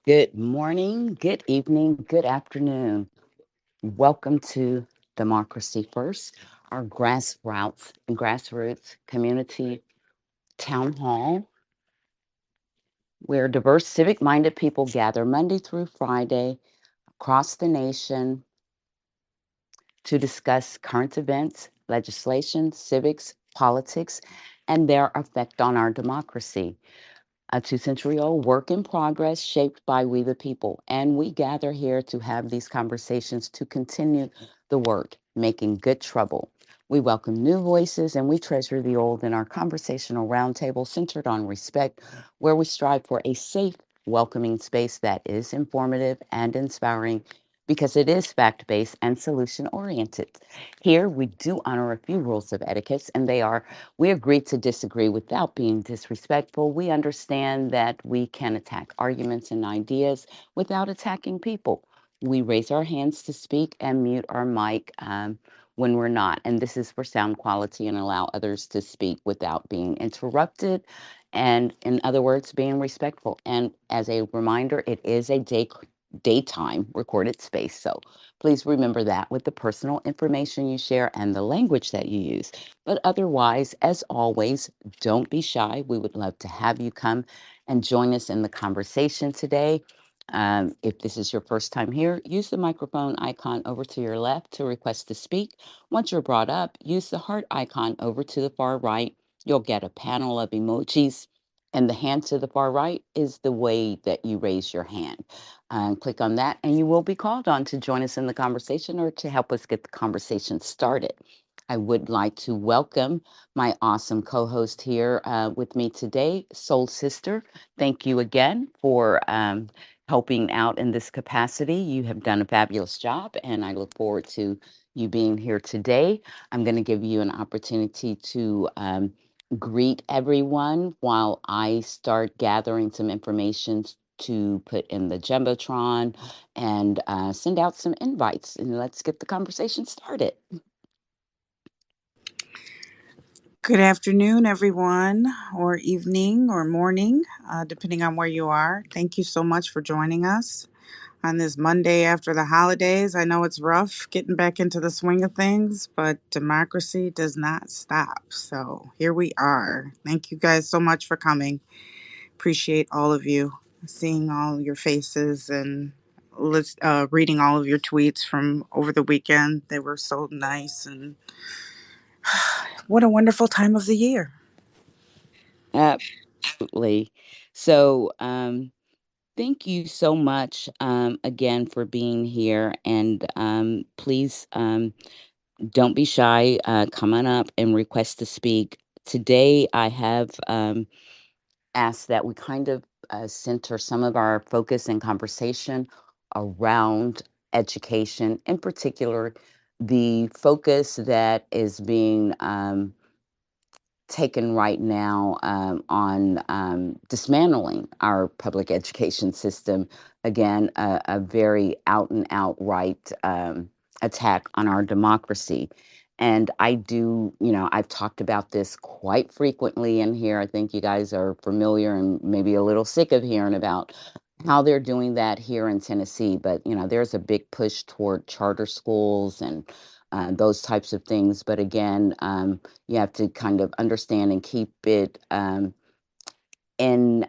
Good morning, good evening, good afternoon. Welcome to Democracy First, our grassroots community town hall, where diverse civic minded people gather Monday through Friday across the nation to discuss current events, legislation, civics, politics, and their effect on our democracy. A 2 century old work in progress shaped by we the people. And we gather here to have these conversations to continue the work, making good trouble. We welcome new voices and we treasure the old in our conversational roundtable centered on respect, where we strive for a safe, welcoming space that is informative and inspiring because it is fact based and solution oriented. Here, we do honor a few rules of etiquette, and they are: we agree to disagree without being disrespectful. We understand that we can attack arguments and ideas without attacking people. We raise our hands to speak and mute our mic when we're not. And this is for sound quality and allow others to speak without being interrupted. And in other words, being respectful. And as a reminder, it is a daytime recorded space. So please remember that with the personal information you share and the language that you use. But otherwise, as always, don't be shy. We would love to have you come and join us in the conversation today. If this is your first time here, use the microphone icon over to your left to request to speak. Once you're brought up, use the heart icon over to the far right. You'll get a panel of emojis, and the hand to the far right is the way that you raise your hand. Click on that, and you will be called on to join us in the conversation or to help us get the conversation started. I would like to welcome my awesome co host here with me today, Soul Sister. Thank you again for helping out in this capacity. You have done a fabulous job, and I look forward to you being here today. I'm going to give you an opportunity to greet everyone while I start gathering some information to put in the Jumbotron and send out some invites. And let's get the conversation started. Good afternoon, everyone, or evening or morning, depending on where you are. Thank you so much for joining us on this Monday after the holidays. I know it's rough getting back into the swing of things, but democracy does not stop. So here we are. Thank you guys so much for coming. Appreciate all of you, seeing all your faces and reading all of your tweets from over the weekend. They were so nice, and what a wonderful time of the year. Absolutely. So, thank you so much again for being here. And please don't be shy. Come on up and request to speak. Today, I have asked that we kind of center some of our focus and conversation around education, in particular, the focus that is being taken right now on dismantling our public education system. Again, a very out and outright attack on our democracy. And I do, I've talked about this quite frequently in here. I think you guys are familiar and maybe a little sick of hearing about how they're doing that here in Tennessee. But, there's a big push toward charter schools and those types of things. But again, you have to kind of understand and keep it in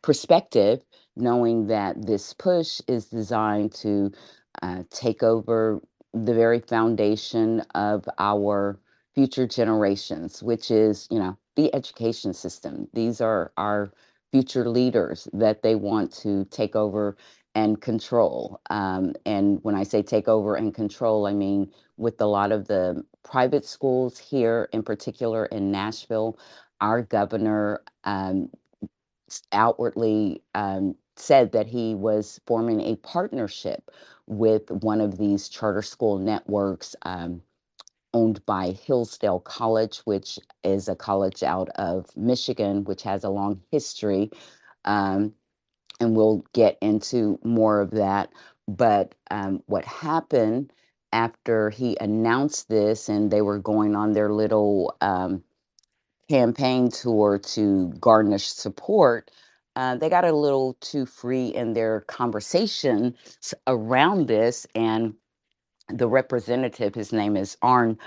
perspective, knowing that this push is designed to take over the very foundation of our future generations, which is, the education system. These are our future leaders that they want to take over and control. And when I say take over and control, I mean with a lot of the private schools here, in particular in Nashville, our governor outwardly said that he was forming a partnership with one of these charter school networks owned by Hillsdale College, which is a college out of Michigan, which has a long history. Um, and we'll get into more of that. But what happened after he announced this and they were going on their little campaign tour to garnish support, they got a little too free in their conversations around this, and the representative, his name is Arn,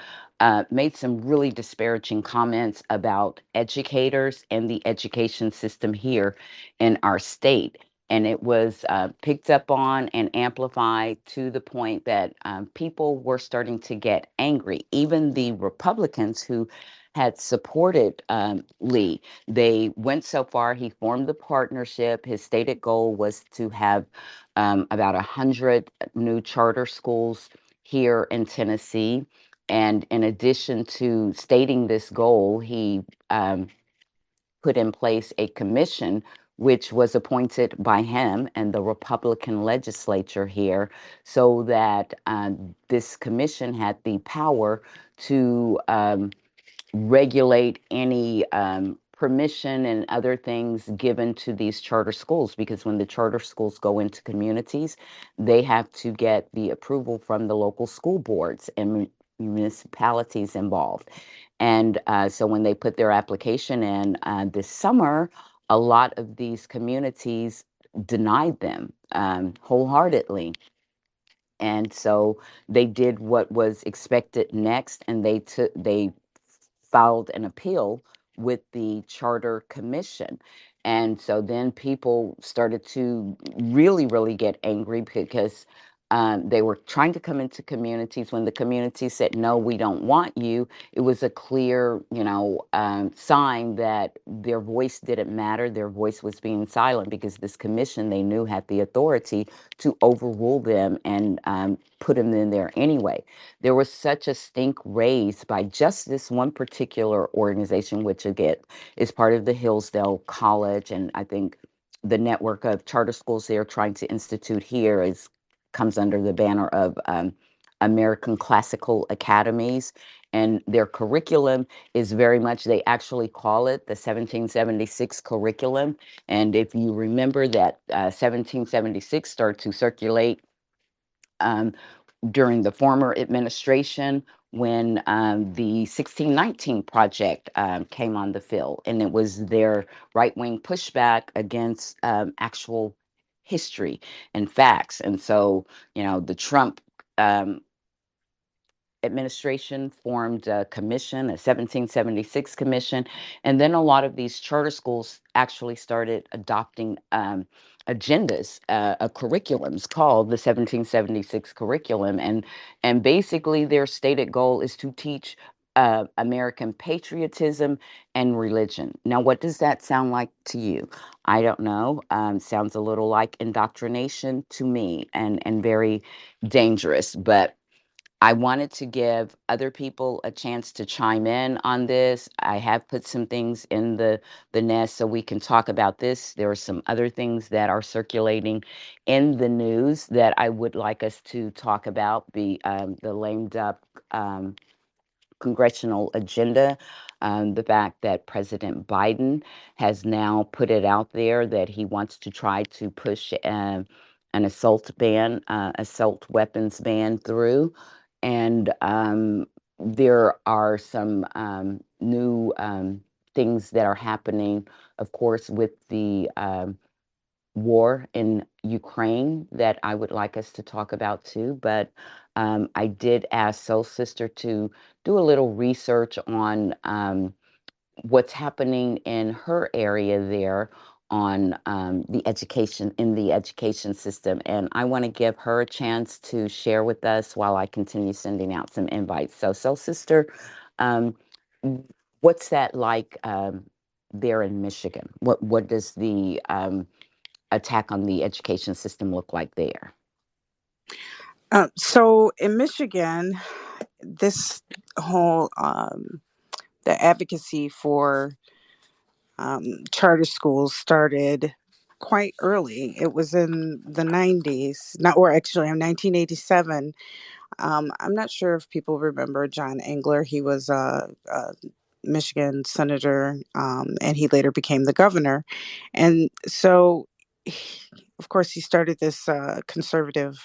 made some really disparaging comments about educators and the education system here in our state. And it was picked up on and amplified to the point that people were starting to get angry. Even the Republicans who had supported Lee, they went so far. He formed the partnership. His stated goal was to have about 100 new charter schools here in Tennessee. And in addition to stating this goal, he put in place a commission which was appointed by him and the Republican legislature here, so that this commission had the power to regulate any permission and other things given to these charter schools, because when the charter schools go into communities, they have to get the approval from the local school boards and municipalities involved. And so when they put their application in this summer, a lot of these communities denied them wholeheartedly. And so they did what was expected next, and they filed an appeal with the charter commission. And so then people started to really, really get angry because they were trying to come into communities. When the community said, no, we don't want you, it was a clear, sign that their voice didn't matter. Their voice was being silent, because this commission, they knew, had the authority to overrule them and put them in there anyway. There was such a stink raised by just this one particular organization, which again is part of the Hillsdale College, and I think the network of charter schools they're trying to institute here is comes under the banner of American Classical Academies, and their curriculum is very much, they actually call it the 1776 curriculum. And if you remember that 1776 started to circulate um, during the former administration, when the 1619 project came on the field, and it was their right wing pushback against actual history and facts. And so, the Trump um, administration formed a commission, a 1776 commission, and then a lot of these charter schools actually started adopting agendas, curriculums called the 1776 curriculum, and basically their stated goal is to teach American patriotism and religion. Now, what does that sound like to you? I don't know. Sounds a little like indoctrination to me, and very dangerous, but I wanted to give other people a chance to chime in on this. I have put some things in the nest so we can talk about this. There are some other things that are circulating in the news that I would like us to talk about. The lame duck congressional agenda, the fact that President Biden has now put it out there that he wants to try to push an assault weapons ban through. And there are some new things that are happening, of course, with the war in Ukraine that I would like us to talk about too. But I did ask Soul Sister to do a little research on what's happening in her area there on the education system. And I want to give her a chance to share with us while I continue sending out some invites. So, Soul Sister, um, what's that like there in Michigan? What does the attack on the education system look like there? So in Michigan, this whole the advocacy for charter schools started quite early. It was in the 90s, not or actually in 1987. I'm not sure if people remember John Engler. He was a Michigan senator, and he later became the governor. And so, of course, he started this conservative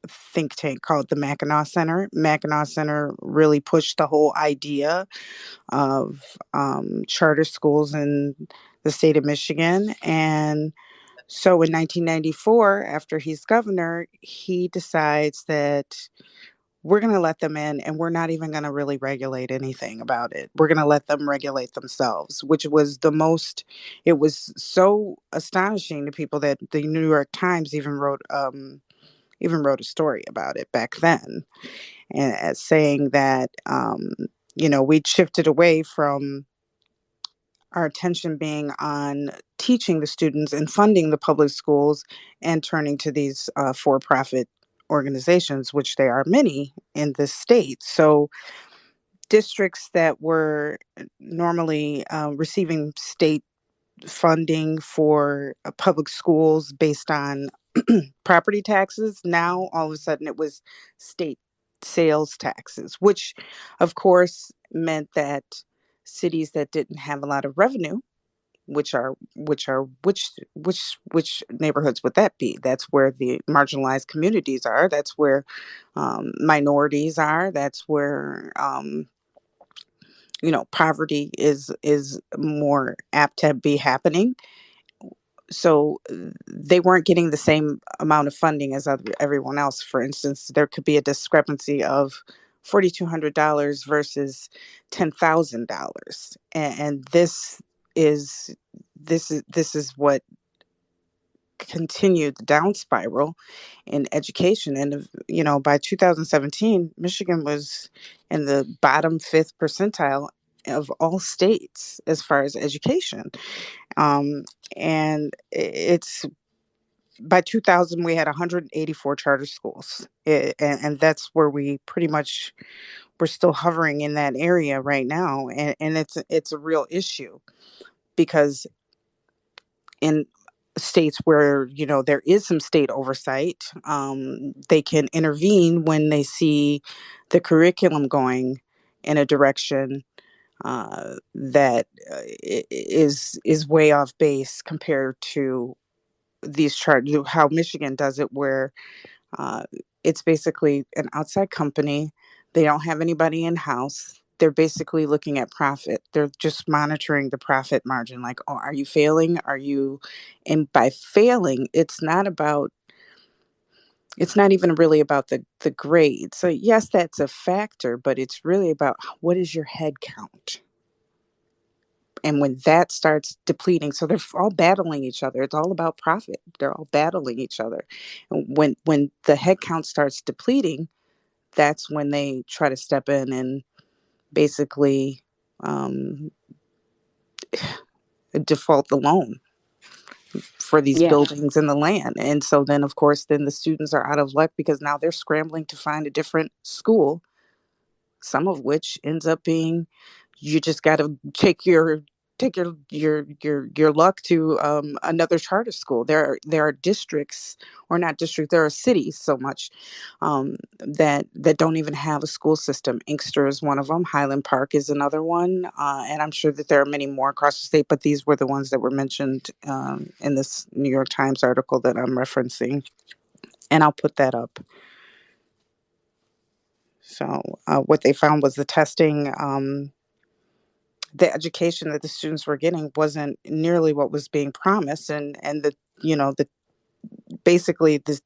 think tank called the Mackinac Center. Mackinac Center really pushed the whole idea of charter schools in the state of Michigan. And so in 1994, after he's governor, he decides that we're going to let them in and we're not even going to really regulate anything about it. We're going to let them regulate themselves, which was it was so astonishing to people that the New York Times even wrote a story about it back then, and as saying that, we'd shifted away from our attention being on teaching the students and funding the public schools and turning to these for-profit organizations, which there are many in this state. So districts that were normally receiving state funding for public schools based on property taxes, now all of a sudden it was state sales taxes, which of course meant that cities that didn't have a lot of revenue, which neighborhoods would that be? That's where the marginalized communities are. That's where minorities are. That's where poverty is more apt to be happening. So they weren't getting the same amount of funding as everyone else. For instance, there could be a discrepancy of $4,200 versus $10,000, and is this is what continued the down spiral in education. And by 2017, Michigan was in the bottom fifth percentile of all states as far as education. um, and it's By 2000 we had 184 charter schools. And that's where we pretty much we're still hovering in that area right now, and it's a real issue because in states where there is some state oversight, they can intervene when they see the curriculum going in a direction that is way off base compared to these chart how Michigan does it, where uh, it's basically an outside company. They don't have anybody in house. They're basically looking at profit. They're just monitoring the profit margin. Like, oh, are you failing? Are you? And by failing, it's not even really about the grade. So yes, that's a factor, but it's really about what is your head count. And when that starts depleting, so they're all battling each other. It's all about profit. They're all battling each other. And when the head count starts depleting, that's when they try to step in and basically um, default the loan for these Yeah. buildings and the land. And so then, of course, then the students are out of luck because now they're scrambling to find a different school, some of which ends up being you just got to take your luck to another charter school. There are districts, or not districts. There are cities so much that don't even have a school system. Inkster is one of them. Highland Park is another one, and I'm sure that there are many more across the state. But these were the ones that were mentioned in this New York Times article that I'm referencing, and I'll put that up. So what they found was the education that the students were getting wasn't nearly what was being promised, and the basically the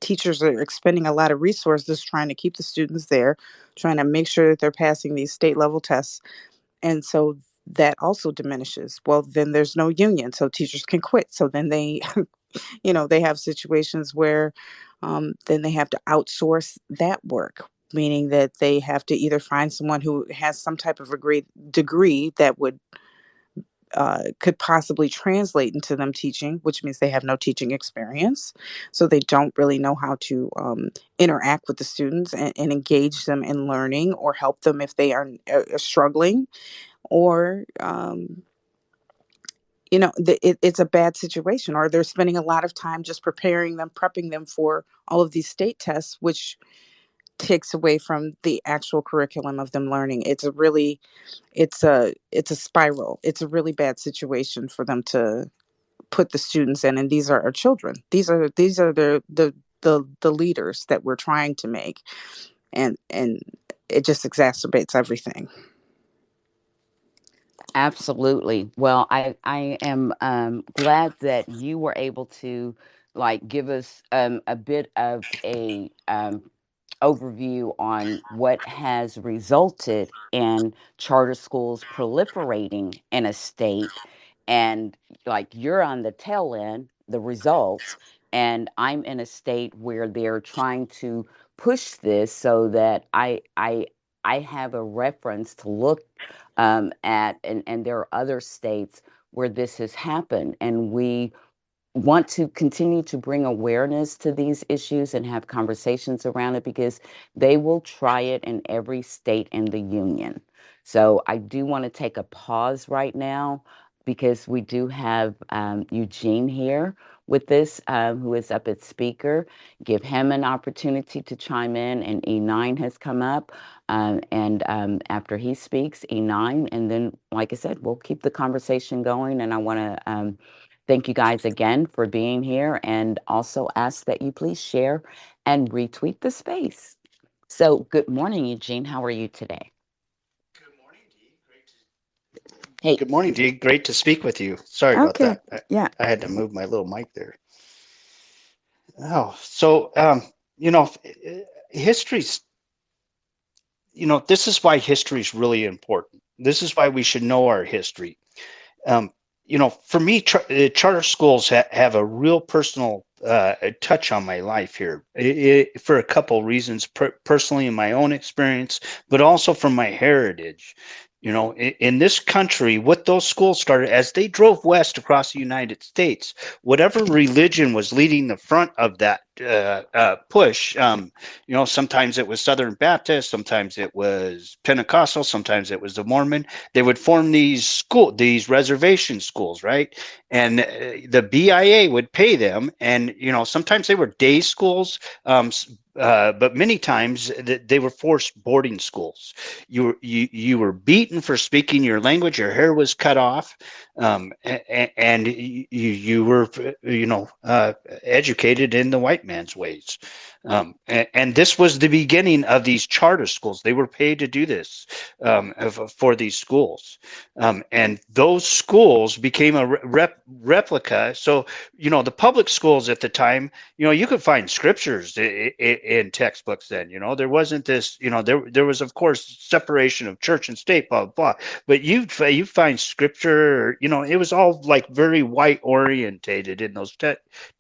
teachers are expending a lot of resources trying to keep the students there, trying to make sure that they're passing these state level tests. And so that also diminishes. Well, then there's no union, so teachers can quit. So then they they have situations where then they have to outsource that work, meaning that they have to either find someone who has some type of a great degree that could possibly translate into them teaching, which means they have no teaching experience. So they don't really know how to interact with the students and engage them in learning or help them if they are struggling, or it's a bad situation, or they're spending a lot of time just preparing them, prepping them for all of these state tests, which takes away from the actual curriculum of them learning. It's a spiral. It's a really bad situation for them to put the students in, and these are our children. These are the leaders that we're trying to make, and it just exacerbates everything. Absolutely. Well, I am glad that you were able to like give us a bit of a overview on what has resulted in charter schools proliferating in a state, and like you're on the tail end, the results, and I'm in a state where they're trying to push this so that I have a reference to look at, and there are other states where this has happened, and we want to continue to bring awareness to these issues and have conversations around it because they will try it in every state in the union. So I do want to take a pause right now because we do have Eugene here with this, who is up as speaker. Give him an opportunity to chime in, and E9 has come up. And after he speaks, E9, and then, like I said, we'll keep the conversation going. And I want to thank you guys again for being here, and also ask that you please share and retweet the space. So, good morning, Eugene. How are you today? Good morning, Dee. Hey, Good morning, Dee. Great to speak with you. Sorry about okay. that. Yeah. I had to move my little mic there. Oh, so you know, history's, this is why history is really important. This is why we should know our history. Um, for me, charter schools have a real personal touch on my life here, for a couple reasons, personally in my own experience, but also from my heritage. In this country, what those schools started as they drove west across the United States, whatever religion was leading the front of that push. Sometimes it was Southern Baptist, sometimes it was Pentecostal, sometimes it was the Mormon. They would form these reservation schools, right? And the BIA would pay them, and sometimes they were day schools, but many times they were forced boarding schools. You were beaten for speaking your language. Your hair was cut off, and you were educated in the white man's ways. And this was the beginning of these charter schools. They were paid to do this, for these schools. And those schools became a replica. So, the public schools at the time, you could find scriptures in textbooks then. There wasn't this, there was, of course, separation of church and state, blah, blah, blah. But you find scripture, it was all like very white orientated in those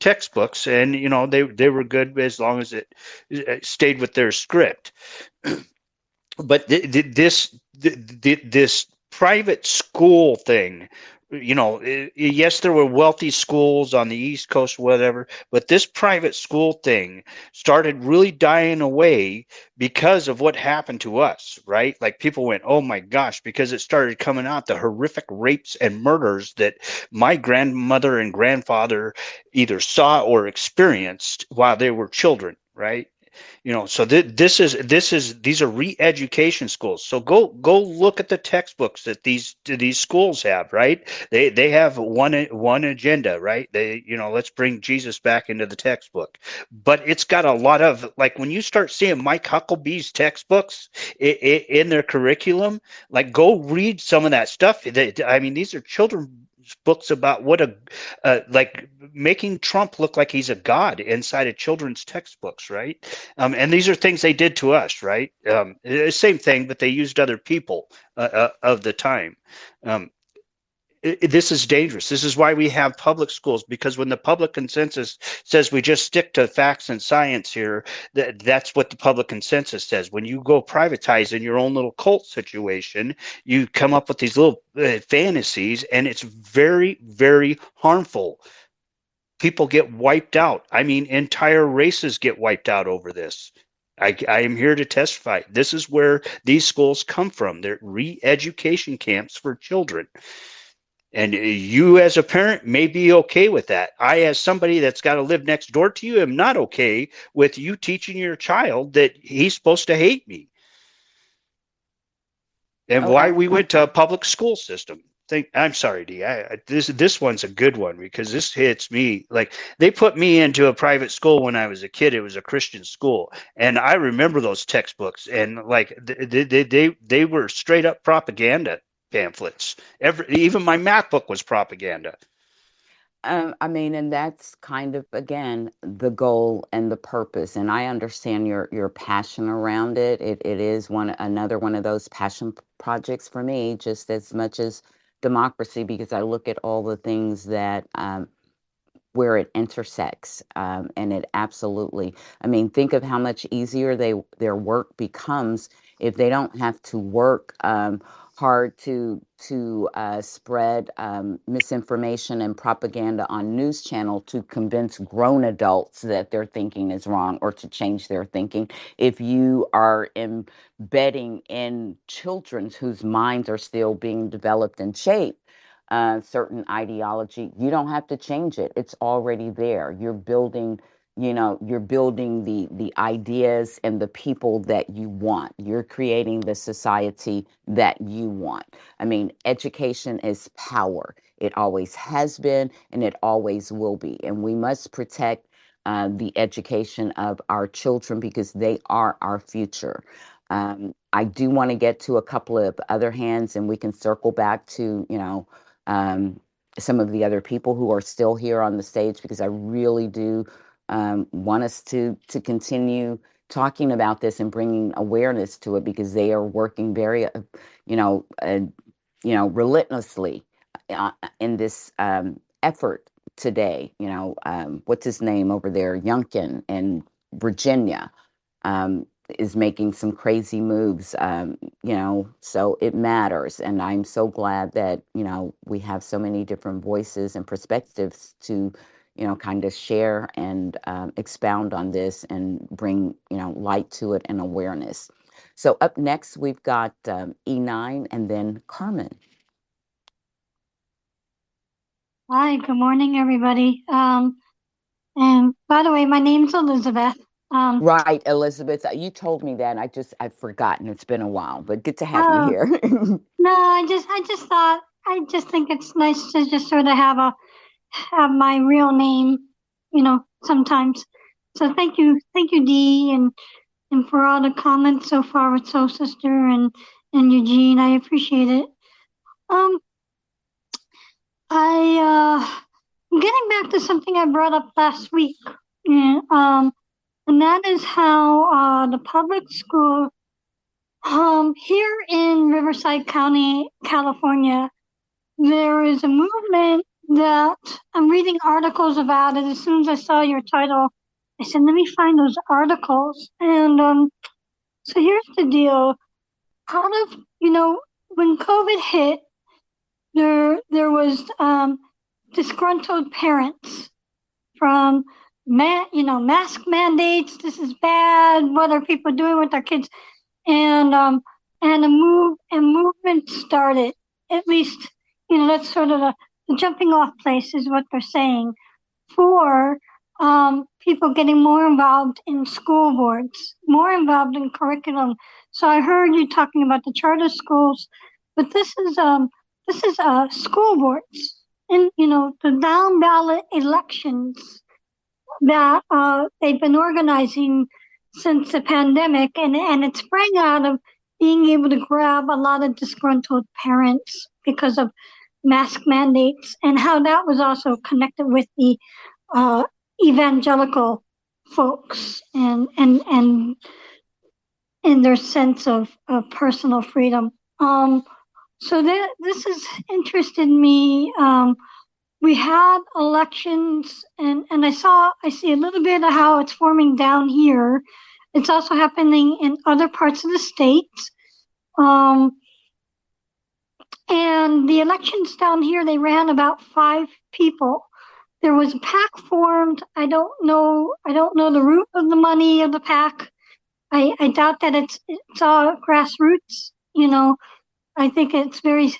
textbooks. And, they were good as long as it stayed with their script. But this private school thing, yes, there were wealthy schools on the East Coast, whatever, but this private school thing started really dying away because of what happened to us, right? Like people went, oh my gosh, because it started coming out the horrific rapes and murders that my grandmother and grandfather either saw or experienced while they were children, right? So these are re-education schools. So go look at the textbooks that these schools have, right? They have one agenda, right? Let's bring Jesus back into the textbook. But it's got a lot of, like, when you start seeing Mike Hucklebee's textbooks in their curriculum, like, go read some of that stuff. I mean, these are children's books about what like making Trump look like he's a god inside of children's textbooks, right? And these are things they did to us, right? Same thing, but they used other people of the time. Um, this is dangerous. This is why we have public schools, because when the public consensus says we just stick to facts and science here, that's what the public consensus says. When you go privatize in your own little cult situation, you come up with these little fantasies, and it's very, very harmful. People get wiped out. I mean, entire races get wiped out over this. I am here to testify. This is where these schools come from. They're re-education camps for children. And you, as a parent, may be okay with that. I, as somebody that's got to live next door to you, am not okay with you teaching your child that he's supposed to hate me, and Oh, why we went to a public school system. I'm sorry, Dee. This one's a good one because this hits me. Like, they put me into a private school when I was a kid. It was a Christian school, and I remember those textbooks. And like they were straight up propaganda pamphlets. Even my math book was propaganda. I mean, and that's kind of again the goal and the purpose. And I understand your passion around it. It is another one of those projects for me, just as much as democracy, because I look at all the things that where it intersects, and it absolutely. I mean, think of how much easier their work becomes if they don't have to work hard to spread misinformation and propaganda on news channel to convince grown adults that their thinking is wrong or to change their thinking. If you are embedding in children whose minds are still being developed and shaped certain ideology, you don't have to change it. It's already there. You're building, you're building the ideas and the people that you want. You're creating the society that you want. I mean, education is power. It always has been and it always will be. And we must protect the education of our children because they are our future. I do want to get to a couple of other hands and we can circle back to, um, some of the other people who are still here on the stage because I really do want us to continue talking about this and bringing awareness to it because they are working very, you know, uh, relentlessly in this effort today. What's his name over there, Youngkin in Virginia. Um, is making some crazy moves, so it matters. And I'm so glad that, we have so many different voices and perspectives to, kind of share and expound on this and bring, light to it and awareness. So up next, we've got E9 and then Carmen. Hi, good morning, everybody. And by the way, my name's Elizabeth. Right, Elizabeth, you told me that. I've forgotten. It's been a while, but good to have you Uh, here. no, I just think it's nice to just sort of have my real name, sometimes. So thank you, Dee, and for all the comments so far with Soul Sister and Eugene. I appreciate it. Um, I'm getting back to something I brought up last week. And, and that is how the public school here in Riverside County, California, there is a movement that I'm reading articles about it. As soon as I saw your title, I said, let me find those articles. And so here's the deal. Out of, when COVID hit, there was disgruntled parents from mask mandates. This is bad. What are people doing with their kids? And a movement started. At least, that's sort of the jumping off place is what they're saying for people getting more involved in school boards, more involved in curriculum. So I heard you talking about the charter schools, but this is school boards and the down ballot elections that they've been organizing since the pandemic, and it sprang out of being able to grab a lot of disgruntled parents because of mask mandates, and how that was also connected with the uh, evangelical folks and their sense of personal freedom. So this has interested me. We had elections, and I see a little bit of how it's forming down here. It's also happening in other parts of the state. Um, and the elections down here, they ran about 5 people. There was a PAC formed. I don't know the root of the money of the PAC. I doubt that it's all grassroots. I think it's very.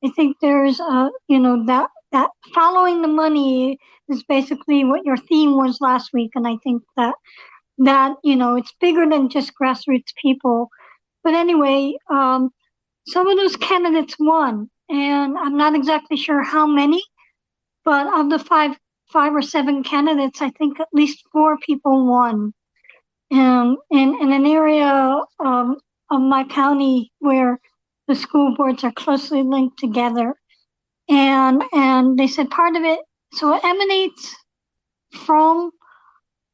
I think there's that following the money is basically what your theme was last week, and I think that it's bigger than just grassroots people. But anyway, some of those candidates won, and I'm not exactly sure how many, but of the five or seven candidates, I think at least 4 people won. In an area of my county where the school boards are closely linked together. And they said part of it, so it emanates from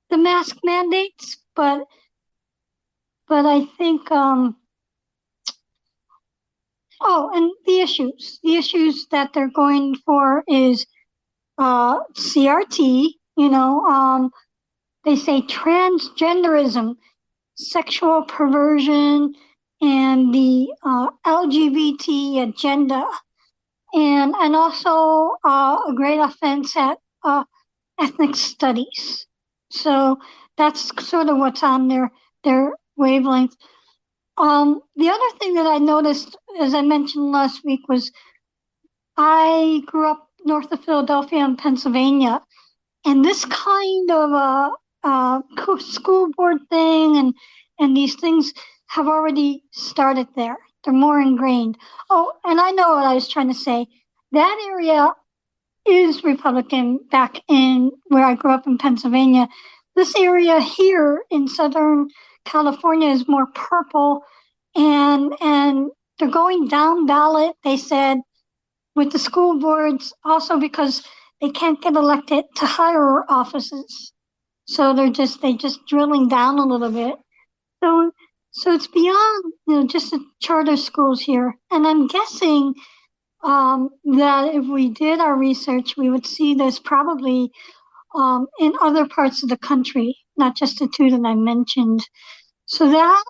the mask mandates, but I think and the issues that they're going for is CRT. They say transgenderism, sexual perversion, and the LGBT agenda, and also a great offense at ethnic studies. So that's sort of what's on their wavelength. The other thing that I noticed, as I mentioned last week, was I grew up north of Philadelphia in Pennsylvania, and this kind of school board thing and these things have already started there. They're more ingrained. Oh, and I know what I was trying to say. That area is Republican back in where I grew up in Pennsylvania. This area here in Southern California is more purple, and they're going down ballot. They said with the school boards also because they can't get elected to higher offices. So they just drilling down a little bit. So so it's beyond just the charter schools here, and I'm guessing that if we did our research, we would see this probably in other parts of the country, not just the two that I mentioned. So that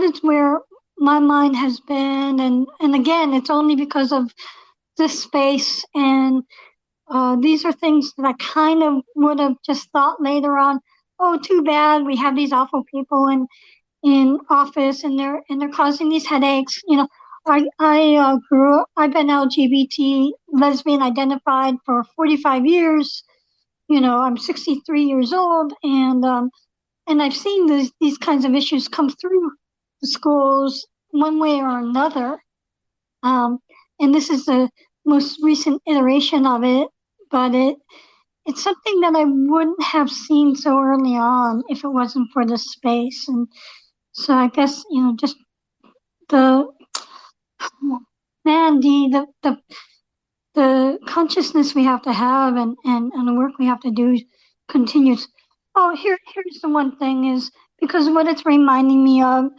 is where my mind has been, and again, it's only because of this space, and these are things that I kind of would have just thought later on. Oh, too bad we have these awful people in office, and they're causing these headaches. I grew up. I've been LGBT, lesbian identified for 45 years. I'm 63 years old, and I've seen these kinds of issues come through the schools one way or another. Um, and this is the most recent iteration of it, but it's something that I wouldn't have seen so early on if it wasn't for this space. And so I guess just the man, the consciousness we have to have, and the work we have to do continues. Oh, here's the one thing is because what it's reminding me of.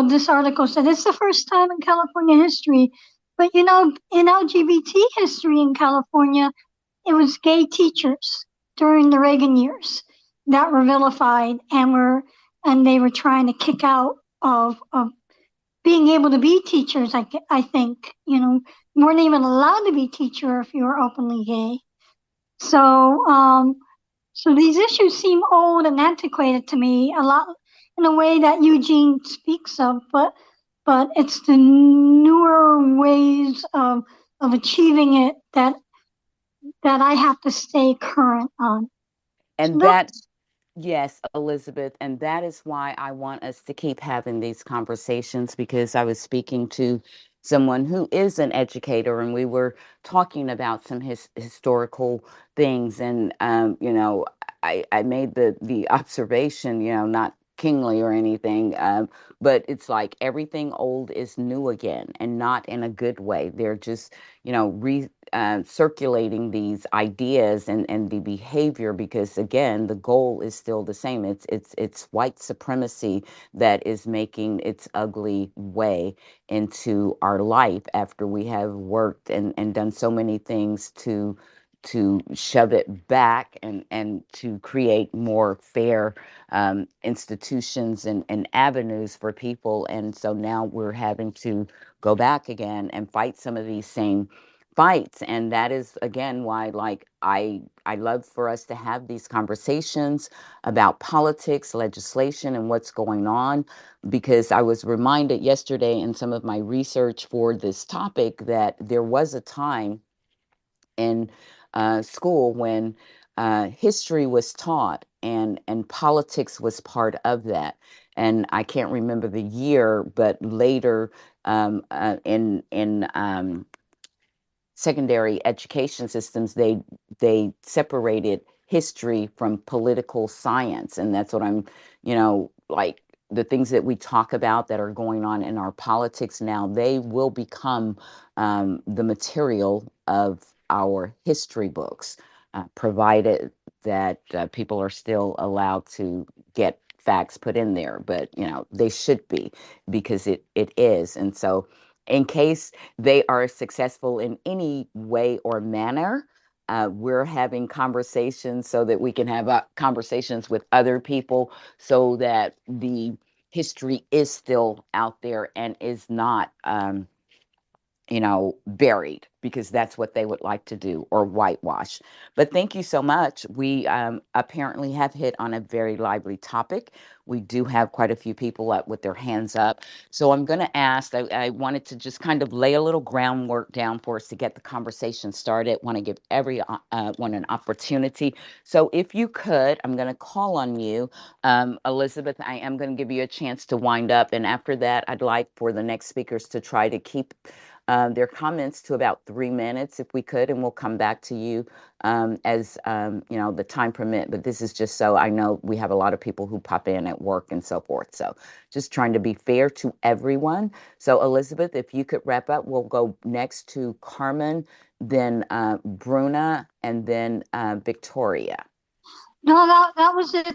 This article said it's the first time in California history, but in LGBT history in California, it was gay teachers during the Reagan years that were vilified and they were trying to kick out of being able to be teachers. I think weren't even allowed to be teacher if you were openly gay. So so these issues seem old and antiquated to me a lot in a way that Eugene speaks of, but it's the newer ways of achieving it that I have to stay current on. So And that, that's yes, Elizabeth, and that is why I want us to keep having these conversations because I was speaking to someone who is an educator and we were talking about some historical things and I made the observation, not kingly or anything, but it's like everything old is new again and not in a good way. They're just, circulating these ideas and the behavior because again the goal is still the same. It's white supremacy that is making its ugly way into our life after we have worked and done so many things to shove it back and to create more fair institutions and avenues for people. And so now we're having to go back again and fight some of these same fights. And that is again why like I love for us to have these conversations about politics, legislation, and what's going on, because I was reminded yesterday in some of my research for this topic that there was a time in school when history was taught and politics was part of that. And I can't remember the year, but later in secondary education systems, they separated history from political science, and that's what I'm, like the things that we talk about that are going on in our politics now, they will become the material of our history books, provided that people are still allowed to get facts put in there. But they should be, because it is. And so, in case they are successful in any way or manner, we're having conversations so that we can have conversations with other people, so that the history is still out there and is not buried, because that's what they would like to do, or whitewash. But thank you so much. We apparently have hit on a very lively topic. We do have quite a few people up with their hands up. So I'm going to ask, I wanted to just kind of lay a little groundwork down for us to get the conversation started. Want to give everyone an opportunity. So if you could, I'm going to call on you. Elizabeth, I am going to give you a chance to wind up. And after that, I'd like for the next speakers to try to keep their comments to about 3 minutes, if we could, and we'll come back to you as the time permit. But this is just so I know we have a lot of people who pop in at work and so forth. So just trying to be fair to everyone. So Elizabeth, if you could wrap up, we'll go next to Carmen, then Bruna, and then Victoria. No, that was it.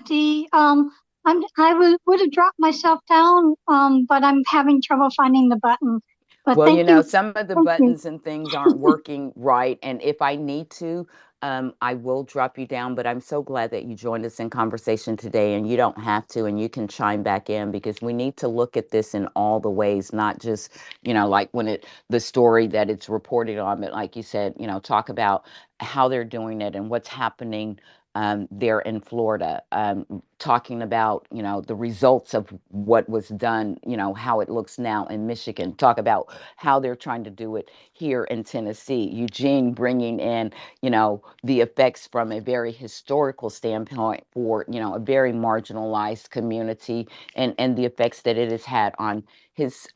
Would have dropped myself down, but I'm having trouble finding the button. But Well, thank you. some of the Thank you. buttons and things aren't working right. And if I need to, I will drop you down. But I'm so glad that you joined us in conversation today. And you don't have to, and you can chime back in, because we need to look at this in all the ways, not just, like the story that it's reported on, but like you said, talk about how they're doing it and what's happening there in Florida, talking about, the results of what was done, how it looks now in Michigan, talk about how they're trying to do it here in Tennessee. Eugene bringing in, the effects from a very historical standpoint for, a very marginalized community, and the effects that it has had on his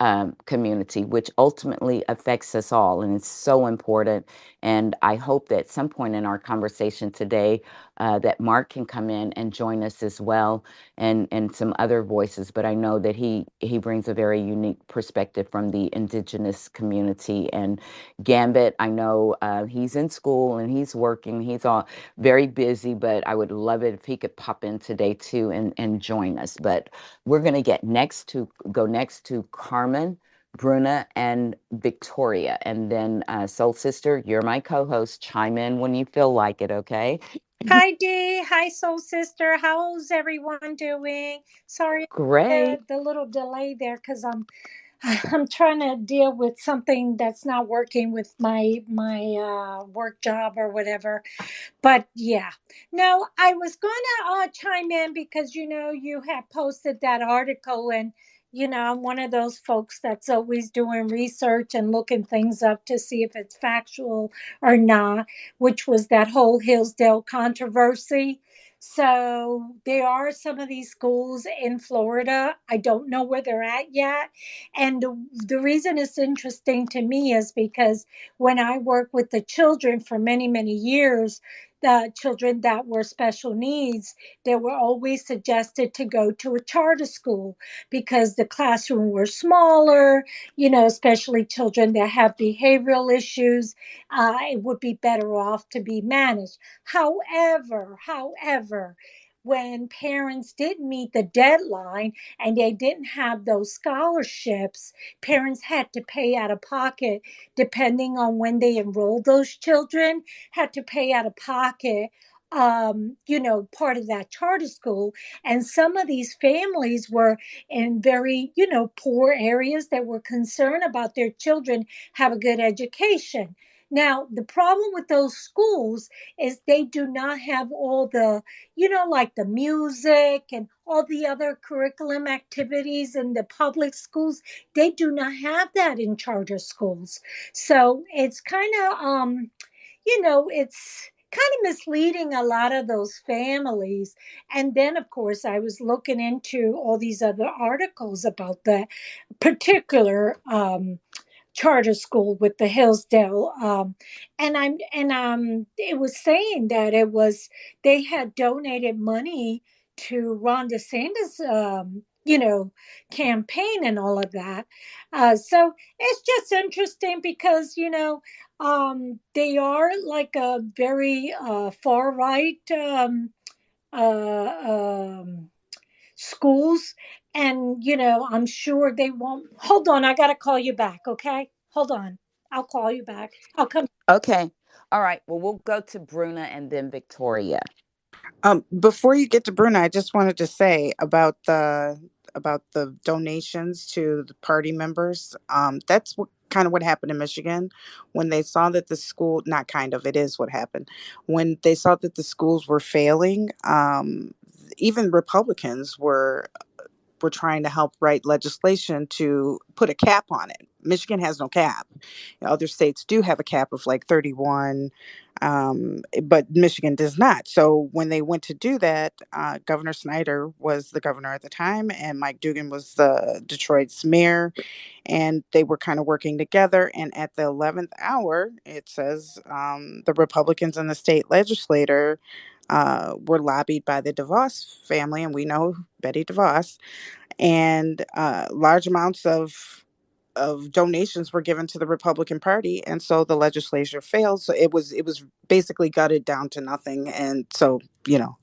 community, which ultimately affects us all. And it's so important. And I hope that at some point in our conversation today, that Mark can come in and join us as well, and some other voices. But I know that he brings a very unique perspective from the indigenous community. And Gambit, I know he's in school and he's working. He's all very busy, but I would love it if he could pop in today too and join us. But we're going to go next to Carmen, Bruna, and Victoria. And then Soul Sister, you're my co-host. Chime in when you feel like it, okay? Hi Dee. Hi Soul Sister. How's everyone doing? Sorry Great. the little delay there because I'm trying to deal with something that's not working with my work job or whatever. But yeah, no, I was going to chime in because you have posted that article, and I'm one of those folks that's always doing research and looking things up to see if it's factual or not, which was that whole Hillsdale controversy. So there are some of these schools in Florida. I don't know where they're at yet. And the reason it's interesting to me is because when I work with the children for many, many years, the children that were special needs, they were always suggested to go to a charter school because the classroom were smaller, especially children that have behavioral issues. It would be better off to be managed. However, when parents didn't meet the deadline and they didn't have those scholarships, parents had to pay out of pocket depending on when they enrolled those children, had to pay out of pocket part of that charter school. And some of these families were in very, poor areas that were concerned about their children have a good education. Now, the problem with those schools is they do not have all the, like the music and all the other curriculum activities in the public schools. They do not have that in charter schools. So it's kind of, it's kind of misleading a lot of those families. And then, of course, I was looking into all these other articles about the particular charter school with the Hillsdale, it was saying that they had donated money to Ron DeSantis' you know, campaign and all of that. So it's just interesting because, they are like a very far right um, schools. And, I'm sure they won't. Hold on, I got to call you back. Okay. Hold on. I'll call you back. I'll come. Okay. All right. Well, we'll go to Bruna and then Victoria. Before you get to Bruna, I just wanted to say about the donations to the party members. That's what kind of what happened in Michigan when they saw that the school, not kind of, it is what happened when they saw that the schools were failing. Even Republicans were trying to help write legislation to put a cap on it. Michigan has no cap. Other states do have a cap of like 31, but Michigan does not. So when they went to do that, Governor Snyder was the governor at the time, and Mike Dugan was the Detroit's mayor, and they were kind of working together. And at the 11th hour, it says the Republicans in the state legislature were lobbied by the DeVos family, and we know Betty DeVos, and large amounts of donations were given to the Republican Party, and so the legislature failed. So it was basically gutted down to nothing, and so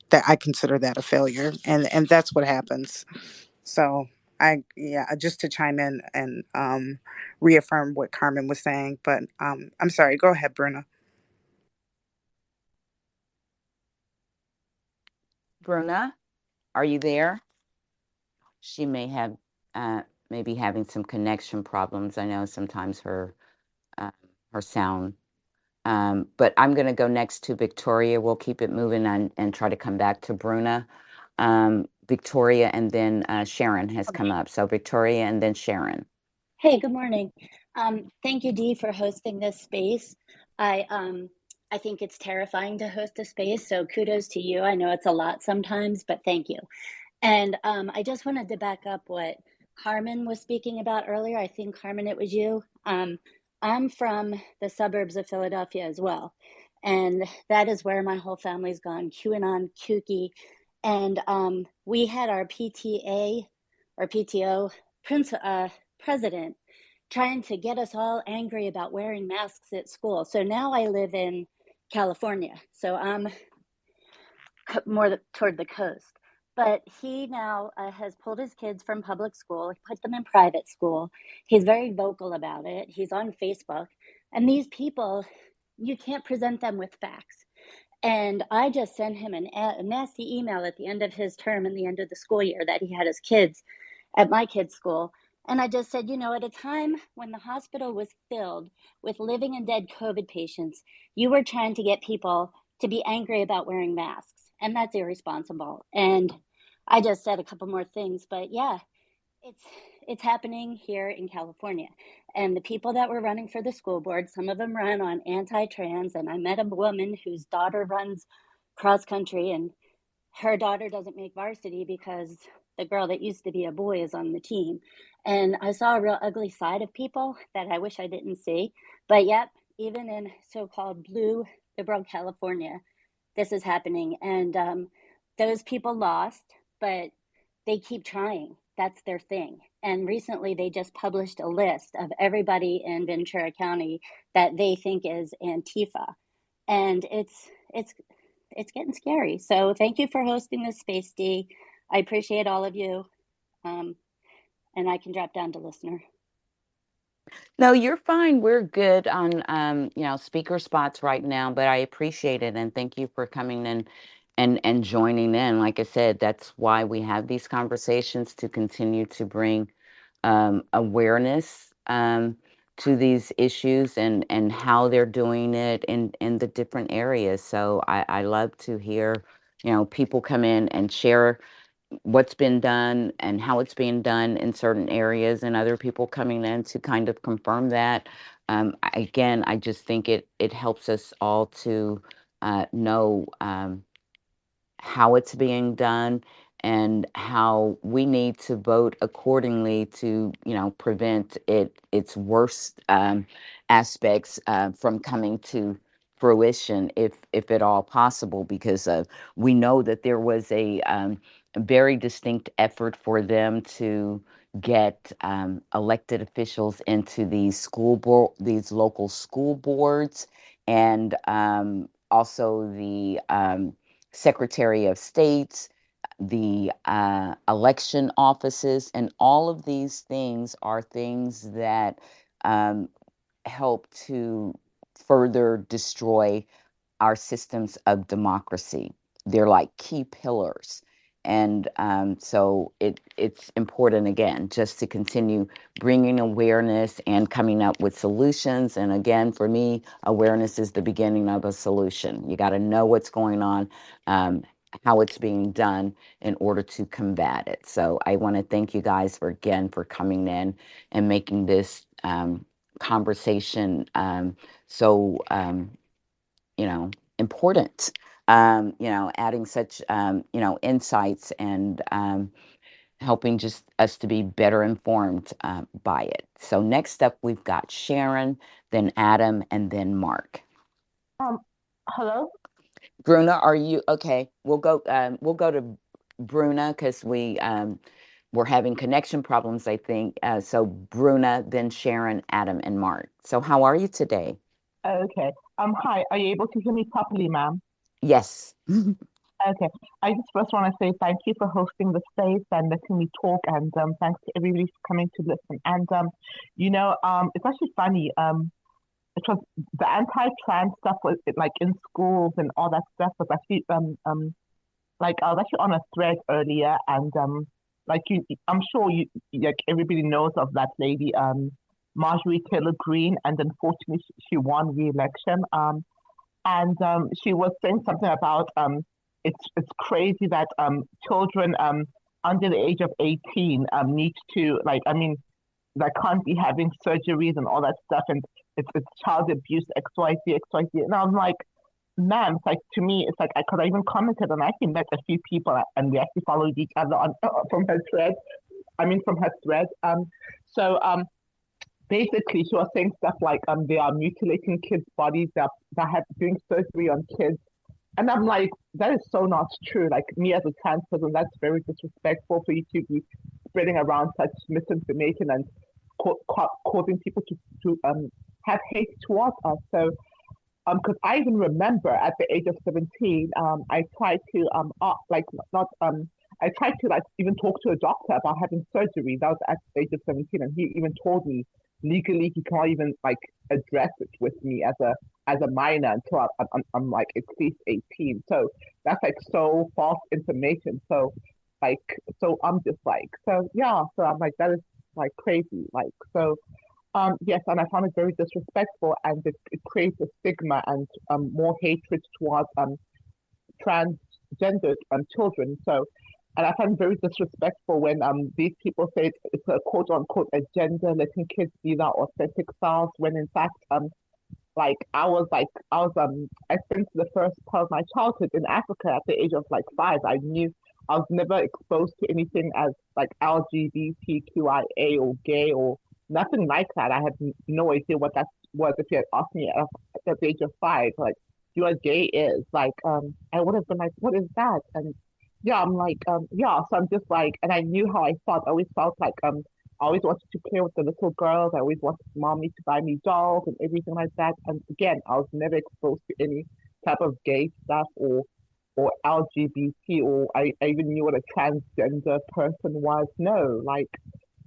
that I consider that a failure, and that's what happens. So yeah, just to chime in and reaffirm what Carmen was saying, but I'm sorry. Go ahead, Bruna. Bruna, are you there? She may have maybe having some connection problems. I know sometimes uh, her sound. But I'm going to go next to Victoria. We'll keep it moving and try to come back to Bruna. Victoria, and then Sharon has come Okay. up. So Victoria and then Sharon. Hey, good morning. Thank you, Dee, for hosting this space. I think it's terrifying to host a space, so kudos to you. I know it's a lot sometimes, but thank you. And I just wanted to back up what Carmen was speaking about earlier. I think, Carmen, it was you. I'm from the suburbs of Philadelphia as well. And that is where my whole family's gone, QAnon, kooky. And we had our PTA or PTO president trying to get us all angry about wearing masks at school. So now I live in California. So I'm more toward the coast. But he now has pulled his kids from public school, he put them in private school. He's very vocal about it. He's on Facebook. And these people, you can't present them with facts. And I just sent him a nasty email at the end of his term and the end of the school year that he had his kids at my kids' school. And I just said, at a time when the hospital was filled with living and dead COVID patients, you were trying to get people to be angry about wearing masks. And that's irresponsible. And I just said a couple more things, but yeah, it's it's happening here in California. And the people that were running for the school board, some of them ran on anti-trans, and I met a woman whose daughter runs cross country, and her daughter doesn't make varsity because the girl that used to be a boy is on the team. And I saw a real ugly side of people that I wish I didn't see. But yep, even in so-called blue liberal California, this is happening. And those people lost, but they keep trying. That's their thing. And recently they just published a list of everybody in Ventura County that they think is Antifa. And it's getting scary. So thank you for hosting this space, Dee. I appreciate all of you. Um, and I can drop down to listener. No, you're fine. We're good on speaker spots right now, but I appreciate it and thank you for coming in and joining in. Like I said, that's why we have these conversations to continue to bring awareness to these issues and how they're doing it in the different areas. So I love to hear, people come in and share what's been done and how it's being done in certain areas, and other people coming in to kind of confirm that. Again, I just think it helps us all to know how it's being done and how we need to vote accordingly to prevent its worst aspects from coming to fruition, if at all possible, because we know that there was a very distinct effort for them to get elected officials into these these local school boards, and also the Secretary of States, the election offices, and all of these things are things that um, help to further destroy our systems of democracy. They're like key pillars. And so it's important, again, just to continue bringing awareness and coming up with solutions. And again, for me, awareness is the beginning of a solution. You got to know what's going on, how it's being done in order to combat it. So I want to thank you guys for coming in and making this conversation so important, adding such insights, and helping just us to be better informed by it. So next up we've got Sharon, then Adam, and then Mark. Um, Hello? Bruna, are you okay? We'll go to Bruna because we're having connection problems, I think. So Bruna, then Sharon, Adam, and Mark. So how are you today? Okay. Hi. Are you able to hear me properly, ma'am? Yes. Okay. I just first want to say thank you for hosting the space and letting me talk, and thanks to everybody for coming to listen. And it's actually funny. It was the anti-trans stuff was like in schools and all that stuff was actually like I was actually on a thread earlier, and like I'm sure you like everybody knows of that lady, Marjorie Taylor Greene, and unfortunately she won re-election. And she was saying something about it's crazy that children under the age of 18 need to like they can't be having surgeries and all that stuff, and it's child abuse XYZ, and I'm like, man, it's like to me, it's like I could have even commented, and I actually met a few people, and we actually followed each other on from her thread. From her thread. So basically, she was saying stuff like they are mutilating kids' bodies, they have doing surgery on kids, and I'm like, that is so not true. Like me as a trans person, that's very disrespectful for you to be spreading around such misinformation and causing people to have hate towards us. So because I even remember at the age of 17, I tried to like not I tried to like even talk to a doctor about having surgery. That was at the age of 17, and he even told me legally he can't even like address it with me as a minor until I'm like at least 18. So that's like so false information. So like so I'm just like so yeah. So I'm like that is like crazy. Like so yes, and I found it very disrespectful, and it creates a stigma and more hatred towards transgendered children. So, and I find it very disrespectful when these people say it's a quote unquote agenda, letting kids be their authentic selves, when in fact I spent the first part of my childhood in Africa at the age of like 5. I was never exposed to anything as like LGBTQIA or gay or nothing like that. I had no idea what that was. If you had asked me at the age of 5, like, do you know what gay is? Like, I would have been like, what is that? And yeah, I'm like, yeah. So I'm just like, and I knew how I felt. I always felt like, I always wanted to play with the little girls. I always wanted mommy to buy me dolls and everything like that. And again, I was never exposed to any type of gay stuff or LGBT, or I even knew what a transgender person was. No, like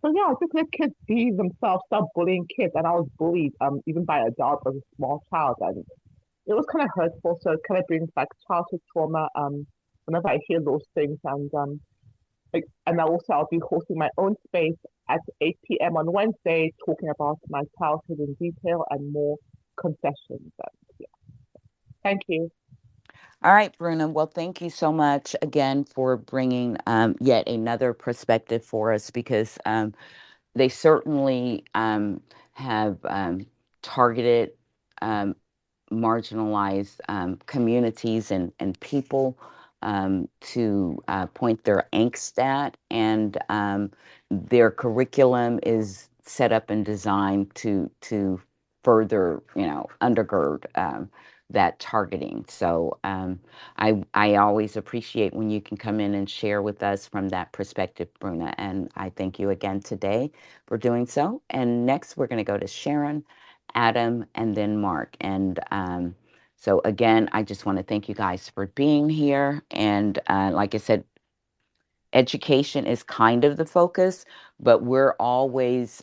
so yeah, just let kids be themselves, stop bullying kids. And I was bullied even by adults as a small child, and it was kind of hurtful. So it kind of brings back childhood trauma whenever I hear those things. And and also I'll be hosting my own space at 8 p.m. on Wednesday, talking about my childhood in detail and more concessions. Yeah. Thank you. All right, Bruna. Well, thank you so much again for bringing yet another perspective for us, because they certainly have targeted um, marginalized communities and people to point their angst at, and their curriculum is set up and designed to further, undergird that targeting. So I always appreciate when you can come in and share with us from that perspective, Bruna. And I thank you again today for doing so. And next, we're going to go to Sharon, Adam, and then Mark. And so again, I just want to thank you guys for being here. And like I said, education is kind of the focus, but we're always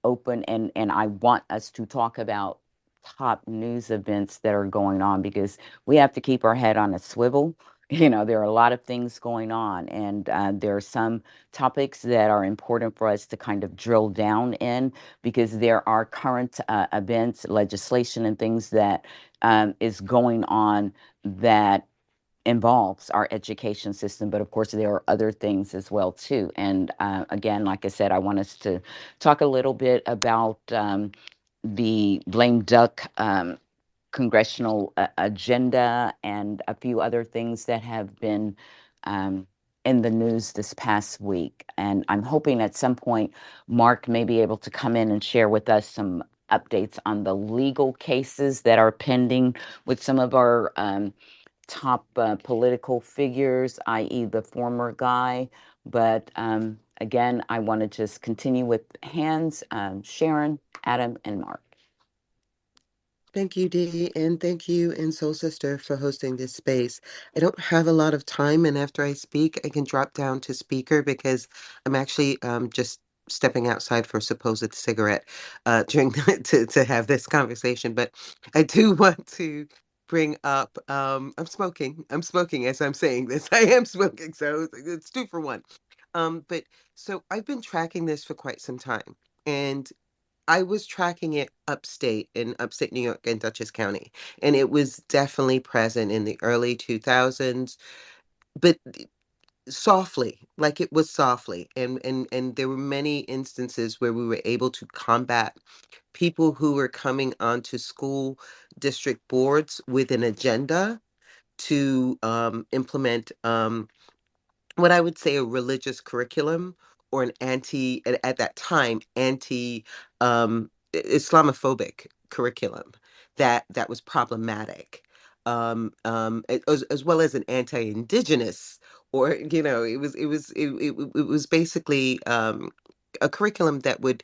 open, and I want us to talk about top news events that are going on because we have to keep our head on a swivel. There are a lot of things going on, and there are some topics that are important for us to kind of drill down in because there are current events, legislation, and things that is going on that involves our education system, but of course there are other things as well too. And again, like I said, I want us to talk a little bit about the lame duck congressional agenda and a few other things that have been um, in the news this past week. And I'm hoping at some point Mark may be able to come in and share with us some updates on the legal cases that are pending with some of our top political figures, i.e., the former guy. But again, I want to just continue with hands, Sharon, Adam, and Mark. Thank you, Dee, and thank you and Soul Sister for hosting this space. I don't have a lot of time, and after I speak, I can drop down to speaker because I'm actually just stepping outside for a supposed cigarette during to have this conversation. But I do want to bring up I'm smoking. I'm smoking as I'm saying this. I am smoking, so it's two for one. But so I've been tracking this for quite some time. And I was tracking it upstate in upstate New York and Dutchess County, and it was definitely present in the early 2000s, but softly, like it was softly. And there were many instances where we were able to combat people who were coming onto school district boards with an agenda to implement what I would say a religious curriculum or an at that time, anti Islamophobic curriculum that was problematic. As well as an anti-indigenous, or it was basically a curriculum that would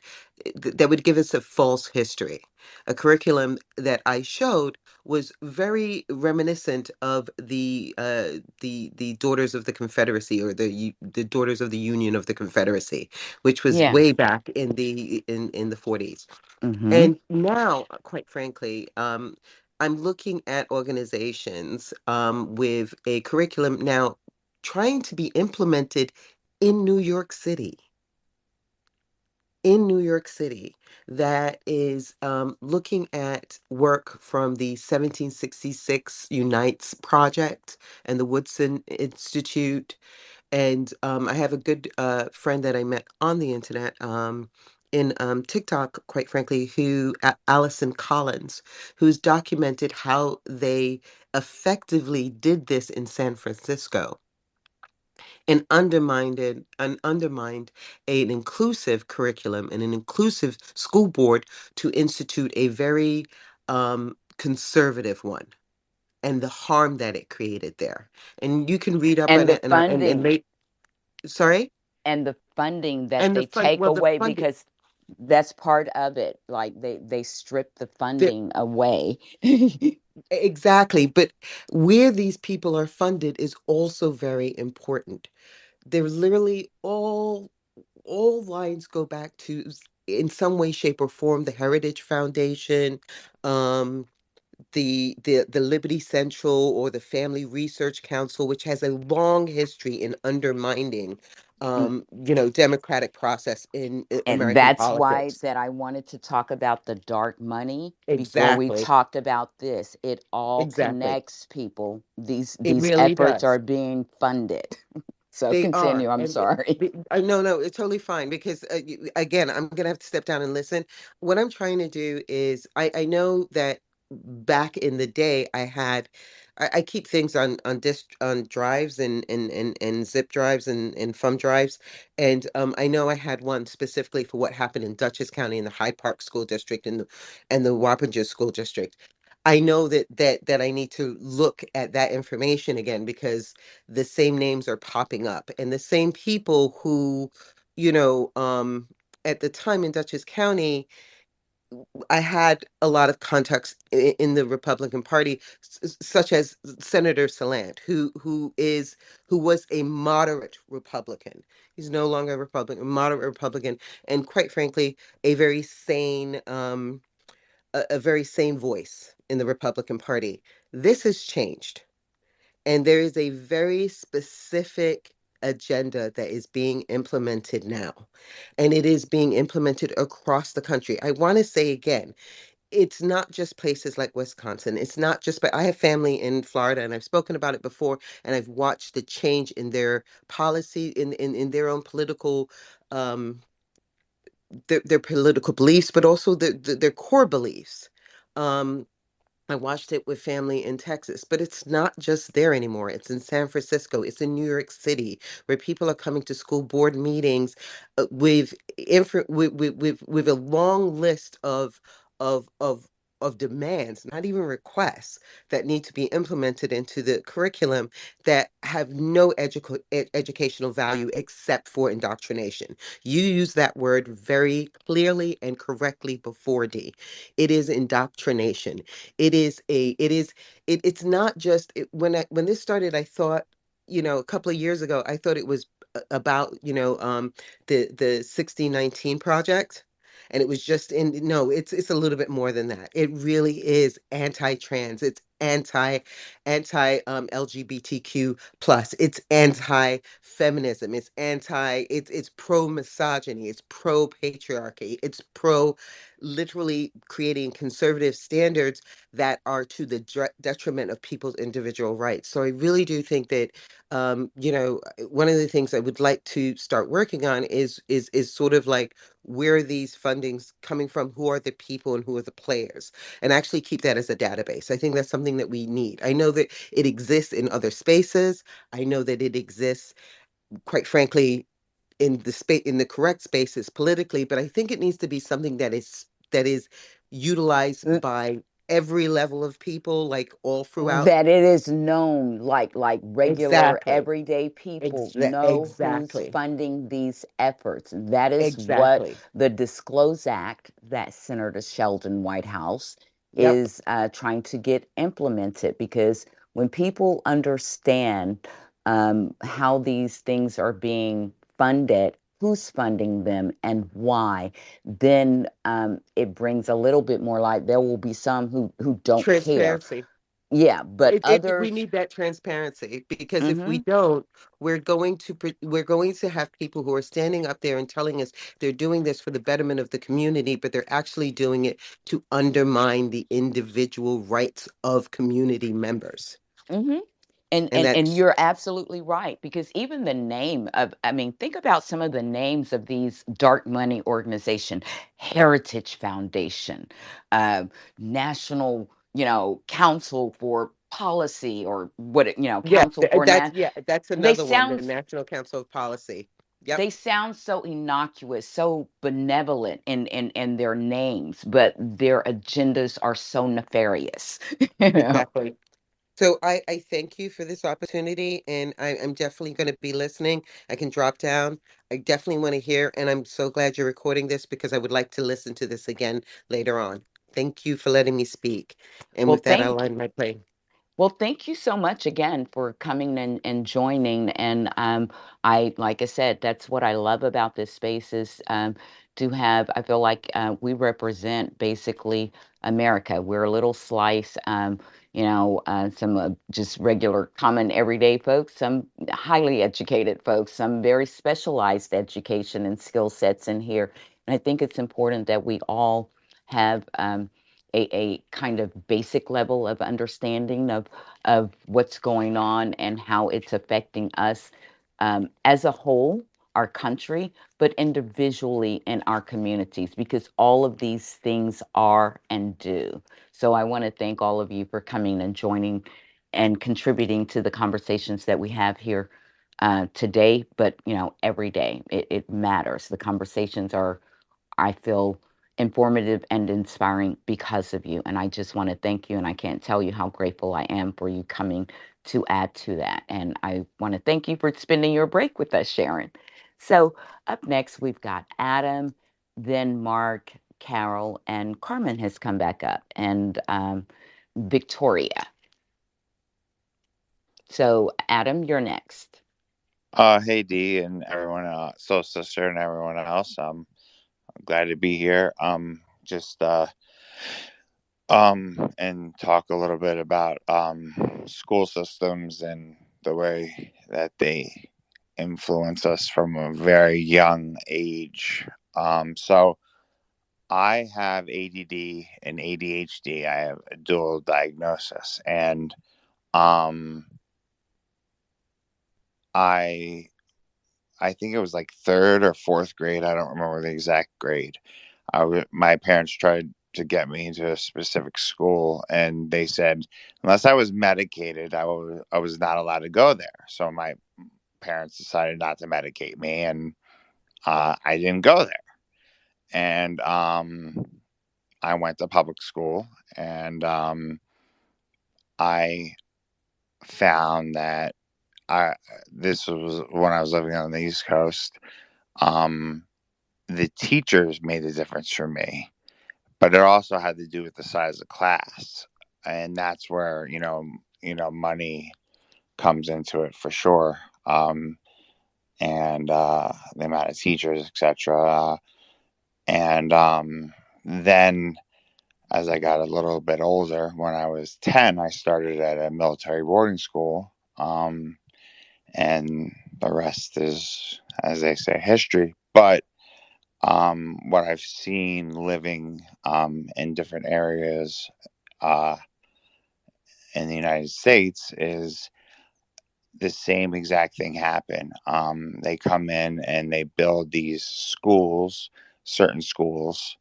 give us a false history. A curriculum that I showed was very reminiscent of the Daughters of the Confederacy, or the Daughters of the Union of the Confederacy, which was Yeah. way back in the 40s. Mm-hmm. And now, quite frankly, I'm looking at organizations with a curriculum now trying to be implemented in New York City in New York City that is looking at work from the 1766 Unites Project and the Woodson Institute. And I have a good friend that I met on the internet. In TikTok, quite frankly, Allison Collins, who's documented how they effectively did this in San Francisco and undermined an inclusive curriculum and an inclusive school board to institute a very conservative one, and the harm that it created there. And you can read up on And the it, and funding, they sorry. and the funding that And they take the away funding. because that's part of it. Like they strip the the- funding away. exactly, but where these people are funded is also very important. They're literally all lines go back to in some way, shape, or form, the Heritage Foundation, um, the Liberty Central, or the Family Research Council, which has a long history in undermining democratic process in And American that's why politics. that I wanted to talk about the dark money before we Exactly. talked about this. It all Exactly. connects, people. These It these really efforts does. are being funded. So They are, continue. I'm and sorry. no, no, it's totally fine because again, I'm gonna have to step down and listen. What I'm trying to do is, I know that back in the day, I keep things on drives and zip drives and thumb drives, and I know I had one specifically for what happened in Dutchess County in the Hyde Park School District and the Wappinger School District. I know that I need to look at that information again because the same names are popping up and the same people who, you know, at the time in Dutchess County, I had a lot of contacts in the Republican Party, such as Senator Salant, who was a moderate Republican. He's no longer a Republican, a moderate Republican, and quite frankly, a very sane, a very sane voice in the Republican Party. This has changed, and there is a very specific agenda that is being implemented now, and it is being implemented across the country. I want to say again, it's not just places like Wisconsin. It's not just, but I have family in Florida and I've spoken about it before, and I've watched the change in their policy, in their own political, um, their political beliefs, but also their core beliefs. Um, I watched it with family in Texas, but it's not just there anymore. It's in San Francisco, it's in New York City, where people are coming to school board meetings with a long list of of of demands, not even requests, that need to be implemented into the curriculum that have no educational value except for indoctrination. You use that word very clearly and correctly before, D. It is indoctrination. It's not just when this started. I thought, a couple of years ago, I thought it was about, the 1619 project, and it was just in no, it's a little bit more than that. It really is anti-trans. It's anti LGBTQ plus. It's anti-feminism. It's pro misogyny. It's pro patriarchy. It's pro literally creating conservative standards that are to the detriment of people's individual rights. So I really do think that, one of the things I would like to start working on is sort of like, where are these fundings coming from? Who are the people and who are the players? And actually keep that as a database. I think that's something that we need. I know that it exists in other spaces. I know that it exists, quite frankly, in the correct spaces politically, but I think it needs to be something that is utilized by every level of people, like all throughout. That it is known, like regular Exactly. everyday people know who's Exactly. funding these efforts. That is what Exactly. the Disclose Act that Senator Sheldon Whitehouse Yep. is trying to get implemented, because when people understand how these things are being funded, who's funding them and why, then it brings a little bit more light. There will be some who don't care. Transparency. Yeah, but We others, need that transparency, because if we mhm, don't, we're going to have people who are standing up there and telling us they're doing this for the betterment of the community, but they're actually doing it to undermine the individual rights of community members. mhm. And, And and and that's you're absolutely right, because even the name of, I mean, think about some of the names of these dark money organization: Heritage Foundation, uh, National, Council for Policy, or yeah, Council for that's they another one, the sound National Council of Policy. Yep, they sound so innocuous, so benevolent in their names, but their agendas are so nefarious. you know. exactly. So I thank you for this opportunity, and I'm definitely going to be listening. I can drop down. I definitely want to hear, and I'm so glad you're recording this because I would like to listen to this again later on. Thank you for letting me speak. And Well, with that, I'll thank land my plane. Well, thank you so much again for coming and joining. And like I said, that's what I love about this space is to have. I feel like we represent basically America. We're a little slice. Some just regular, common, everyday folks, some highly educated folks, some very specialized education and skill sets in here. And I think it's important that we all have. A kind of basic level of understanding of what's going on and how it's affecting us as a whole, our country, but individually in our communities, because all of these things are and do. So I want to thank all of you for coming and joining and contributing to the conversations that we have here today, but every day it matters. The conversations are, I feel, informative and inspiring because of you. And I just want to thank you. And I can't tell you how grateful I am for you coming to add to that. And I want to thank you for spending your break with us, Sharon. So, up next, we've got Adam, then Mark, Carol, and Carmen has come back up, and Victoria. So, Adam, you're next. Hey Dee and everyone, Soul Sister and everyone else. I'm glad to be here. Just and talk a little bit about school systems and the way that they influence us from a very young age. So I have ADD and ADHD. I have a dual diagnosis, and um, I I think it was like third or fourth grade. I don't remember the exact grade. My parents tried to get me into a specific school, and they said unless I was medicated, I was not allowed to go there. So my parents decided not to medicate me, and I didn't go there. And I went to public school, and I found that I this was when I was living on the East Coast. Um, the teachers made a difference for me, but it also had to do with the size of class, and that's where money comes into it for sure. And the amount of teachers, etc. And then as I got a little bit older, when I was 10, I started at a military boarding school. And the rest is, as they say, history. But what I've seen living in different areas uh, in the United States is the same exact thing happen. They come in and they build these schools, certain schools,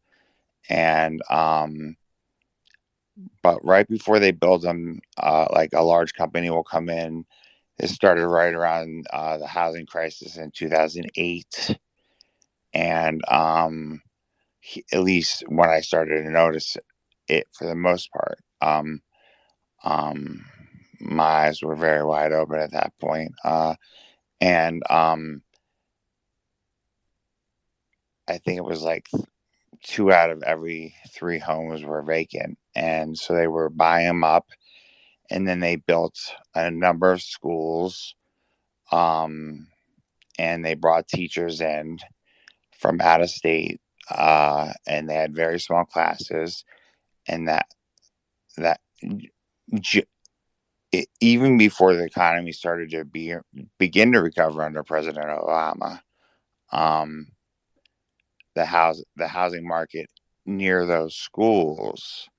and but right before they build them, like a large company will come in. It started right around the housing crisis in 2008, and at least when I started to notice it for the most part. Um, my eyes were very wide open at that point. And I think it was like two out of every three homes were vacant. And so they were buying them up. And then they built a number of schools. Um, and they brought teachers in from out of state. And they had very small classes. And that even before the economy started to begin to recover under President Obama, um, the housing market near those schools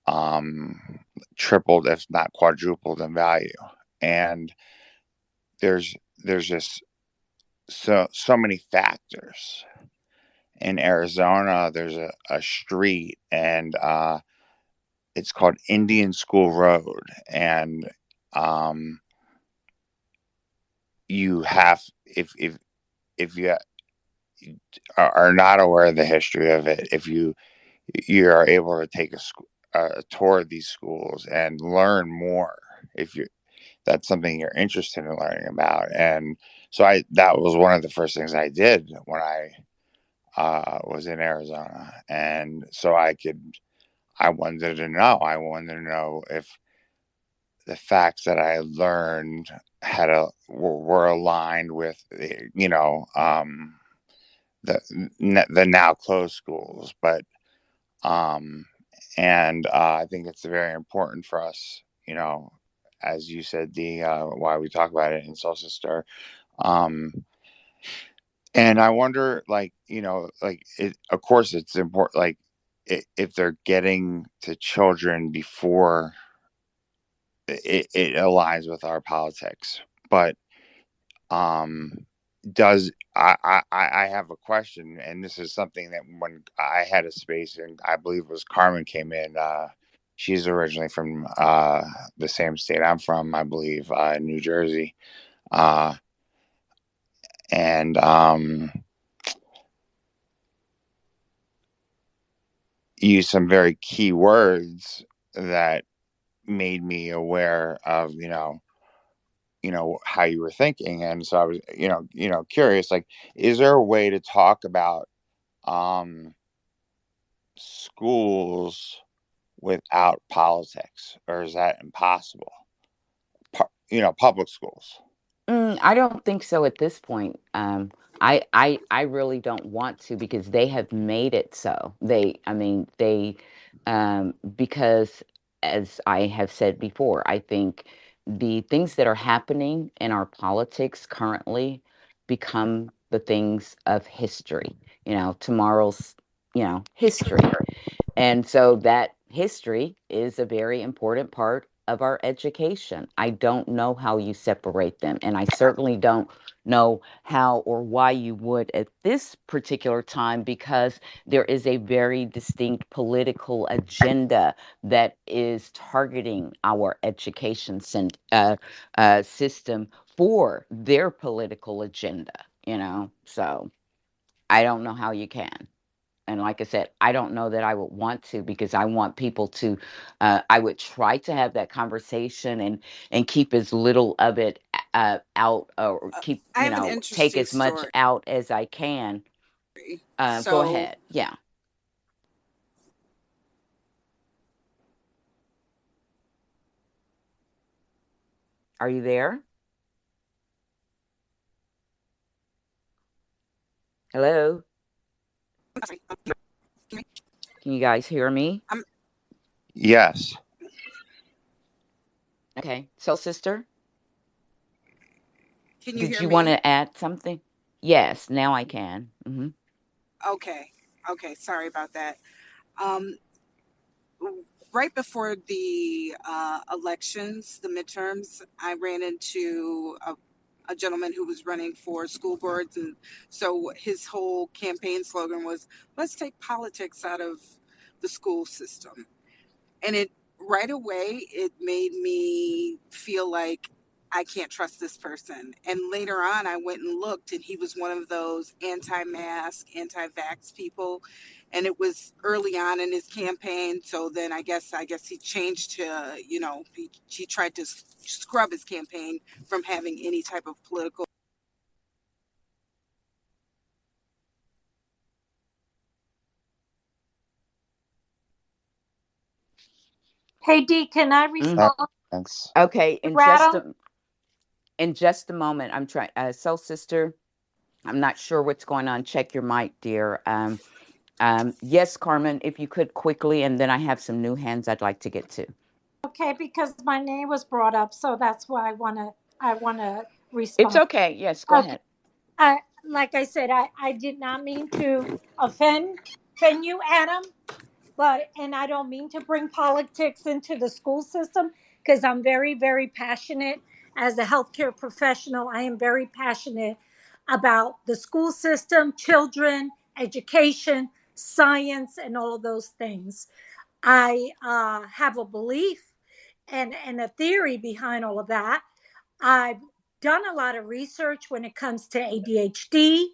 um, tripled, if not quadrupled, in value. And there's just so many factors. In Arizona, there's a street, and it's called Indian School Road, and um, you have if you are not aware of the history of it, if you are able to take a tour of these schools and learn more, if you that's something you're interested in learning about. And so I that was one of the first things I did when I was in Arizona, and so I wanted to know if the facts that I learned were aligned with the the now closed schools. But um and I think it's very important for us, as you said, the why we talk about it in Soul Sister. um and I wonder, like, of course it's important, like, if they're getting to children before it aligns with our politics. But um does I have a question, and this is something that when I had a space, and I believe it was Carmen came in. She's originally from the same state I'm from, I believe, New Jersey. uh and used some very key words that made me aware of how you were thinking. And so I was curious, like, is there a way to talk about schools without politics, or is that impossible? Public schools. I don't think so at this point. I really don't want to because they have made it so. I mean, because as I have said before, I think the things that are happening in our politics currently become the things of history. Tomorrow's, history. And so that history is a very important part of our education. I don't know how you separate them. And I certainly don't know how or why you would at this particular time, because there is a very distinct political agenda that is targeting our education system for their political agenda. So I don't know how you can. And like I said, I don't know that I would want to, because I want people to, I would try to have that conversation and keep as little of it out, or keep, I have an take interesting as much story. out as I can. Go So, ahead. Yeah. Are you there? Hello? I'm sorry. Can you guys hear me? Yes. Okay. So, sister, Can you did hear you want me? to add something? Yes, now I can. Okay. Okay. Sorry about that. Um, right before the elections, the midterms, I ran into a gentleman who was running for school boards. And so his whole campaign slogan was, let's take politics out of the school system. And it right away, it made me feel like I can't trust this person. And later on, I went and looked, and he was one of those anti-mask, anti-vax people. And it was early on in his campaign. So then I guess he changed to, he tried to scrub his campaign from having any type of political. Hey Dee, can I Mm. respond Thanks. Okay. to Adam? In just a moment, I'm trying. So, sister, I'm not sure what's going on. Check your mic, dear. Yes, Carmen, if you could quickly, and then I have some new hands I'd like to get to. Okay, because my name was brought up, so that's why I wanna It's respond. okay. Yes, go Okay. ahead. I Like I said, I did not mean to offend you, Adam, but and I don't mean to bring politics into the school system, because I'm very, very passionate as a healthcare professional. I am very passionate about the school system, children, education, science, and all of those things. I have a belief and a theory behind all of that. I've done a lot of research when it comes to ADHD,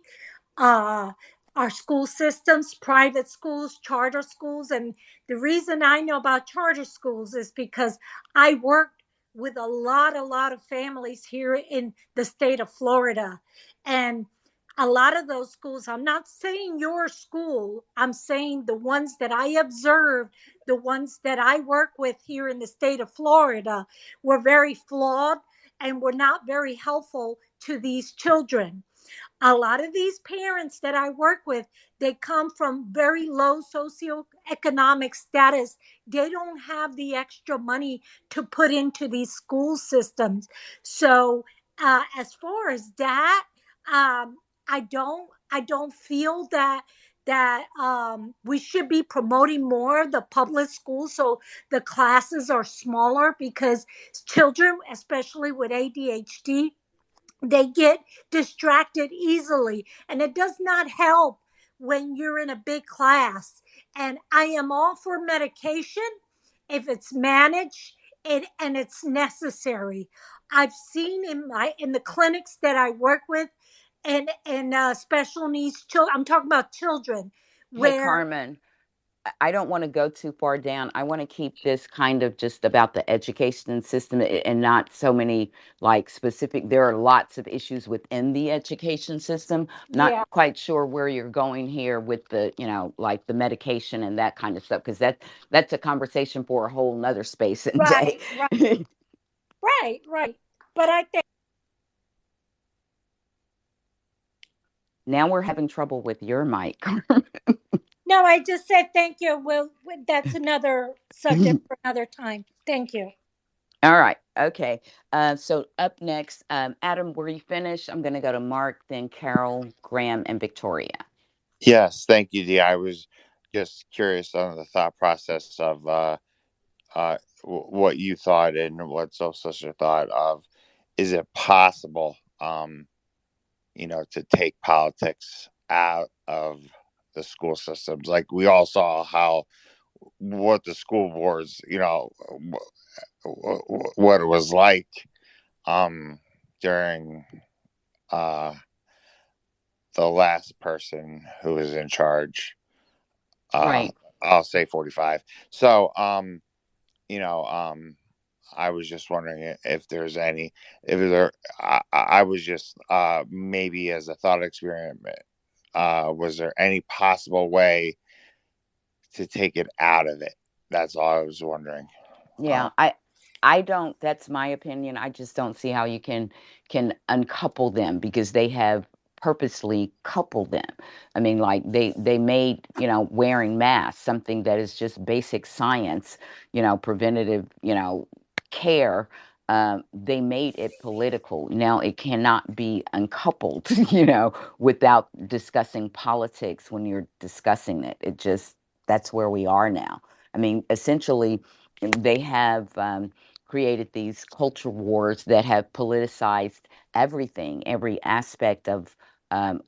uh, our school systems, private schools, charter schools. And the reason I know about charter schools is because I worked with a lot of families here in the state of Florida. And a lot of those schools, I'm not saying your school, I'm saying the ones that I observed, the ones that I work with here in the state of Florida, were very flawed and were not very helpful to these children. A lot of these parents that I work with, they come from very low socioeconomic status. They don't have the extra money to put into these school systems. So, as far as that, I don't feel that we should be promoting more of the public schools so the classes are smaller, because children, especially with ADHD, they get distracted easily, and it does not help when you're in a big class. And I am all for medication if it's managed and it's necessary. I've seen in the clinics that I work with, and special needs children, I'm talking about children, Hey, where Carmen. I don't want to go too far down. I want to keep this kind of just about the education system and not so many like specific. There are lots of issues within the education system. Not Yeah, quite sure where you're going here with the, like the medication and that kind of stuff, because that's a conversation for a whole nother space and day. right, right, right. But I think Now we're having trouble with your mic. no, I just said thank you. Well, that's another subject for another time. Thank you. All right. Okay. So up next, Adam, were you finished? I'm going to go to Mark, then Carol, Graham, and Victoria. Yes, thank you, Dee. I was just curious on the thought process of what you thought and what Soul Sister thought of. Is it possible, to take politics out of the school systems? Like we all saw how what the school boards, what it was like during uh, the last person who was in charge. Uh, Right. I'll say 45. So, you know, um, I was just wondering if there's any, if there, I was just maybe as a thought experiment, was there any possible way to take it out of it? That's all I was wondering. Yeah, I don't, that's my opinion. I just don't see how you can uncouple them because they have purposely coupled them. I mean, like they made, wearing masks something that is just basic science, preventative, care. They made it political. Now it cannot be uncoupled, without discussing politics when you're discussing it. It just, that's where we are now. I mean, essentially, they have created these culture wars that have politicized everything, every aspect of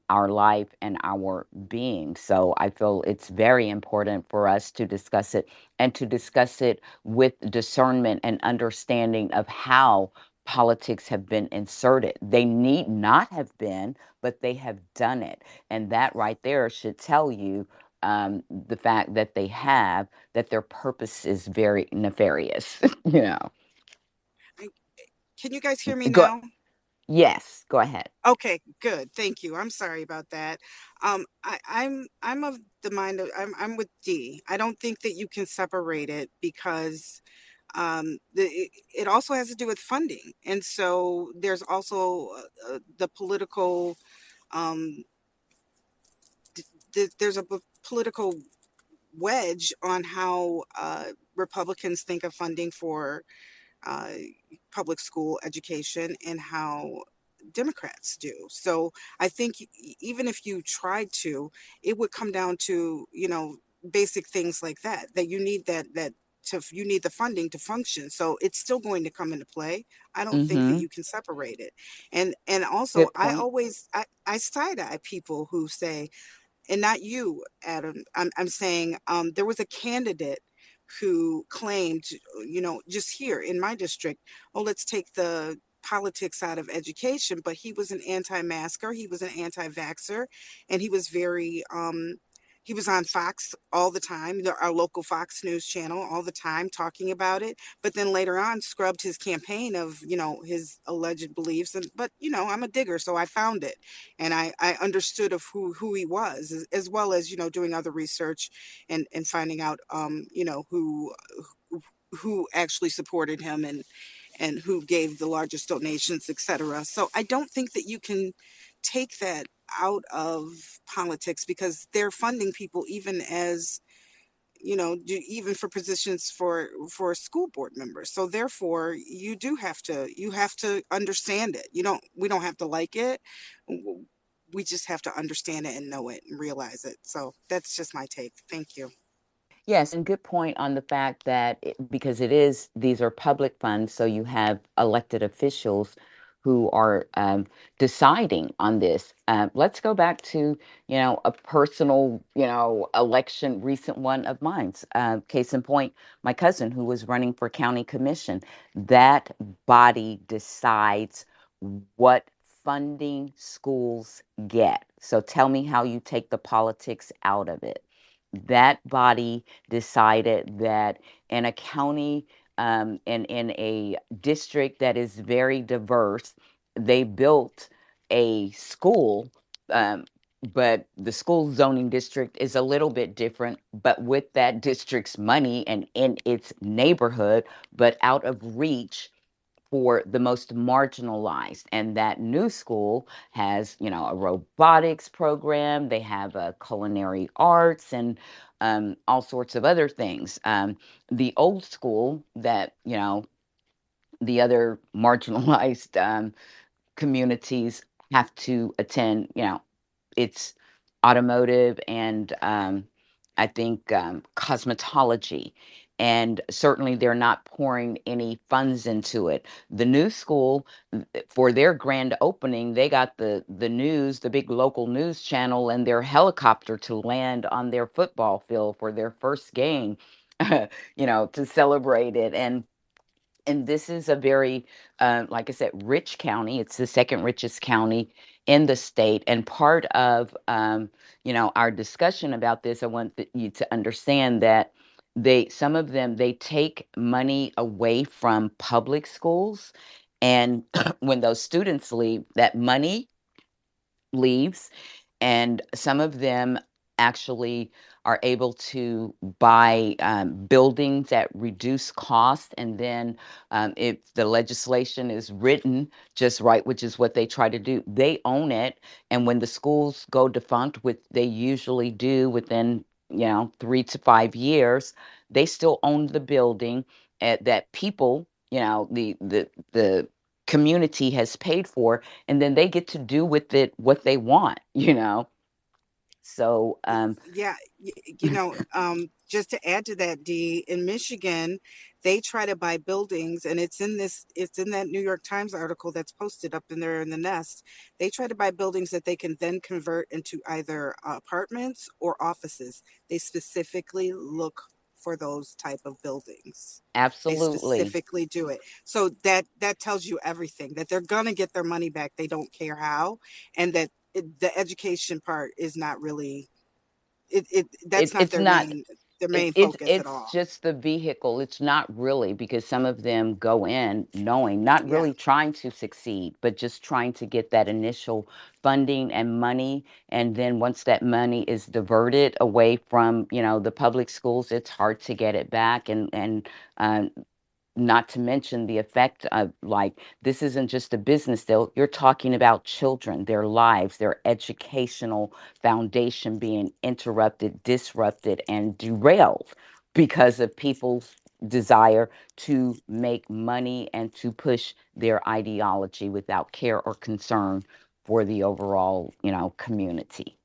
our life and our being. So I feel it's very important for us to discuss it and to discuss it with discernment and understanding of how politics have been inserted. They need not have been, but they have done it. And that right there should tell you the fact that they have, that their purpose is very nefarious. I, can you guys hear me Go. now? Yes, go ahead. Okay, good. Thank you. I'm sorry about that. I'm of the mind of I'm with D. I don't think that you can separate it because it also has to do with funding, and so there's also the political um, there's a political wedge on how Republicans think of funding for uh, public school education and how Democrats do. So I think even if you tried to, it would come down to, basic things like that, that you need you need the funding to function. So it's still going to come into play. I don't think that Mm-hmm. you can separate it. And also Good point. I side eye people who say, and not you, Adam. I'm saying there was a candidate who claimed, just here in my district, oh, let's take the politics out of education, but he was an anti-masker, he was an anti-vaxxer, and he was on Fox all the time, our local Fox News channel all the time talking about it. But then later on, scrubbed his campaign of his alleged beliefs. And but I'm a digger, so I found it, and I understood of who he was, as well as doing other research and finding out who actually supported him and who gave the largest donations, etc. So I don't think that you can take that out of politics because they're funding people even as even for positions for school board members. So therefore you have to understand it. We don't have to like it. We just have to understand it and know it and realize it. So that's just my take. Thank you. Yes, and good point on the fact that because these are public funds, so you have elected officials who are deciding on this. Let's go back to, a personal, election, recent one of mine's. Case in point, my cousin who was running for county commission. That body decides what funding schools get. So tell me how you take the politics out of it. that body decided that in a county and in a district that is very diverse, they built a school, um, but the school zoning district is a little bit different, but with that district's money and in its neighborhood, but out of reach for the most marginalized. And that new school has, a robotics program, they have a culinary arts and all sorts of other things. The old school that, the other marginalized communities have to attend, it's automotive and I think cosmetology. And certainly they're not pouring any funds into it. The new school, for their grand opening, they got the news, the big local news channel, and their helicopter to land on their football field for their first game, to celebrate it. And this is a very, like I said, rich county. It's the second richest county in the state. And part of, our discussion about this, I want you to understand that some of them, they take money away from public schools. And when those students leave, that money leaves, and some of them actually are able to buy buildings at reduced cost. And then if the legislation is written just right, which is what they try to do, they own it. And when the schools go defunct, which they usually do within 3 to 5 years, they still own the building that people, the community has paid for, and then they get to do with it what they want. So, Yeah, just to add to that, Dee, in Michigan, they try to buy buildings, and it's in that New York Times article that's posted up in there in the Nest. They try to buy buildings that they can then convert into either apartments or offices. They specifically look for those type of buildings. They absolutely. specifically do it. So that tells you everything, that they're gonna get their money back. They don't care how, and that the education part is not really that's not It's not. their It, main it's focus at it's all. just the vehicle. It's not really, because some of them go in knowing, not Yeah. really trying to succeed, but just trying to get that initial funding and money. And then once that money is diverted away from, the public schools, it's hard to get it back. And uh, not to mention the effect of, like, this isn't just a business deal. You're talking about children, their lives, their educational foundation being interrupted, disrupted, and derailed because of people's desire to make money and to push their ideology without care or concern for the overall, community.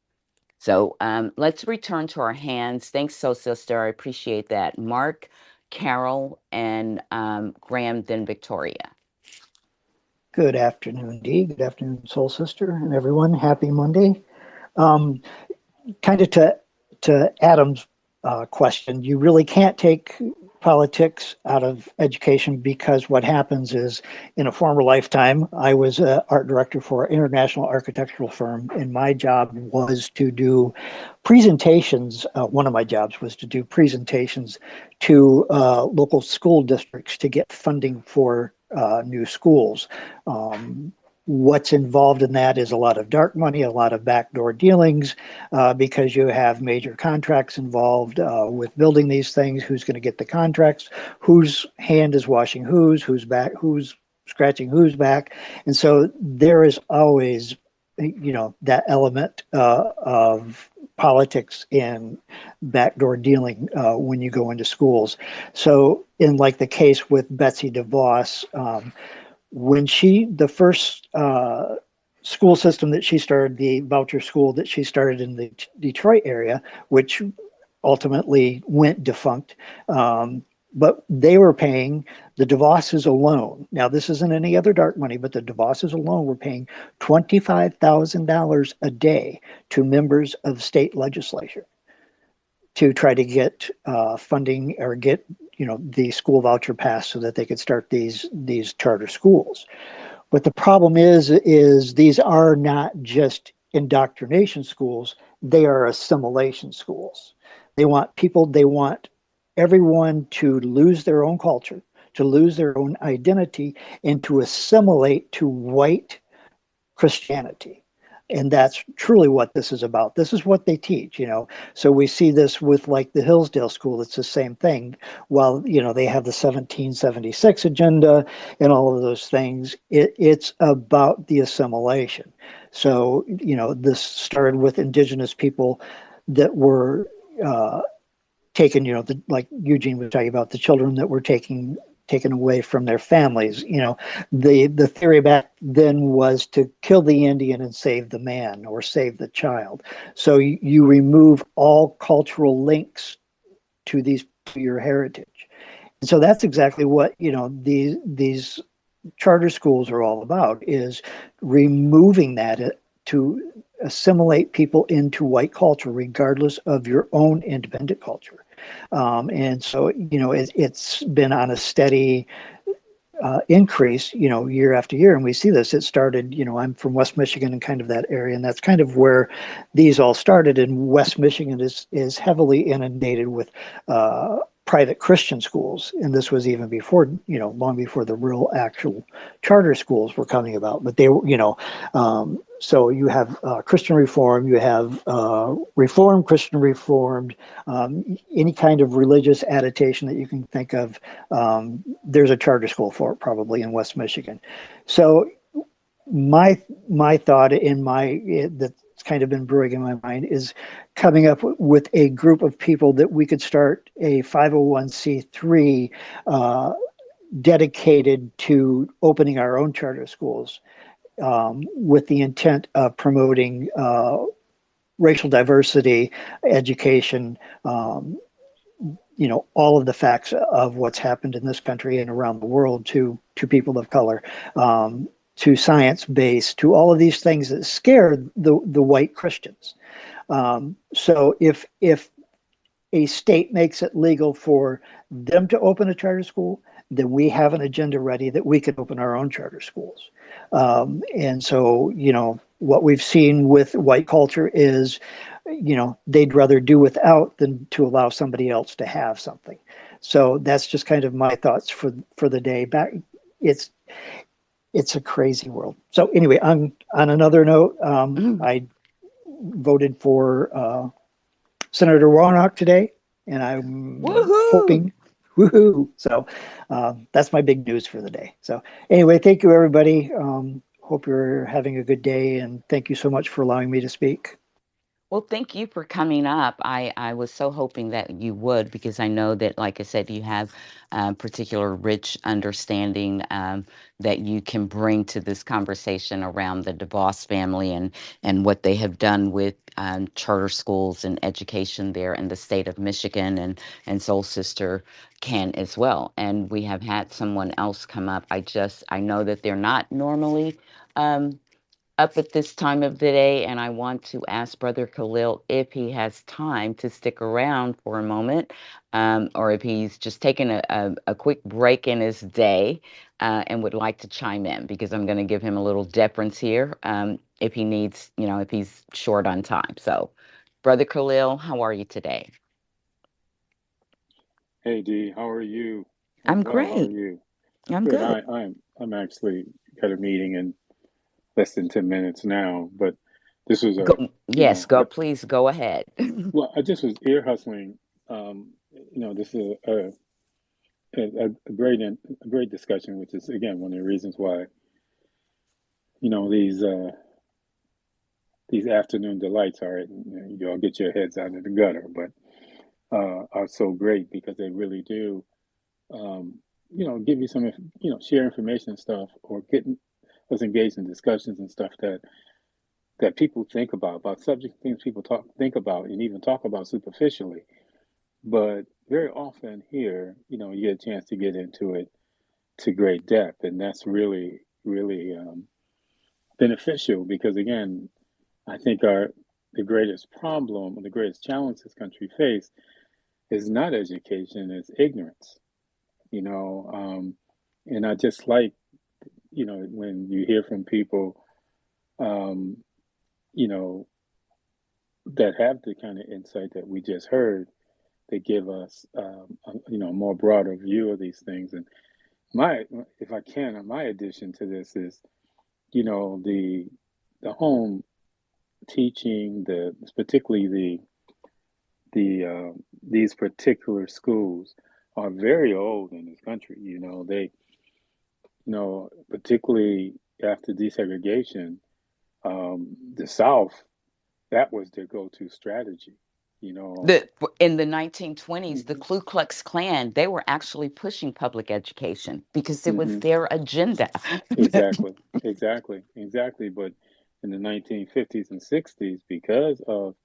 So let's return to our hands. Thanks, so sister. I appreciate that. Mark, Carol, and Graham, then Victoria. Good afternoon, Dee. Good afternoon, Soul Sister, and everyone. Happy Monday. Um, kind of to Adam's question, you really can't take politics out of education, because what happens is, in a former lifetime, I was an art director for an international architectural firm, and my job was to do presentations. One of my jobs was to do presentations to local school districts to get funding for new schools. What's involved in that is a lot of dark money, a lot of backdoor dealings, because you have major contracts involved with building these things. Who's going to get the contracts? Whose hand is washing whose back? Who's scratching whose back? And so there is always, that element of politics and backdoor dealing when you go into schools. So in like the case with Betsy DeVos, when the first school system that she started, the voucher school that she started in the Detroit area, which ultimately went defunct, but they were paying the DeVosses alone. Now, this isn't any other dark money, but the DeVosses alone were paying $25,000 a day to members of state legislature to try to get funding or get the school voucher passed so that they could start these charter schools. But the problem is these are not just indoctrination schools; they are assimilation schools. They want people, they want everyone to lose their own culture, to lose their own identity, and to assimilate to white Christianity. And that's truly what this is about. This is what they teach, you know. So we see this with like the Hillsdale School. It's the same thing. While, you know, they have the 1776 agenda and all of those things, it's about the assimilation. So, you know, this started with indigenous people that were taken, you know, like Eugene was talking about, the children that were taken away from their families. You know, the theory back then was to kill the Indian and save the man or save the child. So you remove all cultural links to your heritage. And so that's exactly what, you know, these charter schools are all about, is removing that to assimilate people into white culture, regardless of your own independent culture. And so, you know, it's been on a steady increase, you know, year after year. And we see this. It started, you know, I'm from West Michigan and kind of that area, and that's kind of where these all started. And West Michigan is heavily inundated with private Christian schools, and this was even before, you know, long before the real actual charter schools were coming about. But they were, you know, so you have Christian Reform, you have Reformed, Christian Reformed, any kind of religious adaptation that you can think of. There's a charter school for it probably in West Michigan. So my thought that's kind of been brewing in my mind is coming up with a group of people that we could start a 501c3 dedicated to opening our own charter schools, with the intent of promoting racial diversity, education, you know, all of the facts of what's happened in this country and around the world to people of color, to science based, to all of these things that scare the white Christians. So if a state makes it legal for them to open a charter school, then we have an agenda ready that we can open our own charter schools. And so, you know, what we've seen with white culture is, you know, they'd rather do without than to allow somebody else to have something. So that's just kind of my thoughts for the day. Back, it's it's a crazy world. So anyway, on another note, I voted for Senator Warnock today, and I'm Woohoo! hoping, woohoo! So that's my big news for the day. So anyway, thank you everybody. Hope you're having a good day, and thank you so much for allowing me to speak. Well, thank you for coming up. I was so hoping that you would, because I know that, like I said, you have particular rich understanding that you can bring to this conversation around the DeVos family and what they have done with charter schools and education there in the state of Michigan, and Soul Sister can as well. And we have had someone else come up. I know that they're not normally. Up at this time of the day, and I want to ask Brother Khalil if he has time to stick around for a moment, or if he's just taking a quick break in his day and would like to chime in, because I'm going to give him a little deference here if he needs, you know, if he's short on time. So, Brother Khalil, how are you today? Hey Dee, how are you? I'm I'm well. How are great. you? I'm Good. good. I'm actually got a meeting in less than 10 minutes now, but this was Go, a you yes, know go. Please go ahead. well I just was ear hustling. This is a a great discussion, which is again one of the reasons why you know these afternoon delights are you all get your heads out of the gutter, but are so great because they really do give you some, share information and stuff, or get us engaged in discussions and stuff that people think about subject things people think about and even talk about superficially. But very often here, you get a chance to get into it to great depth, and that's really, really beneficial because again, I think the greatest problem or the greatest challenge this country face is not education, it's ignorance. You know, and I just like when you hear from people, um, you know, that have the kind of insight that we just heard, they give us, a more broader view of these things. And if I can, my addition to this is, the home teaching, particularly these particular schools are very old in this country. They, particularly after desegregation, the South, that was their go-to strategy. In the 1920s, the Ku Klux Klan, they were actually pushing public education because it was Mm-hmm. their agenda. Exactly. But in the 1950s and 60s, because of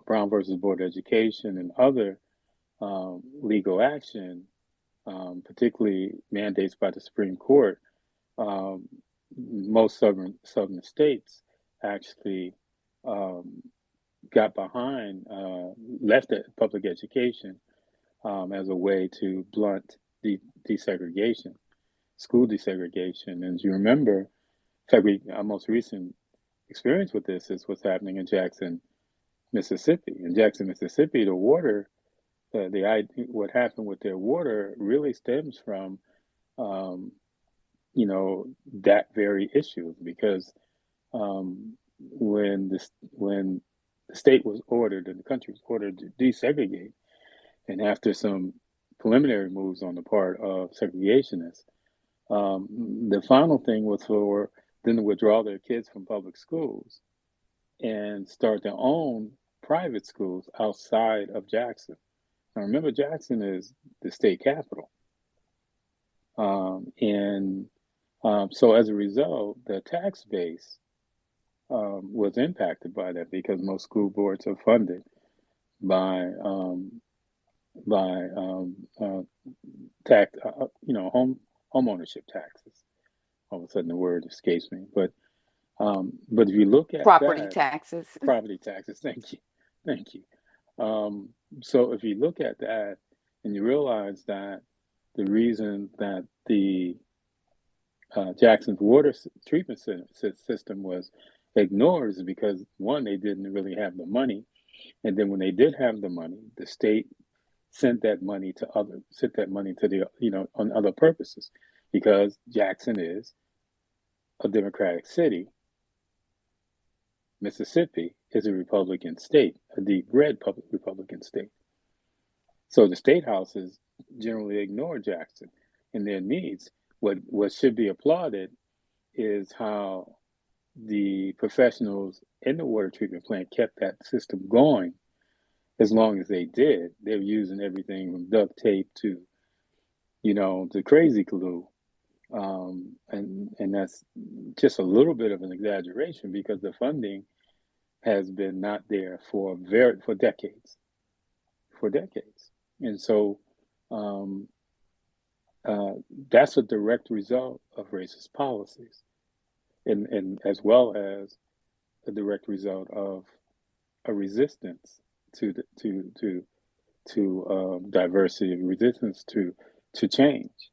Brown versus Board of Education and other legal action, particularly mandates by the Supreme Court, most southern states actually got behind, left public education as a way to blunt desegregation, school desegregation. And as you remember, in fact, our most recent experience with this is what's happening in Jackson, Mississippi. In Jackson, Mississippi, the water, what happened with their water really stems from, that very issue, because when the state was ordered and the country was ordered to desegregate, and after some preliminary moves on the part of segregationists, the final thing was for them to withdraw their kids from public schools and start their own private schools outside of Jackson. Now, remember, Jackson is the state capital. So as a result, the tax base was impacted by that, because most school boards are funded by tax, home ownership taxes. All of a sudden, the word escapes me, but if you look at Property taxes. property taxes, thank you. So if you look at that and you realize that the reason that the Jackson's water treatment system was ignored is because, one, they didn't really have the money, and then when they did have the money, the state sent that money to the on other purposes, because Jackson is a Democratic city. Mississippi is a Republican state, a deep red Republican state. So the state houses generally ignore Jackson and their needs. What should be applauded is how the professionals in the water treatment plant kept that system going as long as they did. They were using everything from duct tape to, to crazy glue. And that's just a little bit of an exaggeration, because the funding has been not there for decades. And so that's a direct result of racist policies, and as well as a direct result of a resistance to diversity, resistance to change.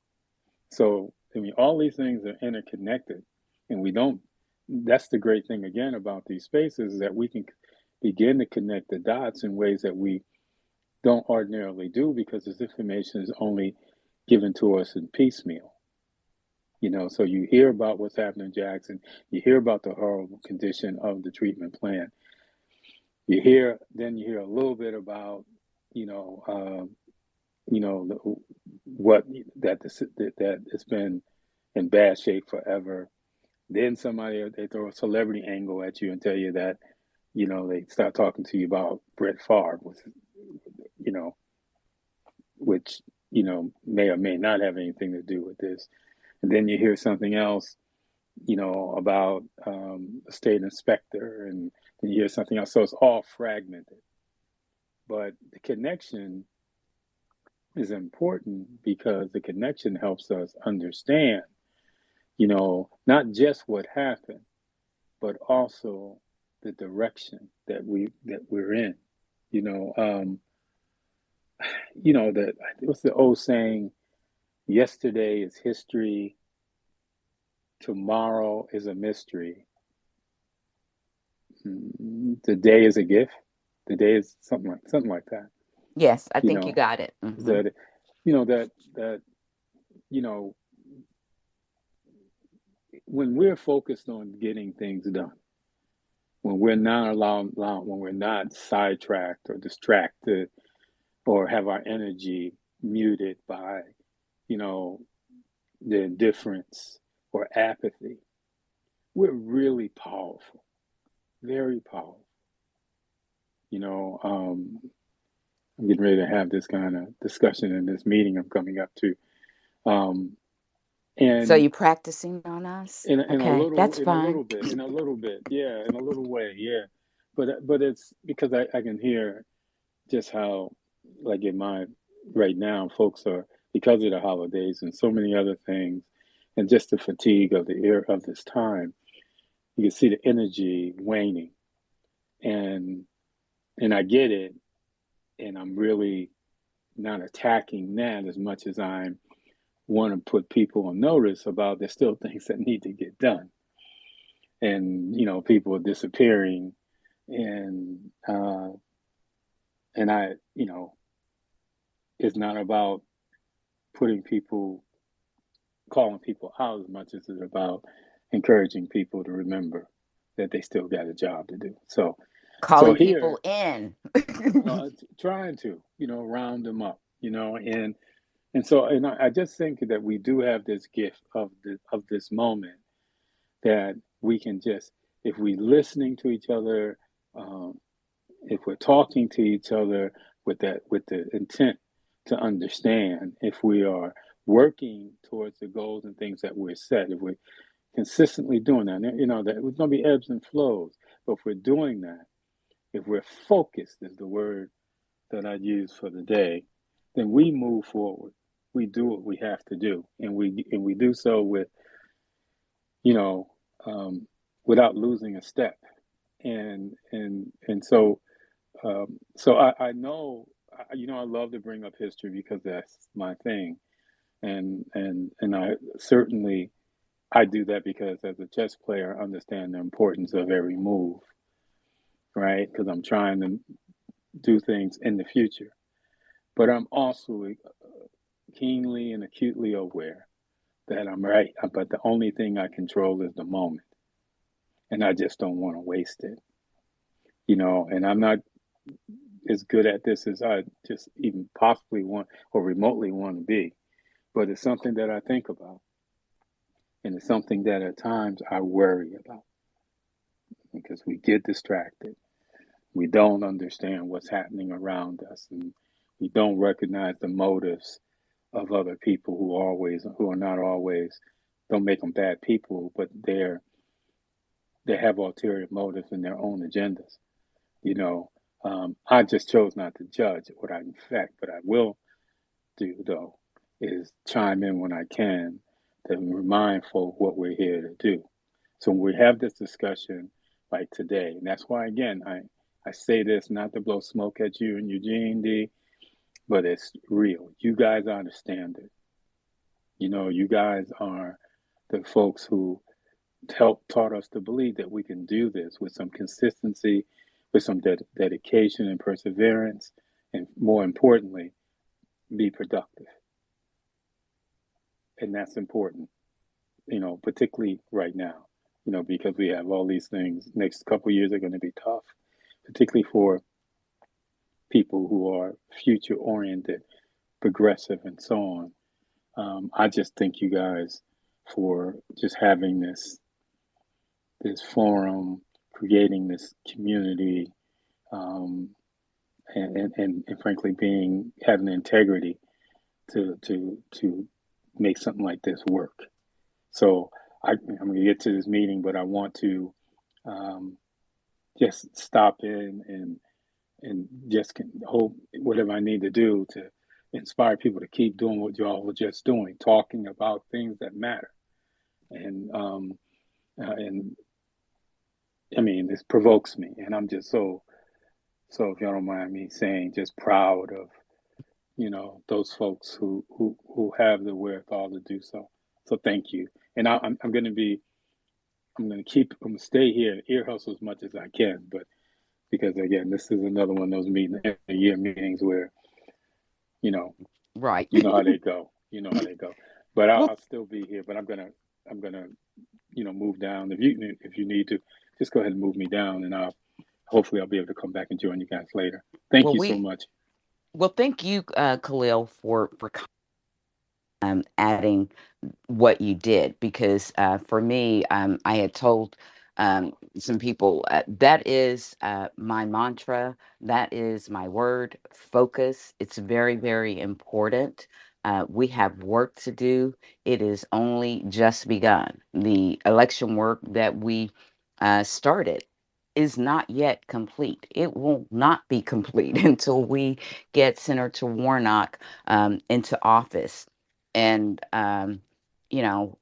So I mean, all these things are interconnected, and we don't. That's the great thing again about these spaces, is that we can begin to connect the dots in ways that we don't ordinarily do, because this information is only given to us in piecemeal. So you hear about what's happening in Jackson, you hear about the horrible condition of the treatment plant. You hear a little bit about, that it's been in bad shape forever. Then they throw a celebrity angle at you and tell you that, they start talking to you about Brett Favre, which may or may not have anything to do with this. And then you hear something else, about a state inspector, and then you hear something else. So it's all fragmented. But the connection is important, because the connection helps us understand, not just what happened, but also the direction that we're in. What's the old saying? Yesterday is history. Tomorrow is a mystery. Today is a gift. The day is something like that. Yes, I You think you know, got it. is that that when we're focused on getting things done, when we're not when we're not sidetracked or distracted or have our energy muted by, you know, the indifference or apathy, we're really powerful, very powerful. You know, I'm getting ready to have this kind of discussion in this meeting I'm coming up to. Um, So and you practicing on us? in a Okay, little that's fine. yeah, in a little way, yeah. But it's because I can hear just how, like in my right now, folks are, because of the holidays and so many other things, and just the fatigue of the air of this time, you can see the energy waning, and I get it, and I'm really not attacking that as much as I want to put people on notice about there's still things that need to get done, and people are disappearing, and I, it's not about putting people, calling people out as much as it's about encouraging people to remember that they still got a job to do. So Calling here, people in. trying to, round them up, and I just think that we do have this gift of this moment that we can just, if we listening to each other, um, if we're talking to each other with the intent to understand, if we are working towards the goals and things that we're set, if we're consistently doing that, that there's going to be ebbs and flows, but if we're doing that, if we're focused is the word that I use for the day, then we move forward. We do what we have to do, and we do so with, you know, without losing a step. And so I know, I love to bring up history because that's my thing, and I certainly I do that because as a chess player, I understand the importance of every move, right? Because I'm trying to do things in the future, but I'm also keenly and acutely aware that I'm right, but the only thing I control is the moment, and I just don't want to waste it, and I'm not as good at this as I just even possibly want or remotely want to be. But it's something that I think about, and it's something that at times I worry about because we get distracted. We don't understand what's happening around us, and we don't recognize the motives of other people who are not always, don't make them bad people, but they have ulterior motives and their own agendas. You know, I just chose not to judge what I infect, but I will do though is chime in when I can to remind folk what we're here to do. So when we have this discussion like today, and that's why again I say this not to blow smoke at you and Eugene D, but it's real. You guys are the standard. You guys are the folks who taught us to believe that we can do this with some consistency, with some dedication and perseverance, and more importantly, be productive. And that's important, particularly right now, because we have all these things. Next couple of years are going to be tough, particularly for people who are future oriented, progressive, and so on. I just thank you guys for just having this forum, creating this community, um, and frankly having the integrity to make something like this work. So I'm going to get to this meeting, but I want to just stop in and just hope whatever I need to do to inspire people to keep doing what y'all were just doing, talking about things that matter. And I mean, this provokes me, and I'm just so if y'all don't mind me saying, just proud of those folks who have the wherewithal to do so. So thank you, and I'm going to stay here, ear hustle as much as I can, but because again, this is another one of those end of year meetings where, you know, Right. you know how they go. You know how they go. But Well, I'll still be here. But I'm gonna move down. If you need to, just go ahead and move me down, and hopefully I'll be able to come back and join you guys later. Thank well, you so much. thank you, Khalil, for adding what you did, because for me, I had told some people that is my mantra, that is my word, focus. It's very, very important. We have work to do. It is only just begun. The election work that we started is not yet complete. It will not be complete until we get Senator Warnock into office. And you know,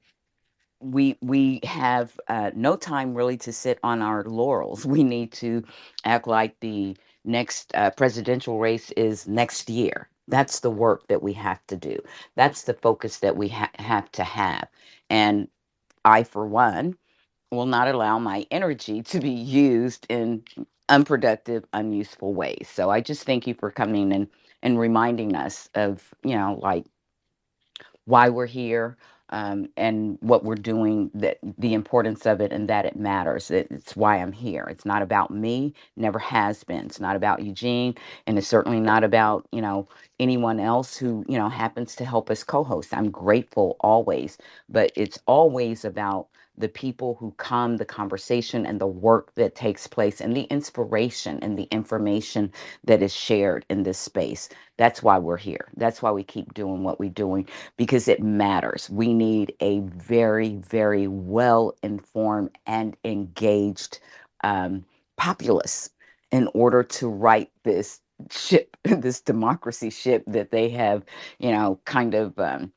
we have no time really to sit on our laurels. We need to act like the next presidential race is next year. That's the work that we have to do. That's the focus that we have to have. And I, for one, will not allow my energy to be used in unproductive, unuseful ways. So I just thank you for coming and reminding us of, like, why we're here, and what we're doing, that the importance of it, and that it matters. It's why I'm here. It's not about me, never has been. It's not about Eugene, and it's certainly not about, anyone else who, happens to help us co-host. I'm grateful always, but it's always about the people who come, the conversation, and the work that takes place, and the inspiration and the information that is shared in this space. That's why we're here. That's why we keep doing what we're doing, because it matters. We need a very, very well informed and engaged populace in order to right this ship, this democracy ship that they have, kind of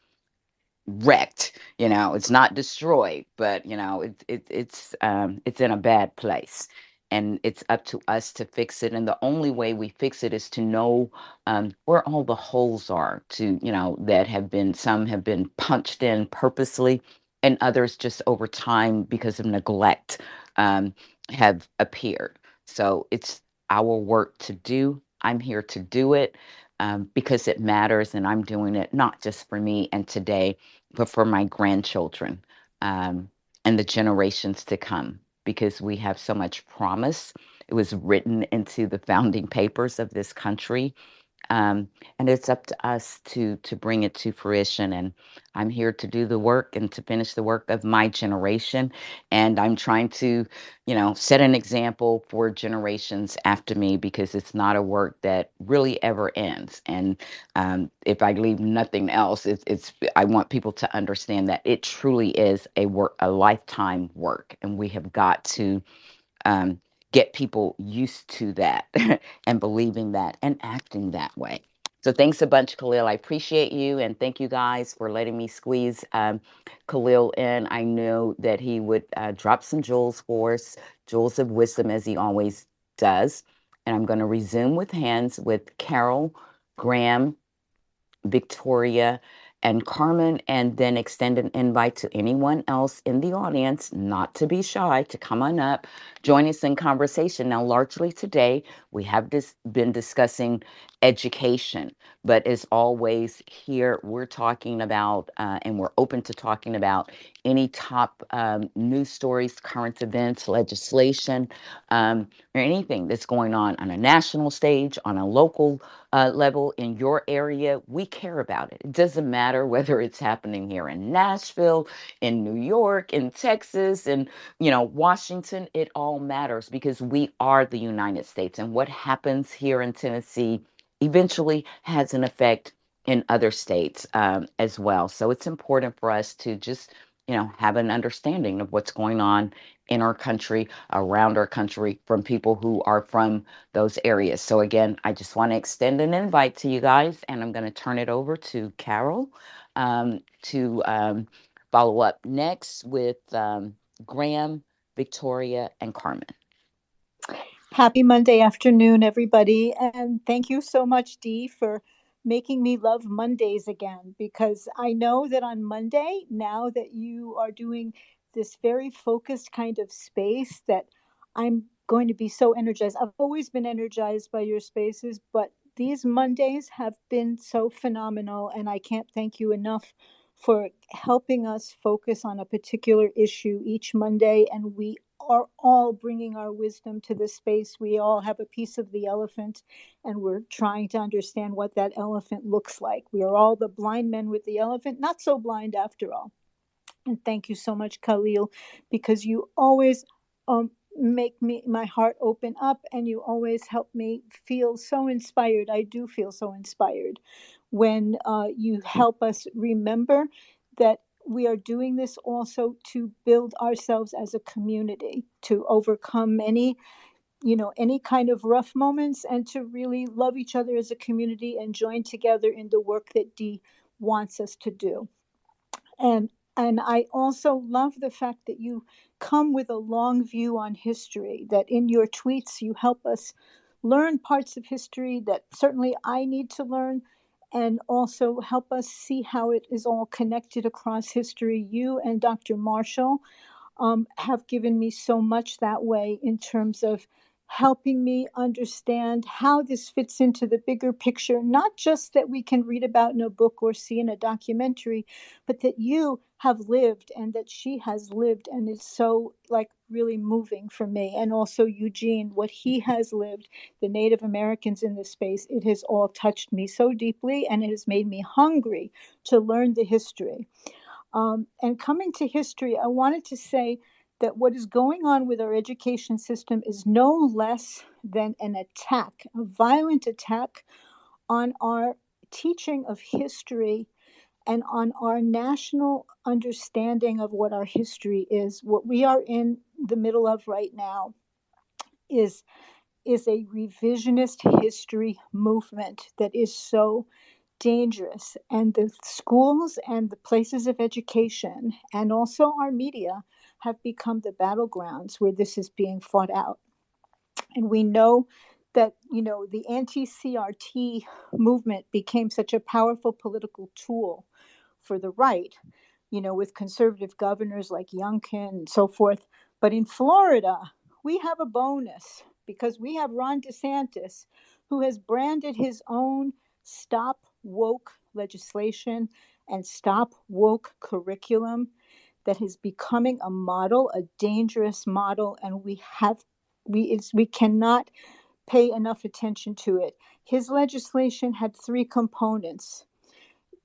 wrecked. It's not destroyed, but it's in a bad place, and it's up to us to fix it. And the only way we fix it is to know where all the holes are, to that have been, some have been punched in purposely, and others just over time because of neglect um, have appeared. So it's our work to do. I'm here to do it, because it matters, and I'm doing it not just for me and today, but for my grandchildren, um, and the generations to come, because we have so much promise. It was written into the founding papers of this country, um, and it's up to us to bring it to fruition. And I'm here to do the work and to finish the work of my generation. And I'm trying to, set an example for generations after me, because it's not a work that really ever ends. And if I leave nothing else, it's I want people to understand that it truly is a lifetime work, and we have got to um, get people used to that and believing that and acting that way. So thanks a bunch, Khalil. I appreciate you, and thank you guys for letting me squeeze Khalil in. I know that he would drop some jewels for us, jewels of wisdom, as he always does. And I'm going to resume with hands with Carol, Graham, Victoria, and Carmen, and then extend an invite to anyone else in the audience not to be shy, to come on up, join us in conversation. Now, largely today, we have been discussing education, but as always, here we're talking about, and we're open to talking about any top news stories, current events, legislation, or anything that's going on a national stage, on a local level in your area. We care about it. It doesn't matter whether it's happening here in Nashville, in New York, in Texas, in Washington. It all matters, because we are the United States, and what happens here in Tennessee eventually has an effect in other states as well. So it's important for us to just have an understanding of what's going on in our country, around our country, from people who are from those areas. So again, I just want to extend an invite to you guys, and I'm going to turn it over to Carol to follow up next with Graham, Victoria, and Carmen. Happy Monday afternoon, everybody. And thank you so much, Dee, for making me love Mondays again, because I know that on Monday, now that you are doing this very focused kind of space, that I'm going to be so energized. I've always been energized by your spaces, but these Mondays have been so phenomenal, and I can't thank you enough for helping us focus on a particular issue each Monday. And we are all bringing our wisdom to this space. We all have a piece of the elephant, and we're trying to understand what that elephant looks like. We are all the blind men with the elephant, not so blind after all. And thank you so much, Khalil, because you always make my heart open up, and you always help me feel so inspired. I do feel so inspired when you help us remember that we are doing this also to build ourselves as a community, to overcome any kind of rough moments, and to really love each other as a community and join together in the work that Dee wants us to do. And I also love the fact that you come with a long view on history, that in your tweets you help us learn parts of history that certainly I need to learn, and also help us see how it is all connected across history. You and Dr. Marshall have given me so much that way in terms of helping me understand how this fits into the bigger picture, not just that we can read about in a book or see in a documentary, but that you have lived and that she has lived. And it's so really moving for me. And also Eugene, what he has lived, the Native Americans in this space, it has all touched me so deeply, and it has made me hungry to learn the history. And coming to history, I wanted to say that what is going on with our education system is no less than an attack, a violent attack on our teaching of history and on our national understanding of what our history is. What we are in the middle of right now is a revisionist history movement that is so dangerous. And the schools and the places of education and also our media have become the battlegrounds where this is being fought out. And we know that, the anti-CRT movement became such a powerful political tool for the right, with conservative governors like Youngkin and so forth. But in Florida, we have a bonus because we have Ron DeSantis, who has branded his own Stop Woke legislation and Stop Woke curriculum that is becoming a model, a dangerous model, and we cannot pay enough attention to it. His legislation had three components: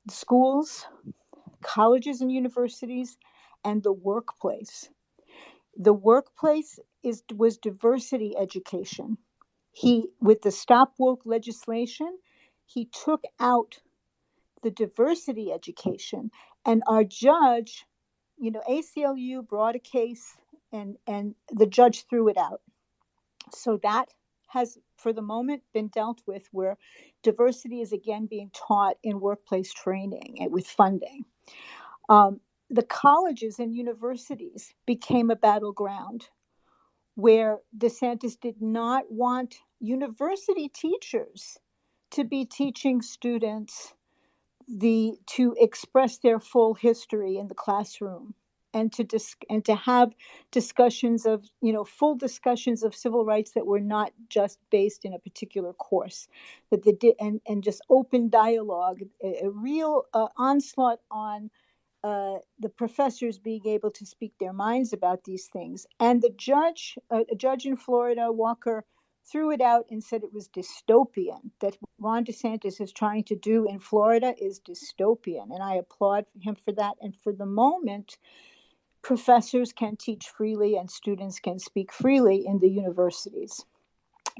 schools, colleges and universities, and the workplace. The workplace was diversity education. With the Stop Woke legislation, he took out the diversity education, and our judge, ACLU brought a case, and the judge threw it out. So that has, for the moment, been dealt with, where diversity is again being taught in workplace training and with funding. The colleges and universities became a battleground where DeSantis did not want university teachers to be teaching students to express their full history in the classroom, and to have discussions of full discussions of civil rights that were not just based in a particular course, that they did, and just open dialogue, a real onslaught on the professors being able to speak their minds about these things. And the judge, a judge in Florida, Walker, threw it out and said it was dystopian, that what Ron DeSantis is trying to do in Florida is dystopian. And I applaud him for that. And for the moment, professors can teach freely and students can speak freely in the universities.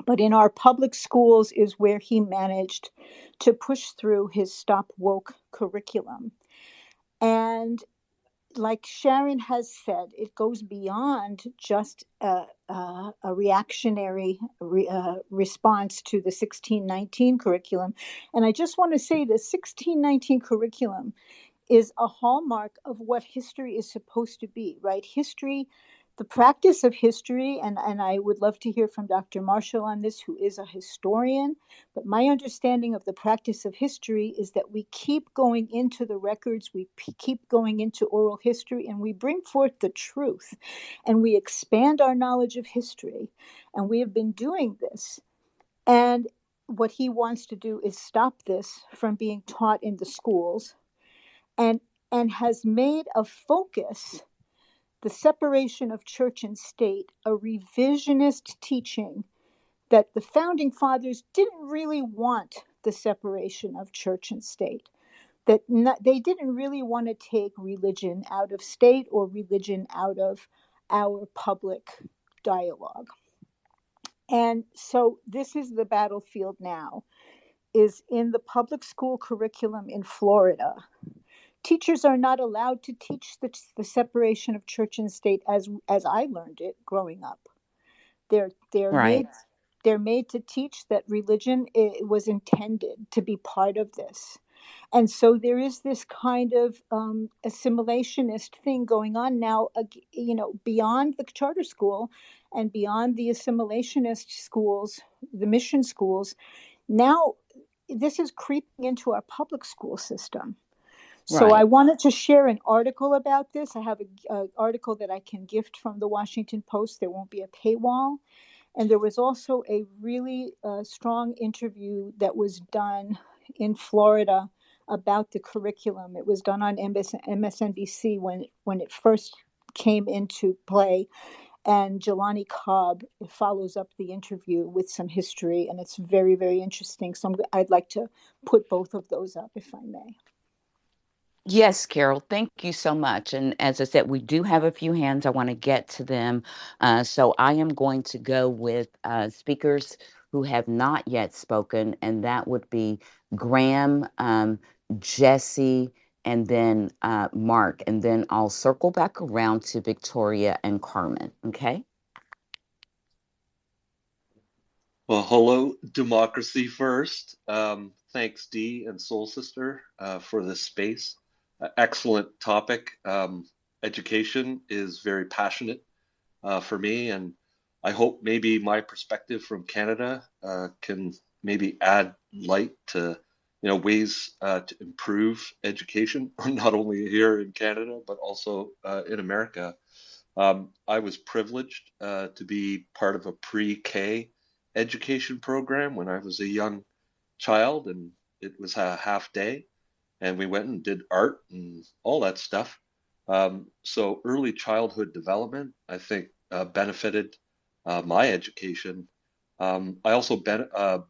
But in our public schools is where he managed to push through his Stop Woke curriculum. And like Sharon has said, it goes beyond just a reactionary response to the 1619 curriculum. And I just want to say the 1619 curriculum is a hallmark of what history is supposed to be, right? History The practice of history, and I would love to hear from Dr. Marshall on this, who is a historian, but my understanding of the practice of history is that we keep going into the records, we keep going into oral history, and we bring forth the truth, and we expand our knowledge of history, and we have been doing this. And what he wants to do is stop this from being taught in the schools, and has made a focus the separation of church and state, a revisionist teaching that the founding fathers didn't really want the separation of church and state, that they didn't really want to take religion out of state or religion out of our public dialogue. And so this is the battlefield now, is in the public school curriculum in Florida. Teachers are not allowed to teach the separation of church and state as I learned it growing up. They're Right. made to teach that religion was intended to be part of this. And so there is this kind of assimilationist thing going on now, beyond the charter school and beyond the assimilationist schools, the mission schools. Now this is creeping into our public school system. So I Right. wanted to share an article about this. I have an article that I can gift from the Washington Post. There won't be a paywall. And there was also a really strong interview that was done in Florida about the curriculum. It was done on MSNBC when it first came into play. And Jelani Cobb follows up the interview with some history, and it's very, very interesting. So I'd like to put both of those up, if I may. Yes, Carol, thank you so much. And as I said, we do have a few hands. I want to get to them. So I am going to go with speakers who have not yet spoken, and that would be Graham, Jesse, and then Mark. And then I'll circle back around to Victoria and Carmen. Okay? Well, hello, Democracy First. Thanks, Dee and Soul Sister, for this space. Excellent topic. Education is very passionate for me, and I hope maybe my perspective from Canada can maybe add light to ways to improve education, not only here in Canada but also in America. I was privileged to be part of a pre-K education program when I was a young child, and it was a half day, and we went and did art and all that stuff. So early childhood development, I think, benefited my education. I also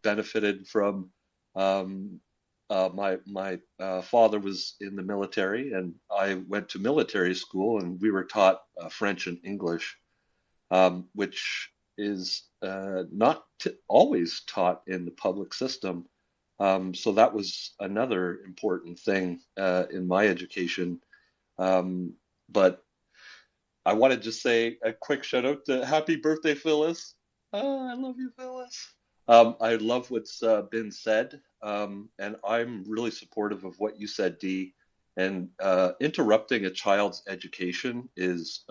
benefited from my father was in the military, and I went to military school, and we were taught French and English, which is not always taught in the public system. So that was another important thing in my education. But I want to just say a quick shout out to happy birthday, Phyllis. Oh, I love you, Phyllis. I love what's been said, and I'm really supportive of what you said, Dee. And interrupting a child's education is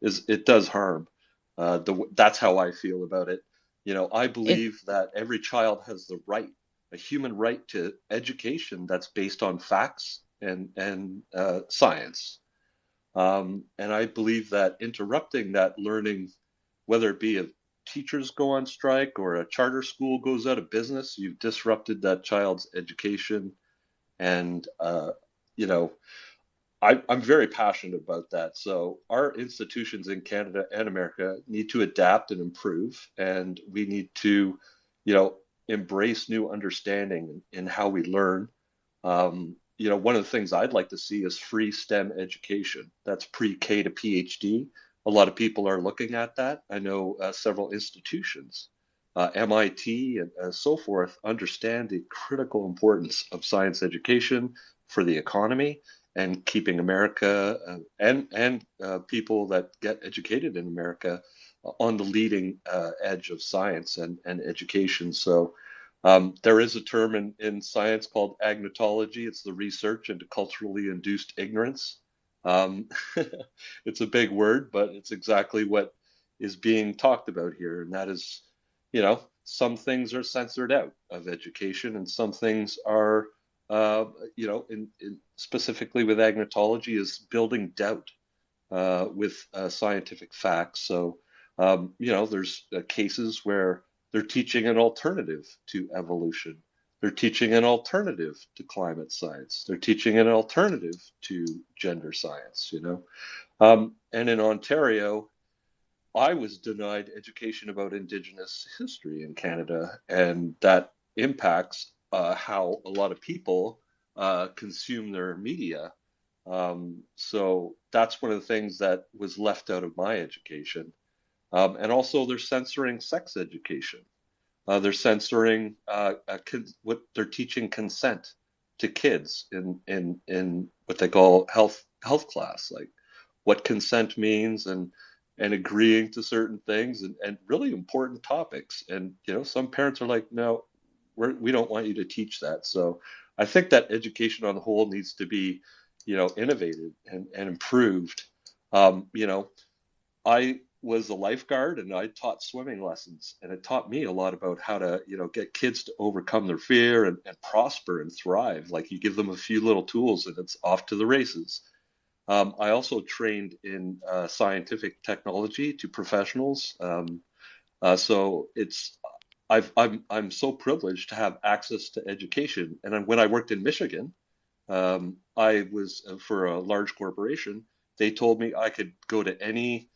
it does harm. That's how I feel about it. I It, believe that every child has the right, a human right to education that's based on facts and science. And I believe that interrupting that learning, whether it be if teachers go on strike or a charter school goes out of business, you've disrupted that child's education. And, I'm very passionate about that. So our institutions in Canada and America need to adapt and improve, and we need to, embrace new understanding in how we learn. One of the things I'd like to see is free STEM education. That's pre-K to PhD. A lot of people are looking at that. I know several institutions, MIT and so forth, understand the critical importance of science education for the economy and keeping America and people that get educated in America on the leading edge of science and education. So there is a term in science called agnotology. It's the research into culturally induced ignorance. Um, it's a big word, but it's exactly what is being talked about here. And that is, some things are censored out of education and some things are, specifically with agnotology, is building doubt with scientific facts. So, there's cases where they're teaching an alternative to evolution. They're teaching an alternative to climate science. They're teaching an alternative to gender science, And in Ontario, I was denied education about Indigenous history in Canada, and that impacts how a lot of people consume their media. So that's one of the things that was left out of my education. And also, they're censoring sex education. They're censoring what they're teaching consent to kids in what they call health class, like what consent means and agreeing to certain things and really important topics. And some parents are like, no, we don't want you to teach that. So I think that education on the whole needs to be innovated and improved. I was a lifeguard and I taught swimming lessons, and it taught me a lot about how to, get kids to overcome their fear and prosper and thrive. Like, you give them a few little tools and it's off to the races. I also trained in scientific technology to professionals. So I'm so privileged to have access to education. And when I worked in Michigan, I was for a large corporation. They told me I could go to any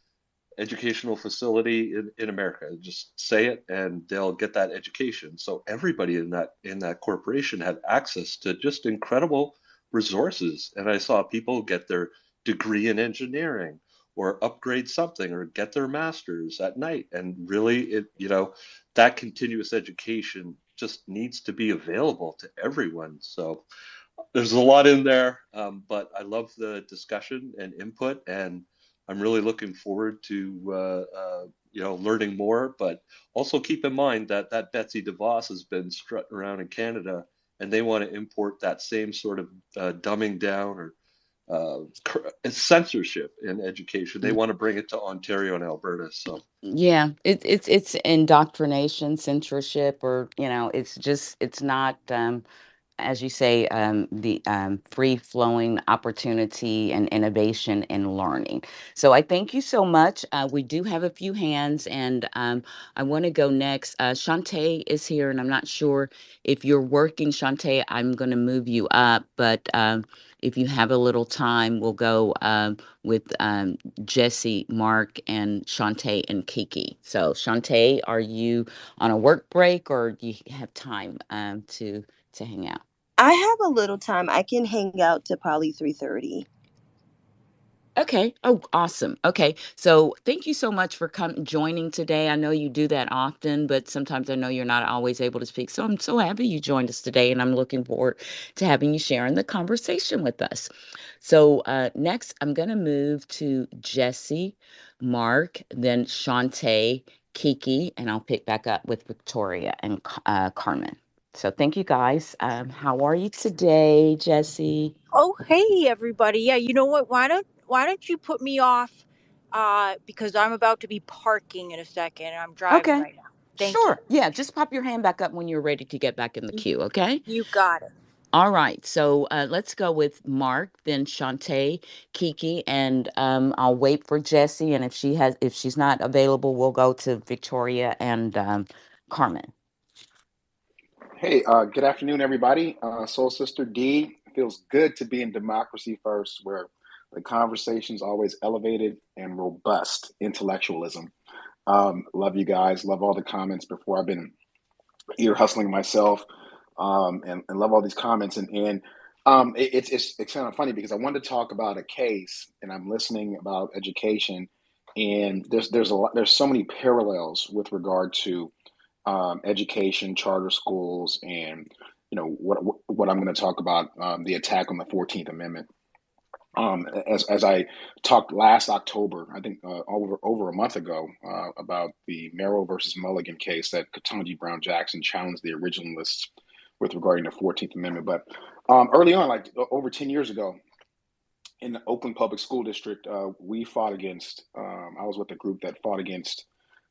educational facility in America. Just say it and they'll get that education. So everybody in that corporation had access to just incredible resources. And I saw people get their degree in engineering or upgrade something or get their masters at night. And really that continuous education just needs to be available to everyone. So there's a lot in there, but I love the discussion and input, and I'm really looking forward to learning more. But also keep in mind that Betsy DeVos has been strutting around in Canada, and they want to import that same sort of dumbing down or censorship in education. They want to bring it to Ontario and Alberta. So Yeah, it's indoctrination, censorship, or it's not as you say, the free flowing opportunity and innovation and learning. So I thank you so much. We do have a few hands, and I want to go next. Shantae is here, and I'm not sure if you're working, Shantae. I'm going to move you up, but if you have a little time, we'll go with Jesse, Mark, and Shantae and Kiki. So Shantae, are you on a work break, or do you have time to hang out? I have a little time. I can hang out to probably 3:30. Okay. Oh, awesome. Okay. So thank you so much for joining today. I know you do that often, but sometimes I know you're not always able to speak. So I'm so happy you joined us today, and I'm looking forward to having you share in the conversation with us. So next, I'm going to move to Jesse, Mark, then Shantae, Kiki, and I'll pick back up with Victoria and Carmen. So thank you guys. How are you today, Jesse? Oh, hey everybody. Yeah, you know what? Why don't you put me off because I'm about to be parking in a second and I'm driving Okay. right now. Thank you. Sure. Yeah, just pop your hand back up when you're ready to get back in the You, queue, okay? you got it. All right. So let's go with Mark, then Shantae, Kiki, and I'll wait for Jessie. And if she's not available, we'll go to Victoria and Carmen. Hey, good afternoon, everybody. Soul Sister D, feels good to be in Democracy First, where the conversation's always elevated and robust intellectualism. Love you guys. Love all the comments before. I've been ear hustling myself, and love all these comments. It's kind of funny because I wanted to talk about a case, and I'm listening about education, and there's so many parallels with regard to education, charter schools, and what I'm going to talk about, the attack on the 14th Amendment. As I talked last October, I think over a month ago, about the Merrill versus Mulligan case that Ketanji Brown Jackson challenged the originalists with regarding the 14th Amendment. But early on, like over 10 years ago, in the Oakland Public School District, we fought against. I was with the group that fought against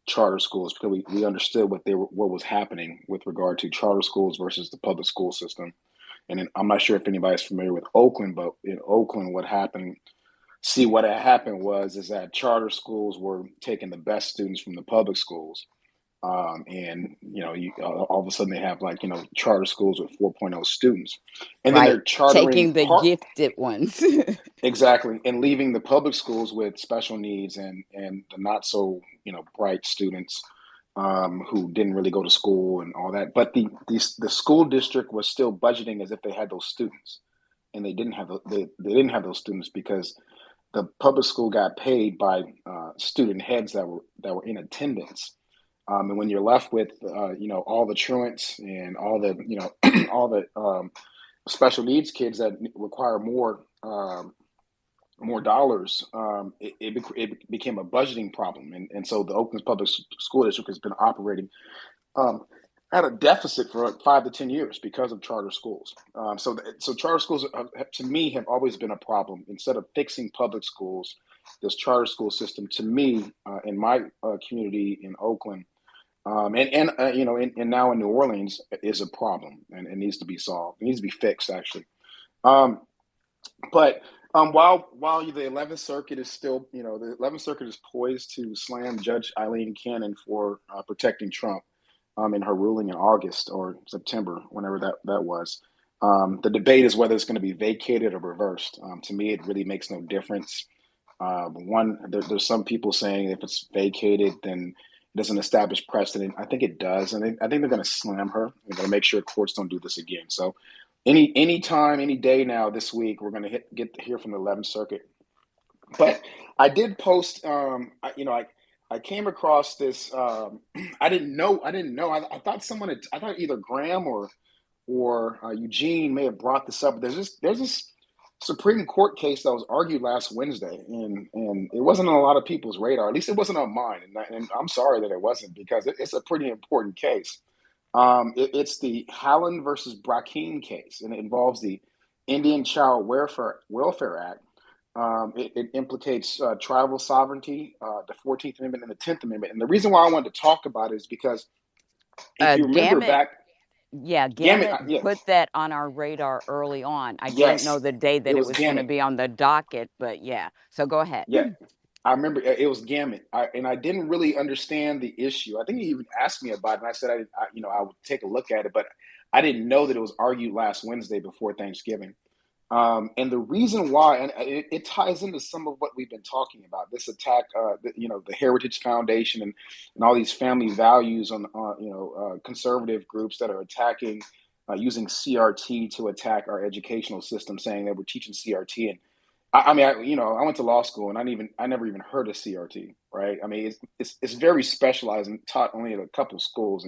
charter schools because we understood what was happening with regard to charter schools versus the public school system. And I'm not sure if anybody's familiar with Oakland, but in Oakland, what happened is that charter schools were taking the best students from the public schools. And all of a sudden they have charter schools with 4.0 students, and then they're Right. chartering Taking the gifted ones. exactly, and leaving the public schools with special needs and the not so bright students who didn't really go to school and all that. But the school district was still budgeting as if they had those students, and they didn't have they didn't have those students because the public school got paid by student heads that were in attendance. And when you're left with all the truants and all the all the special needs kids that require more dollars, it became a budgeting problem, and so the Oakland Public School District has been operating at a deficit for 5 to 10 years because of charter schools. So charter schools, to me, have always been a problem. Instead of fixing public schools, this charter school system, to me, in my community in Oakland, and now in New Orleans, is a problem, and it needs to be solved. It needs to be fixed, actually. But while the 11th Circuit is still, the 11th Circuit is poised to slam Judge Eileen Cannon for protecting Trump in her ruling in August or September, whenever that was. The debate is whether it's going to be vacated or reversed. To me, it really makes no difference. There's some people saying if it's vacated, then it doesn't establish precedent. I think it does, and I think they're going to slam her. They're going to make sure courts don't do this again. So any time, any day now this week, we're going to get to hear from the 11th Circuit. But I did post, I came across this. I didn't know. I thought I thought either Graham or Eugene may have brought this up. There's this Supreme Court case that was argued last Wednesday, and it wasn't on a lot of people's radar. At least it wasn't on mine, and I'm sorry that it wasn't because it's a pretty important case. It's the Hallen versus Brackeen case, and it involves the Indian Child Welfare Act. It implicates tribal sovereignty, the 14th Amendment, and the 10th Amendment. And the reason why I wanted to talk about it is because if you remember back. Yeah, Gamut put that on our radar early on. I didn't know the day that it was going to be on the docket, but yeah. So go ahead. Yeah, I remember it was Gamut, and I didn't really understand the issue. I think he even asked me about it, and I said I would take a look at it, but I didn't know that it was argued last Wednesday before Thanksgiving. And the reason why, and it ties into some of what we've been talking about, this attack, the Heritage Foundation and all these family values on conservative groups that are attacking, using CRT to attack our educational system, saying that we're teaching CRT. And I went to law school and I never even heard of CRT, right? I mean, it's very specialized and taught only at a couple of schools.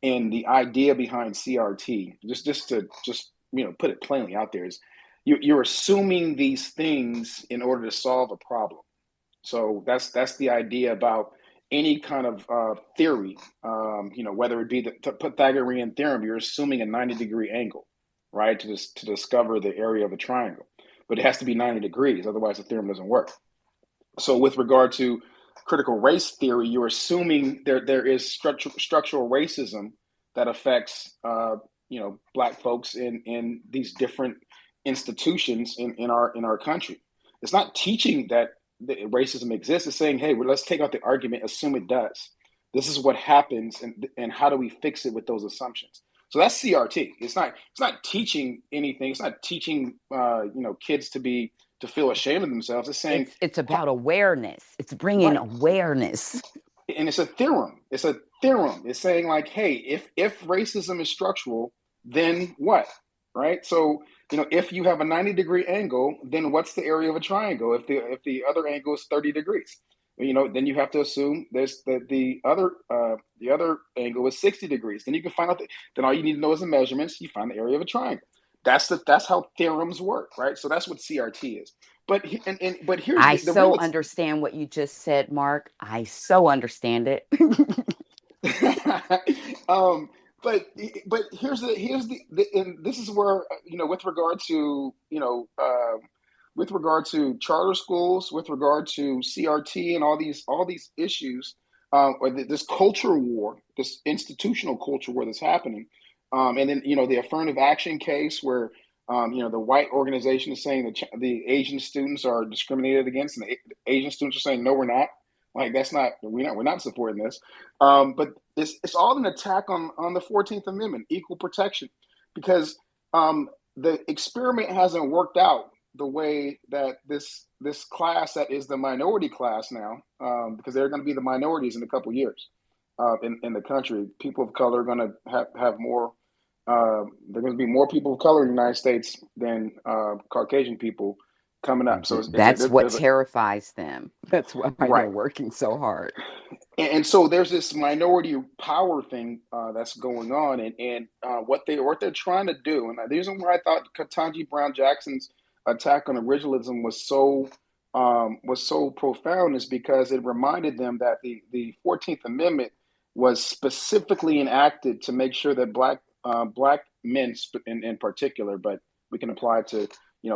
And the idea behind CRT, just to put it plainly out there, is you're assuming these things in order to solve a problem. So that's the idea about any kind of theory, whether it be the Pythagorean theorem, you're assuming a 90-degree angle, right, to discover the area of a triangle. But it has to be 90 degrees, otherwise the theorem doesn't work. So with regard to critical race theory, you're assuming there is structural racism that affects Black folks in these different institutions in our country. It's not teaching that racism exists. It's saying, hey, let's take out the argument, assume it does. This is what happens, and how do we fix it with those assumptions? So that's CRT. It's not teaching anything. It's not teaching kids to feel ashamed of themselves. It's saying it's about awareness. It's bringing awareness. And it's a theorem. It's saying like, hey, if racism is structural, then what? Right? So, if you have a 90-degree angle, then what's the area of a triangle? If the other angle is 30 degrees, then you have to assume there's the other angle is 60 degrees. Then you can find out then all you need to know is the measurements. You find the area of a triangle. That's how theorems work, right? So that's what CRT is. But here's I so understand what you just said, Mark. I so understand it. But here's the and this is where with regard to with regard to charter schools, with regard to CRT, and all these issues, or this culture war, this institutional culture war that's happening, and then the affirmative action case where the white organization is saying that the Asian students are discriminated against, and the Asian students are saying no, we're not. Like we're not supporting this. But it's all an attack on the 14th Amendment, equal protection, because the experiment hasn't worked out the way that this class that is the minority class now, because they're going to be the minorities in a couple of years in the country. People of color are going to have more. There are going to be more people of color in the United States than Caucasian people coming up. So That's what there's terrifies them. That's why they're right. working so hard. And so there's this minority power thing that's going on, and what they're trying to do, and the reason why I thought Ketanji Brown Jackson's attack on originalism was so profound is because it reminded them that the 14th Amendment was specifically enacted to make sure that black men in particular, but we can apply it to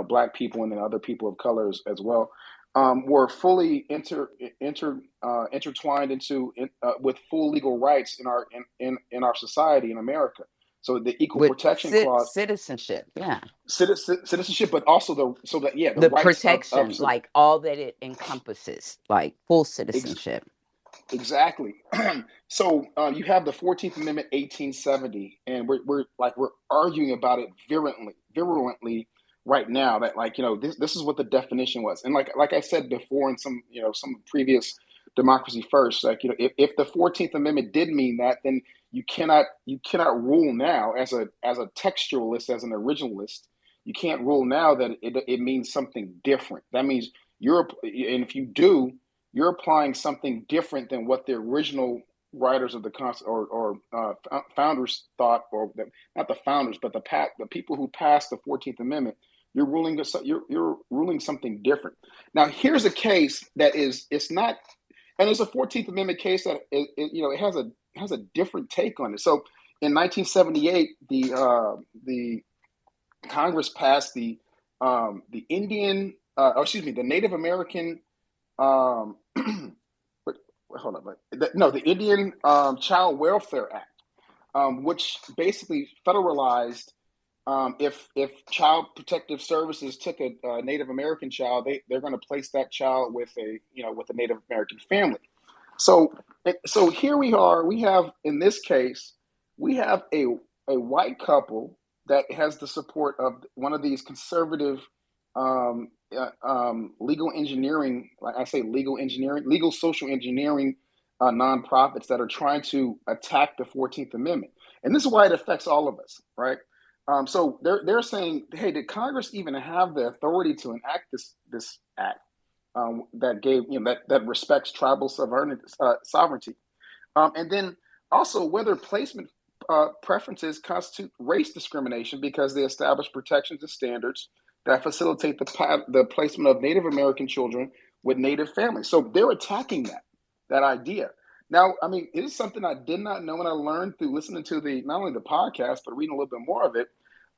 black people and then other people of color as well, were fully intertwined into with full legal rights in our society in America. So the Equal Protection Clause, citizenship, yeah, citizenship, but also the the rights protection, like all that it encompasses, like full citizenship. Exactly. So you have the 14th Amendment, 1870, and we're arguing about it virulently right now. That this is what the definition was, and like I said before in some previous Democracy First, if the 14th Amendment did mean that, then you cannot rule now as a textualist, as an originalist. You can't rule now that it means something different. That means and if you do, you're applying something different than what the original writers of the founders thought, or not the founders, but the people who passed the 14th Amendment. You're ruling something different. Now, here's a case that it's not, and it's a 14th Amendment case that it has a different take on it. So, in 1978, the Congress passed the Native American. The Indian Child Welfare Act, which basically federalized if Child Protective Services took a Native American child, they're going to place that child with a Native American family. So here we are. We have, in this case, we have a white couple that has the support of one of these conservative legal engineering, legal social engineering nonprofits that are trying to attack the 14th Amendment. And this is why it affects all of us, right? So they're saying, hey, did Congress even have the authority to enact this act that gave that respects tribal sovereignty? And then also whether placement preferences constitute race discrimination because they establish protections and standards that facilitate the placement of Native American children with Native families. So they're attacking that idea. Now, I mean, it is something I did not know, and I learned through listening to not only the podcast, but reading a little bit more of it.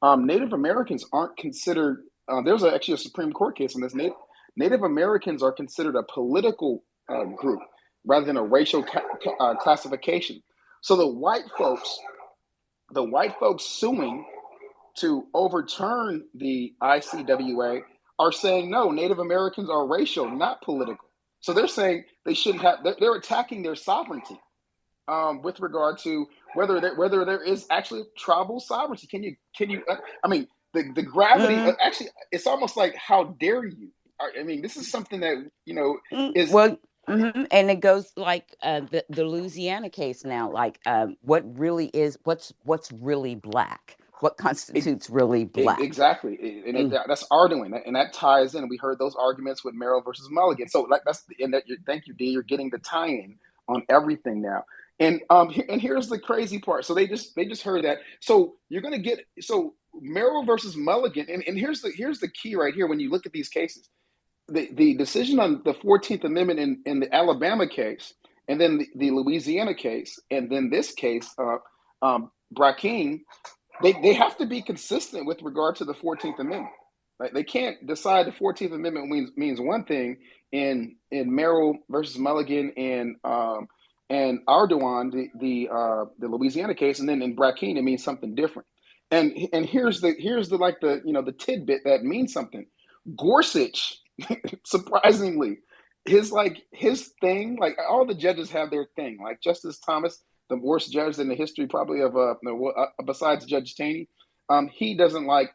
Native Americans aren't considered, there's actually a Supreme Court case on this. Native Americans are considered a political group rather than a racial classification. So the white folks suing to overturn the ICWA are saying, no, Native Americans are racial, not political. So they're saying they shouldn't have, they're attacking their sovereignty with regard to whether there is actually tribal sovereignty. Can you, I mean, the gravity, actually, it's almost like, how dare you? I mean, this is something that, is. Well, and it goes like the Louisiana case now, like what's really black? What constitutes really black? Exactly, and that's our doing, and that ties in. We heard those arguments with Merrill versus Mulligan. So, thank you, D. You're getting the tie-in on everything now. And here's the crazy part. So they just heard that. So you're going to get Merrill versus Mulligan, and here's the key right here when you look at these cases. The decision on the 14th Amendment in the Alabama case, and then the Louisiana case, and then this case, Brackeen. They have to be consistent with regard to the 14th Amendment. Like they can't decide the 14th Amendment means one thing in Merrill versus Mulligan and Ardoin, the Louisiana case, and then in Brackeen it means something different. And here's the like the tidbit that means something. Gorsuch, surprisingly, his thing, like all the judges have their thing. Like Justice Thomas, the worst judge in the history probably of besides Judge Taney, he doesn't like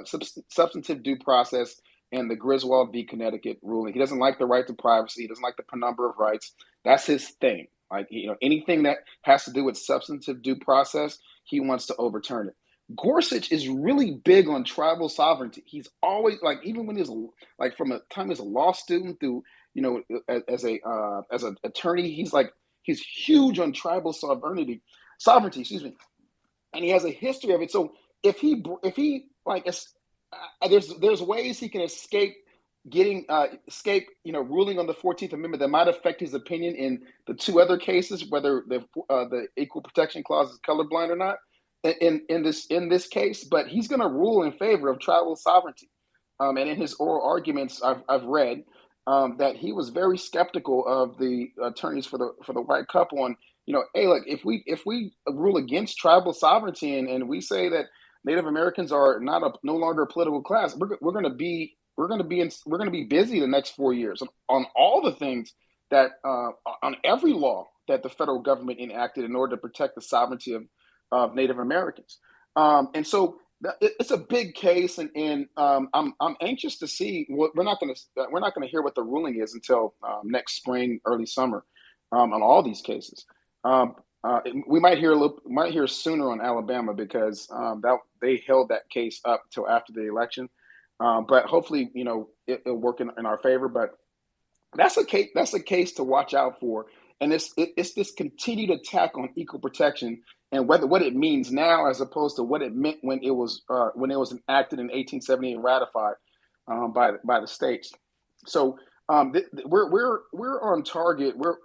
substantive due process and the Griswold v. Connecticut ruling. He doesn't like the right to privacy. He doesn't like the penumbra of rights. That's his thing. Like, anything that has to do with substantive due process, he wants to overturn it. Gorsuch is really big on tribal sovereignty. He's always like, even when he's like from a time as a law student through, as an attorney, he's huge on tribal sovereignty, excuse me, and he has a history of it. So if he like there's ways he can escape ruling on the 14th Amendment that might affect his opinion in the two other cases, whether the equal protection clause is colorblind or not in this case. But he's going to rule in favor of tribal sovereignty. And in his oral arguments, I've read that he was very skeptical of the attorneys for the white couple on, hey, look, if we rule against tribal sovereignty and we say that Native Americans are no longer a political class, we're going to be busy the next 4 years on all the things that on every law that the federal government enacted in order to protect the sovereignty of Native Americans. And so it's a big case, and I'm anxious to see what we're not going to hear what the ruling is until next spring, early summer, on all these cases. We might hear sooner on Alabama because that they held that case up till after the election. But hopefully, it'll work in our favor. But that's a case to watch out for. And it's this continued attack on equal protection and what it means now as opposed to what it meant when it was enacted in 1870 and ratified by the states. So we're on target. We're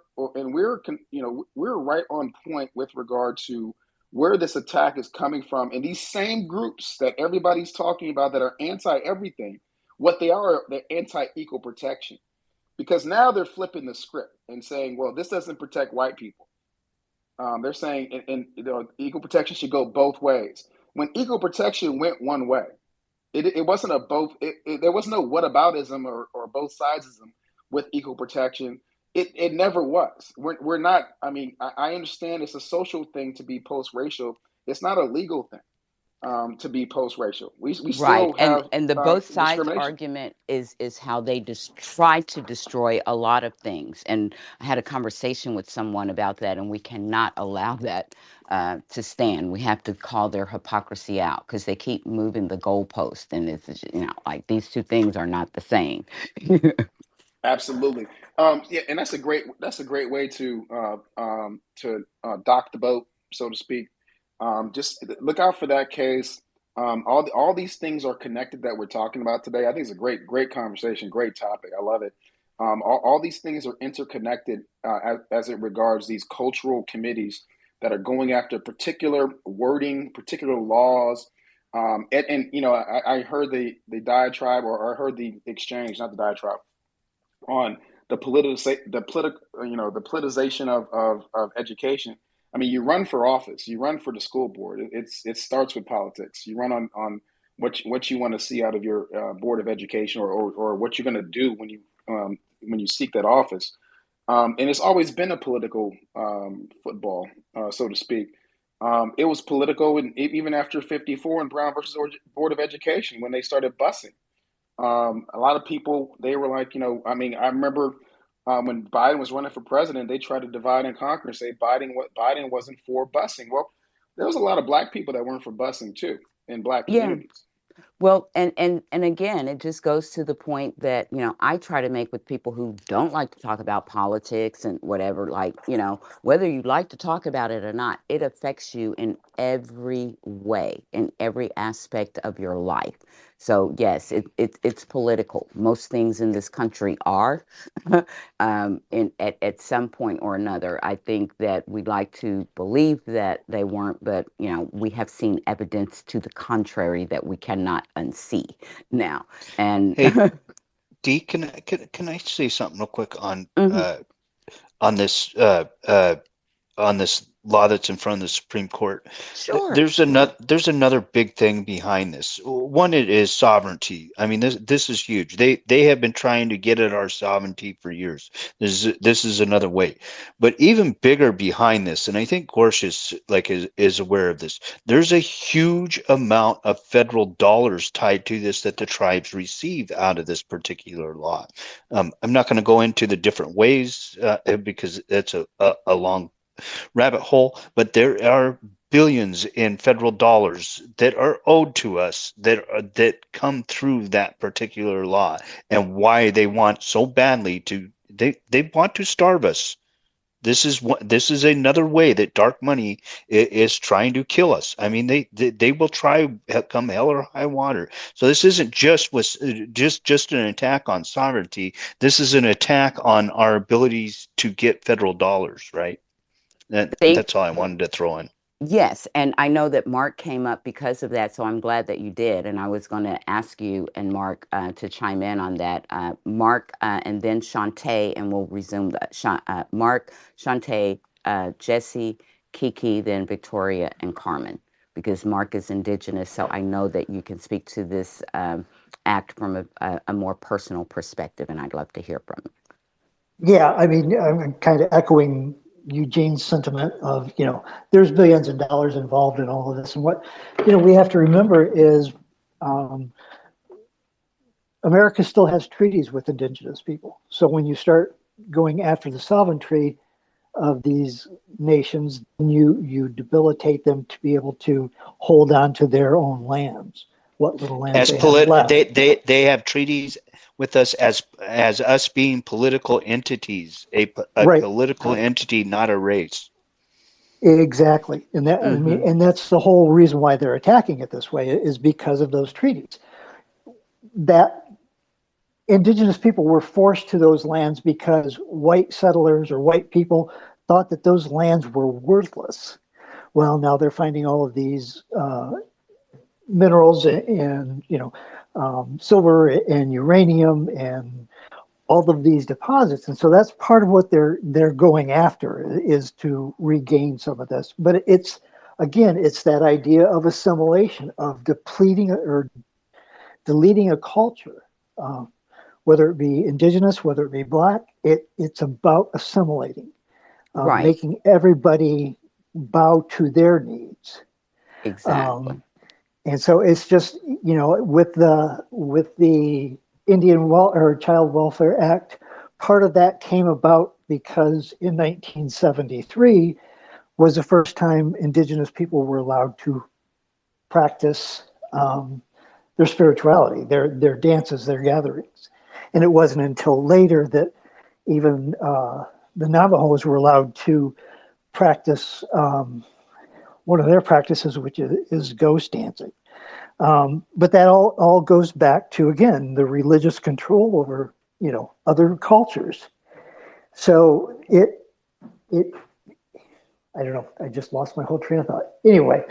right on point with regard to where this attack is coming from. And these same groups that everybody's talking about that are anti everything, what they are, they're anti equal protection. Because now they're flipping the script and saying, well, this doesn't protect white people. They're saying equal protection should go both ways. When equal protection went one way, it wasn't a both. There was no whataboutism or both sidesism with equal protection. It never was. We're not. I mean, I understand it's a social thing to be post-racial. It's not a legal thing to be post-racial. We Right. still have And the both sides discrimination. argument is how they just try to destroy a lot of things. And I had a conversation with someone about that, and we cannot allow that to stand. We have to call their hypocrisy out because they keep moving the goalpost, and it's like these two things are not the same. Absolutely. Yeah, and that's a great way to dock the boat, so to speak. Just look out for that case. All these things are connected that we're talking about today. I think it's a great conversation, great topic. I love it. All these things are interconnected as it regards these cultural committees that are going after particular wording, particular laws. I heard the diatribe, or I heard the exchange, not the diatribe, on the politicization of education. I mean, you run for office, you run for the school board. It starts with politics. You run on what you want to see out of your board of education, or what you're going to do when you seek that office. And it's always been a political football, so to speak. It was political, even after '54 and Brown versus Board of Education when they started busing. A lot of people, they were like, I mean, I remember when Biden was running for president, they tried to divide and conquer and say Biden wasn't for busing. Well, there was a lot of black people that weren't for busing too in black Yeah. communities. Well, and again, it just goes to the point that, I try to make with people who don't like to talk about politics and whatever, like, whether you like to talk about it or not, it affects you in every way, in every aspect of your life. So yes, it's political. Most things in this country are, at some point or another. I think that we like to believe that they weren't, but we have seen evidence to the contrary that we cannot unsee now. And Hey, Dee, can I say something real quick Mhm. on this uh, uh, on this law that's in front of the Supreme Court? Sure. There's another big thing behind this. One, it is sovereignty. I mean, this is huge. They have been trying to get at our sovereignty for years. This is another way, but even bigger behind this, and I think Gorsh is aware of this. There's a huge amount of federal dollars tied to this that the tribes receive out of this particular law. I'm not going to go into the different ways because that's a long rabbit hole, but there are billions in federal dollars that are owed to us that come through that particular law, and why they want so badly to they want to starve us. This is another way that dark money is trying to kill us. I mean, they will try come hell or high water. So this isn't just an attack on sovereignty. This is an attack on our abilities to get federal dollars, right? Thank That's all I wanted to throw in. Yes, and I know that Mark came up because of that, so I'm glad that you did. And I was going to ask you and Mark to chime in on that. Mark, and then Shantae, and we'll resume that. Mark, Shantae, Jesse, Kiki, then Victoria and Carmen, because Mark is Indigenous, so I know that you can speak to this act from a more personal perspective, and I'd love to hear from you. Yeah, I mean, I'm kind of echoing Eugene's sentiment of, there's billions of dollars involved in all of this. And what, we have to remember is um, America still has treaties with indigenous people. So when you start going after the sovereignty of these nations, you debilitate them to be able to hold on to their own lands, what little lands As they have left. they have treaties with us as us being political entities, a Right. political entity, not a race. Exactly. And that, I mean, Mm-hmm. and that's the whole reason why they're attacking it this way is because of those treaties. That indigenous people were forced to those lands because white settlers or white people thought that those lands were worthless. Well, now they're finding all of these minerals and silver and uranium and all of these deposits, and so that's part of what they're going after is to regain some of this. But it's that idea of assimilation, of depleting or deleting a culture, whether it be indigenous, whether it be black. It's about assimilating, Right. making everybody bow to their needs. Exactly. And so it's just, with the or Child Welfare Act, part of that came about because in 1973 was the first time indigenous people were allowed to practice their spirituality, their dances, their gatherings. And it wasn't until later that even the Navajos were allowed to practice one of their practices, which is ghost dancing. But that all goes back to, again, the religious control over, other cultures. So I don't know. I just lost my whole train of thought. Anyway,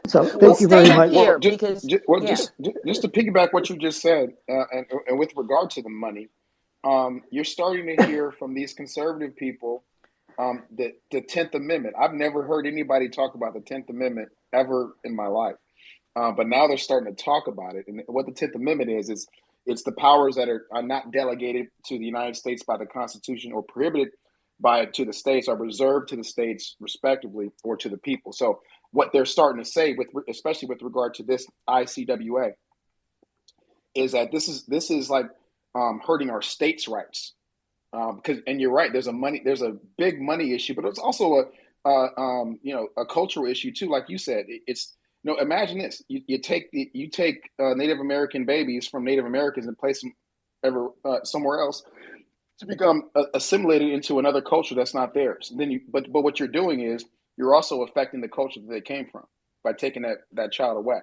so Well, thank you very stay much. here Well, because, yeah. just to piggyback what you just said, and with regard to the money, you're starting to hear from these conservative people the 10th Amendment. I've never heard anybody talk about the 10th Amendment ever in my life. But now they're starting to talk about it. And what the 10th Amendment is it's the powers that are not delegated to the United States by the Constitution or prohibited by it to the states are reserved to the states respectively or to the people. So what they're starting to say, especially with regard to this ICWA, is that this is like hurting our states' rights. Because and you're right, there's a big money issue, but it's also a cultural issue too. Like you said, it's imagine this: you take Native American babies from Native Americans and place them somewhere else to become assimilated into another culture that's not theirs. And then but what you're doing is you're also affecting the culture that they came from. by taking that child away,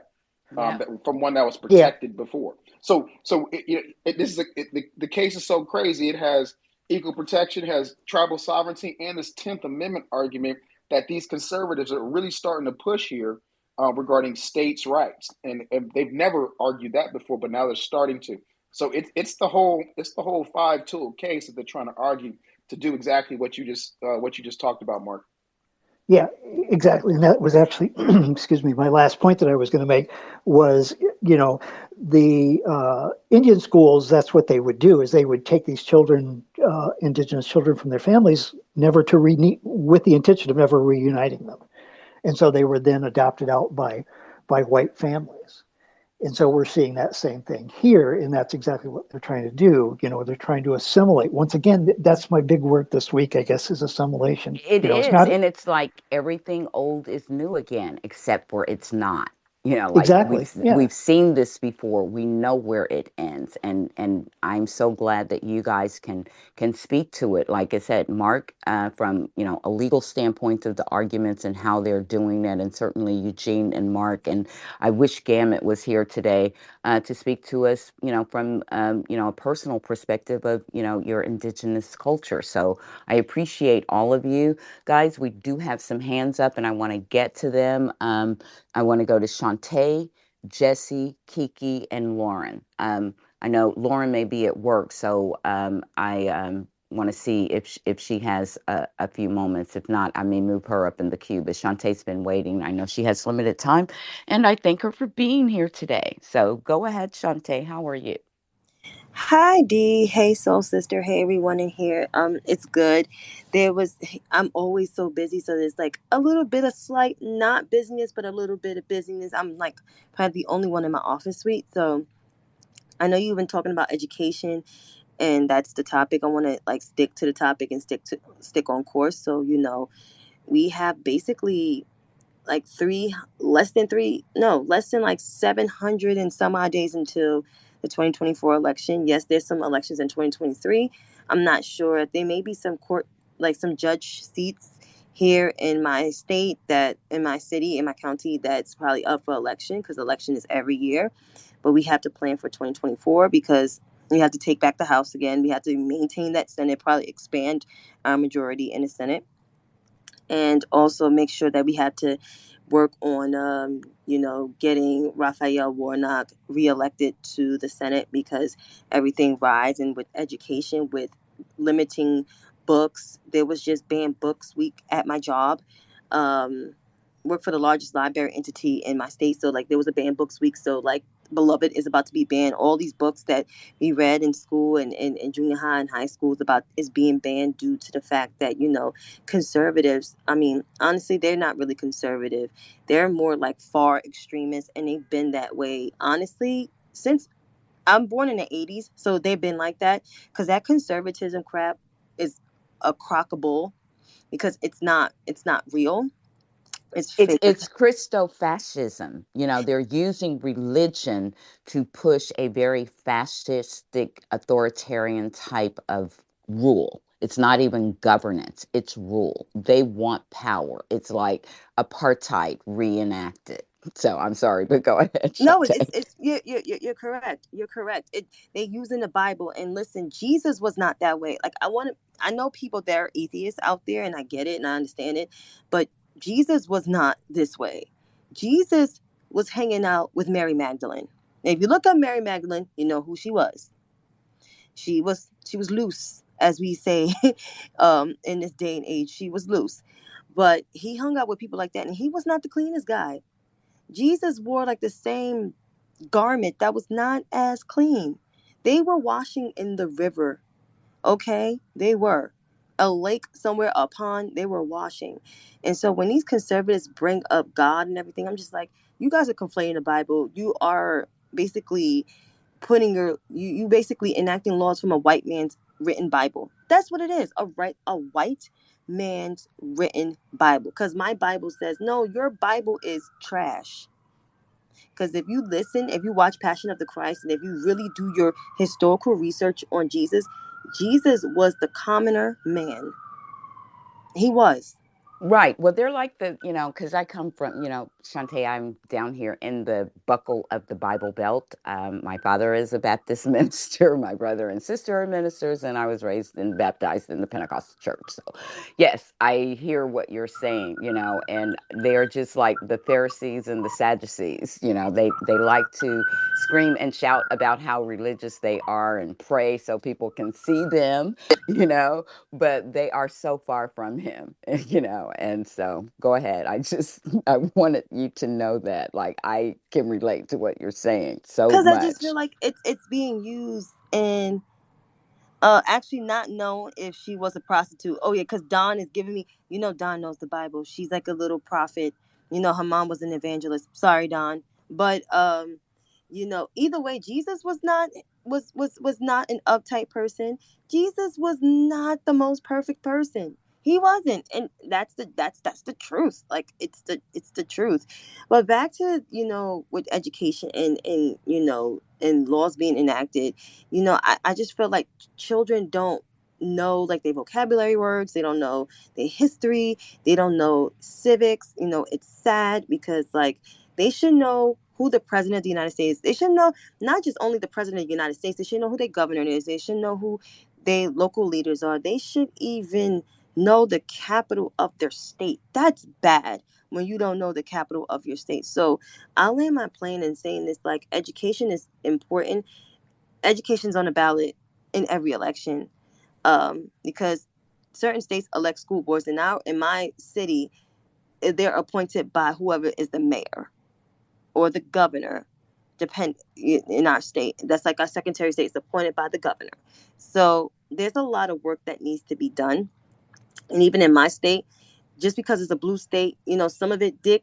Yeah. from one that was Yeah. protected before. So the case is so crazy. It has equal protection, has tribal sovereignty, and this 10th Amendment argument that these conservatives are really starting to push here, regarding states' rights, and they've never argued that before, but now they're starting to. So it's the whole 5-tool case that they're trying to argue to do exactly what you just talked about, Mark. Yeah, exactly. And that was actually, excuse me, my last point that I was going to make was, the Indian schools, that's what they would do, is they would take these children, indigenous children from their families, never to with the intention of never reuniting them. And so they were then adopted out by white families. And so we're seeing that same thing here, and that's exactly what they're trying to do. They're trying to assimilate. Once again, that's my big word this week, I guess, is assimilation. It It's is, not and it's like everything old is new again, except for it's not. Like exactly, yeah. we've seen this before. We know where it ends, and I'm so glad that you guys can speak to it. Like I said, Mark, from a legal standpoint of the arguments and how they're doing that, and certainly Eugene and Mark, and I wish Gamut was here today to speak to us. From a personal perspective of your indigenous culture. So I appreciate all of you guys. We do have some hands up, and I want to get to them. I want to go to Shantae, Jesse, Kiki, and Lauren. I know Lauren may be at work, so I want to see if she has a few moments. If not, I may move her up in the queue. But Shantae's been waiting. I know she has limited time, and I thank her for being here today. So go ahead, Shantae. How are you? Hi Dee. Hey Soul Sister. Hey everyone in here. It's good. I'm always so busy, so there's like a little bit of slight not busyness, but a little bit of busyness. I'm like probably the only one in my office suite. So I know you've been talking about education, and that's the topic. I want to like stick to the topic and stick on course. So we have basically like less than like 700 and some odd days until the 2024 election. Yes, there's some elections in 2023. I'm not sure. There may be some like some judge seats here in my state, that in my city, in my county, that's probably up for election, because election is every year. But we have to plan for 2024 because we have to take back the House again. We have to maintain that Senate, probably expand our majority in the Senate, and also make sure that we had to work on, getting Raphael Warnock reelected to the Senate, because everything rides, and with education, with limiting books, there was just banned books week at my job. Work for the largest library entity in my state, so like there was a banned books week. So like Beloved is about to be banned. All these books that we read in school and in junior high and high school is being banned due to the fact that conservatives, I mean, honestly, they're not really conservative. They're more like far extremists, and they've been that way, honestly, since I'm born in the 80s. So they've been like that, because that conservatism crap is a crock of bull, because it's not real. It's It's fake. it's Christo-fascism. They're using religion to push a very fascistic, authoritarian type of rule. It's not even governance, it's rule. They want power. It's like apartheid reenacted. So I'm sorry, but go ahead, No, Shante. you're correct. You're correct. They use in the Bible, and listen, Jesus was not that way. Like I know people that are atheists out there, and I get it and I understand it, but Jesus was not this way. Jesus was hanging out with Mary Magdalene. And if you look up Mary Magdalene, you know who she was. She was loose, as we say, in this day and age. She was loose, but he hung out with people like that, and he was not the cleanest guy. Jesus wore like the same garment that was not as clean. They were washing in the river, okay? They were. A lake somewhere, a pond, they were washing. And so when these conservatives bring up God and everything, I'm just like, you guys are conflating the Bible. You are basically you basically enacting laws from a white man's written Bible. That's what it is. A white man's written Bible. Because my Bible says, no, your Bible is trash. Because if you watch Passion of the Christ, and if you really do your historical research on Jesus, Jesus was the commoner man. He was. Right. Well, they're like because I come from, Shantae, I'm down here in the buckle of the Bible Belt. My father is a Baptist minister. My brother and sister are ministers, and I was raised and baptized in the Pentecostal church. So, yes, I hear what you're saying, and they're just like the Pharisees and the Sadducees. They like to scream and shout about how religious they are and pray so people can see them, you know but they are so far from him, and so go ahead. I wanted you to know that, like, I can relate to what you're saying so Because I just feel much. like it's being used in actually not know if she was a prostitute. Oh yeah, because Dawn is giving me, Dawn knows the Bible. She's like a little prophet. Her mom was an evangelist. Sorry, Dawn. But either way, Jesus was not an uptight person. Jesus was not the most perfect person. He wasn't. And that's the truth. Like it's the truth. But back to, with education and laws being enacted, I just feel like children don't know like their vocabulary words. They don't know their history. They don't know civics. It's sad because like they should know who the president of the United States. They should know not just only the president of the United States. They should know who their governor is. They should know who their local leaders are. They should even know the capital of their state. That's bad when you don't know the capital of your state. So I'll land my plane in saying this, like, education is important. Education's on the ballot in every election, because certain states elect school boards, and now in my city, they're appointed by whoever is the mayor or the governor, depend in our state. That's like our Secretary of State is appointed by the governor. So there's a lot of work that needs to be done, and even in my state, just because it's a blue state, some of it did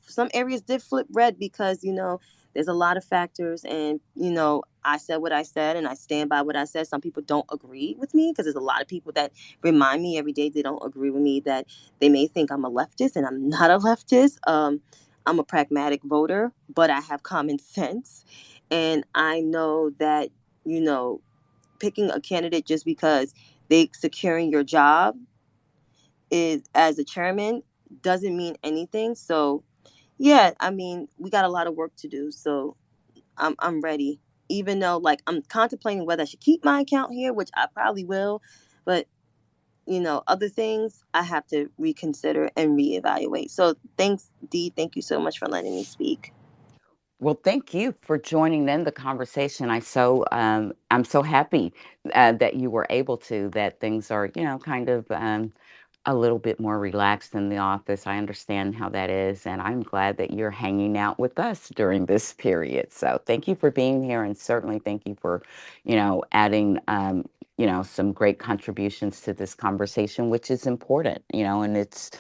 some areas did flip red because, there's a lot of factors. And, I said what I said and I stand by what I said. Some people don't agree with me because there's a lot of people that remind me every day they don't agree with me, that they may think I'm a leftist, and I'm not a leftist. I'm a pragmatic voter, but I have common sense. And I know that, picking a candidate just because they securing your job is as a chairman doesn't mean anything. So yeah, I mean, we got a lot of work to do. So I'm ready. Even though like I'm contemplating whether I should keep my account here, which I probably will, but other things I have to reconsider and reevaluate. So thanks, Dee. Thank you so much for letting me speak. Well, thank you for joining in the conversation. I'm so happy that you were able to. That things are, kind of a little bit more relaxed in the office. I understand how that is, and I'm glad that you're hanging out with us during this period. So, thank you for being here, and certainly thank you for, adding, some great contributions to this conversation, which is important, and it's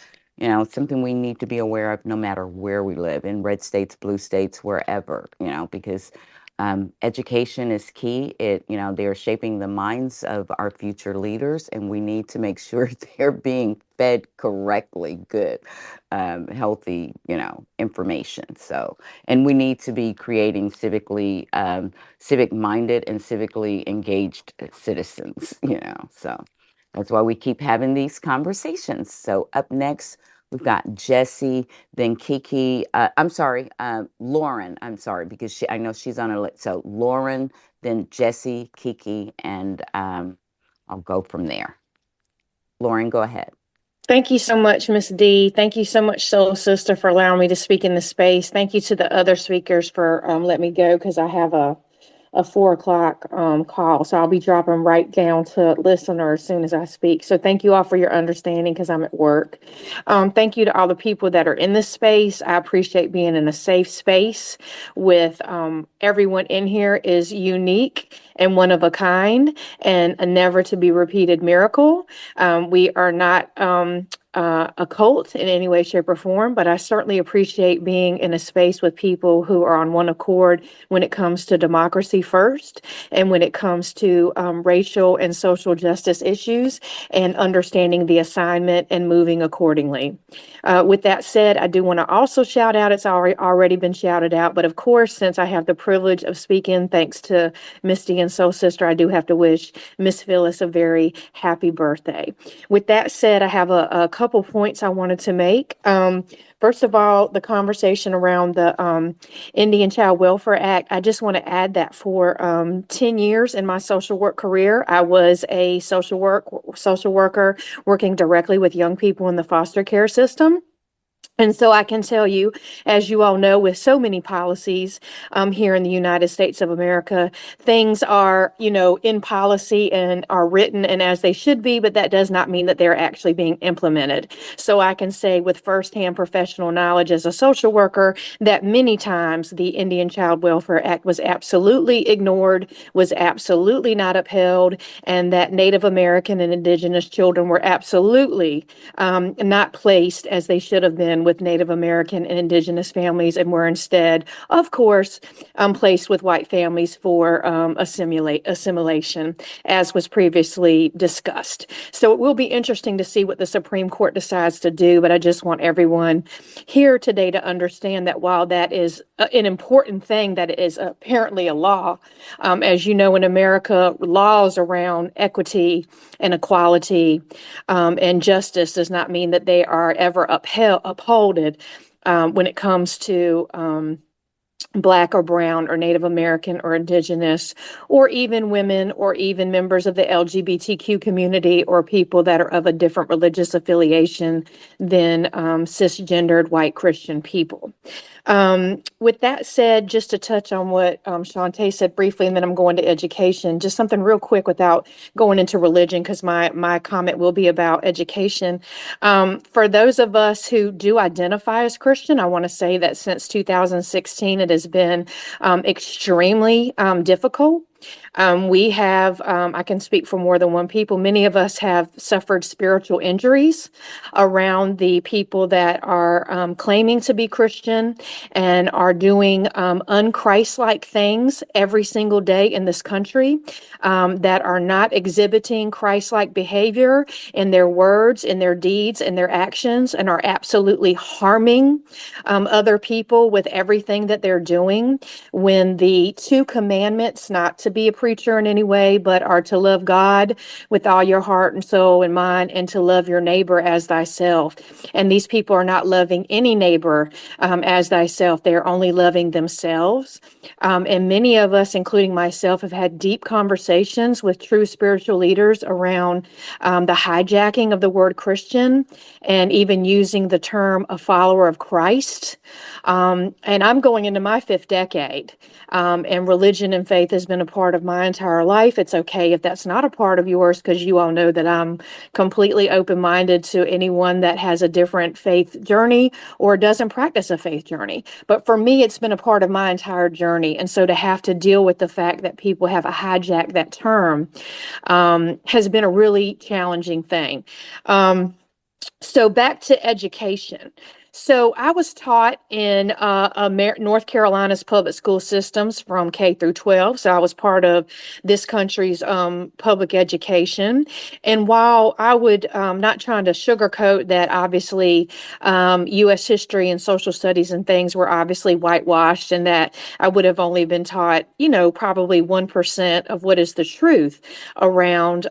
something we need to be aware of no matter where we live, in red states, blue states, wherever, because education is key. They're shaping the minds of our future leaders, and we need to make sure they're being fed correctly, good, healthy, information. So, and we need to be creating civic-minded and civically engaged citizens, so. That's why we keep having these conversations. So up next, we've got Jesse, then Kiki. I'm sorry, Lauren. I'm sorry, because I know she's on a list. So Lauren, then Jesse, Kiki, and I'll go from there. Lauren, go ahead. Thank you so much, Miss D. Thank you so much, Soul Sister, for allowing me to speak in this space. Thank you to the other speakers for letting me go, because I have a 4 o'clock call. So I'll be dropping right down to listener as soon as I speak. So thank you all for your understanding, because I'm at work. Thank you to all the people that are in this space. I appreciate being in a safe space with everyone in here is unique and one of a kind and a never to be repeated miracle. We are not a cult in any way, shape, or form, but I certainly appreciate being in a space with people who are on one accord when it comes to democracy first, and when it comes to racial and social justice issues, and understanding the assignment and moving accordingly. With that said, I do want to also shout out, it's already been shouted out, but of course, since I have the privilege of speaking, thanks to Misty and Soul Sister, I do have to wish Miss Phyllis a very happy birthday. With that said, I have a couple couple points I wanted to make. First of all, the conversation around the Indian Child Welfare Act. I just want to add that for 10 years in my social work career, I was a social worker working directly with young people in the foster care system. And so I can tell you, as you all know, with so many policies here in the United States of America, things are, in policy and are written and as they should be, but that does not mean that they're actually being implemented. So I can say with firsthand professional knowledge as a social worker that many times the Indian Child Welfare Act was absolutely ignored, was absolutely not upheld, and that Native American and Indigenous children were absolutely not placed as they should have been with Native American and Indigenous families, and were instead, of course, placed with white families for assimilation, as was previously discussed. So it will be interesting to see what the Supreme Court decides to do, but I just want everyone here today to understand that while that is an important thing, that it is apparently a law, as you know, in America, laws around equity and equality and justice does not mean that they are ever upheld when it comes to Black or brown or Native American or Indigenous, or even women, or even members of the LGBTQ community, or people that are of a different religious affiliation than cisgendered white Christian people. With that said, just to touch on what Shantae said briefly, and then I'm going to education, just something real quick without going into religion, because my comment will be about education. For those of us who do identify as Christian, I want to say that since 2016, it has been extremely difficult. We have, I can speak for more than one people, many of us have suffered spiritual injuries around the people that are claiming to be Christian and are doing un-Christ-like things every single day in this country that are not exhibiting Christ-like behavior in their words, in their deeds, in their actions, and are absolutely harming other people with everything that they're doing. When the two commandments, not to be a preacher in any way, but are to love God with all your heart and soul and mind, and to love your neighbor as thyself. And these people are not loving any neighbor as thyself. They're only loving themselves. And many of us, including myself, have had deep conversations with true spiritual leaders around the hijacking of the word Christian, and even using the term a follower of Christ. And I'm going into my 5th decade, and religion and faith has been a part of my entire life. It's okay if that's not a part of yours, because you all know that I'm completely open-minded to anyone that has a different faith journey or doesn't practice a faith journey. But for me, it's been a part of my entire journey. And so to have to deal with the fact that people have hijacked that term has been a really challenging thing. So back to education. So I was taught in North Carolina's public school systems from K through 12. So I was part of this country's public education. And while I would, not trying to sugarcoat that, obviously U.S. history and social studies and things were obviously whitewashed, and that I would have only been taught, probably 1% of what is the truth around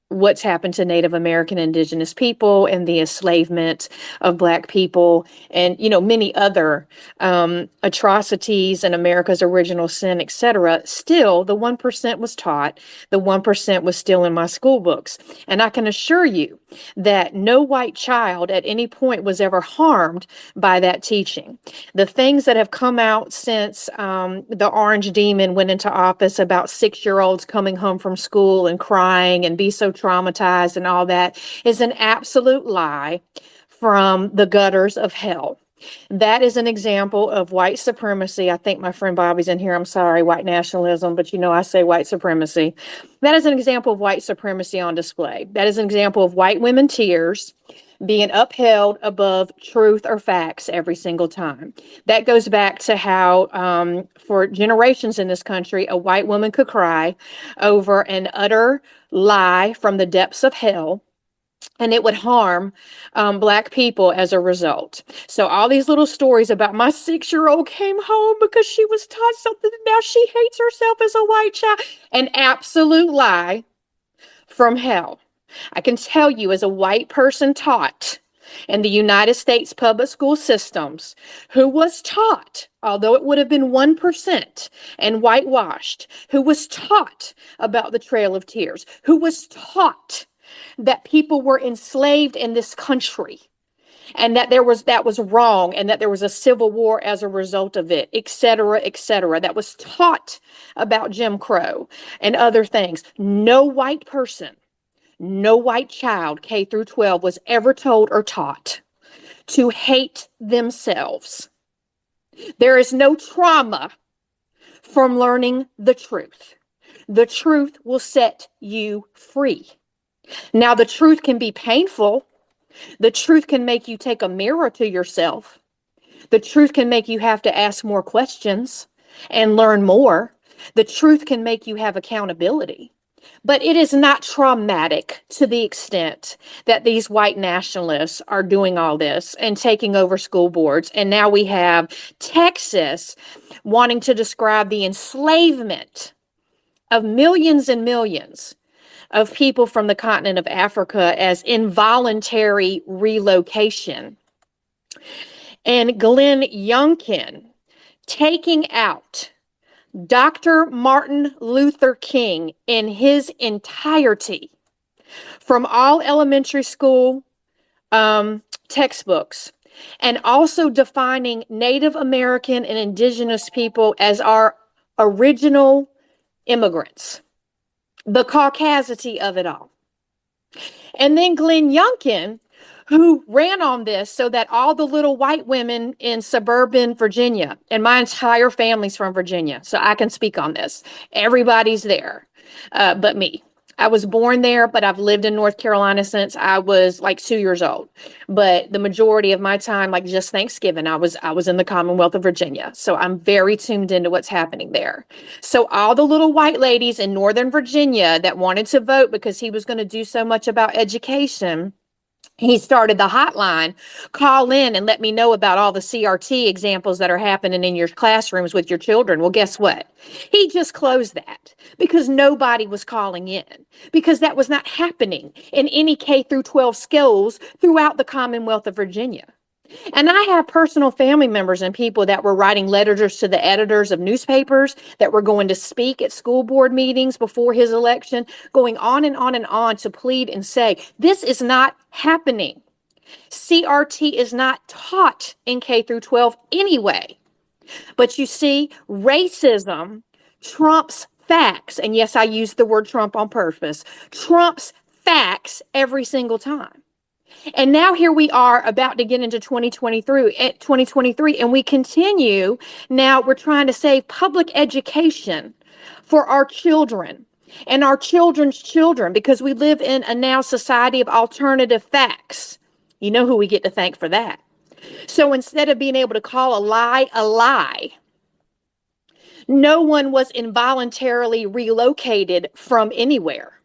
what's happened to Native American Indigenous people and the enslavement of Black people, and many other atrocities and America's original sin, etc. Still, the 1% was taught. The 1% was still in my school books. And I can assure you that no white child at any point was ever harmed by that teaching. The things that have come out since the Orange Demon went into office about 6-year-olds coming home from school and crying and be so traumatized and all that is an absolute lie from the gutters of hell. That is an example of white supremacy. I think my friend Bobby's in here. I'm sorry, white nationalism, but I say white supremacy. That is an example of white supremacy on display. That is an example of white women tears being upheld above truth or facts every single time. That goes back to how, for generations in this country, a white woman could cry over an utter lie from the depths of hell, and it would harm Black people as a result. So all these little stories about my 6-year-old came home because she was taught something, and now she hates herself as a white child, an absolute lie from hell. I can tell you, as a white person taught in the United States public school systems, who was taught, although it would have been 1% and whitewashed, who was taught about the Trail of Tears, who was taught that people were enslaved in this country, and that was wrong, and that there was a civil war as a result of it, et cetera, that was taught about Jim Crow and other things. No white person, no white child, K through 12, was ever told or taught to hate themselves. There is no trauma from learning the truth. The truth will set you free. Now, the truth can be painful. The truth can make you take a mirror to yourself. The truth can make you have to ask more questions and learn more. The truth can make you have accountability. But it is not traumatic to the extent that these white nationalists are doing all this and taking over school boards. And now we have Texas wanting to describe the enslavement of millions and millions of people from the continent of Africa as involuntary relocation. And Glenn Youngkin taking out Dr. Martin Luther King in his entirety from all elementary school textbooks, and also defining Native American and indigenous people as our original immigrants, the caucasity of it all. And then Glenn Youngkin, who ran on this so that all the little white women in suburban Virginia, and my entire family's from Virginia, so I can speak on this. Everybody's there, but me. I was born there, but I've lived in North Carolina since I was like 2 years old. But the majority of my time, like just Thanksgiving, I was in the Commonwealth of Virginia. So I'm very tuned into what's happening there. So all the little white ladies in Northern Virginia that wanted to vote because he was going to do so much about education, he started the hotline. Call in and let me know about all the CRT examples that are happening in your classrooms with your children. Well, guess what? He just closed that because nobody was calling in, because that was not happening in any K through 12 schools throughout the Commonwealth of Virginia. And I have personal family members and people that were writing letters to the editors of newspapers, that were going to speak at school board meetings before his election, going on and on and on to plead and say, this is not happening. CRT is not taught in K through 12 anyway. But you see, racism trumps facts. And yes, I use the word Trump on purpose. Trumps facts every single time. And now here we are about to get into 2023, and we continue. Now we're trying to save public education for our children and our children's children, because we live in a now society of alternative facts. You know who we get to thank for that. So instead of being able to call a lie, no one was involuntarily relocated from anywhere.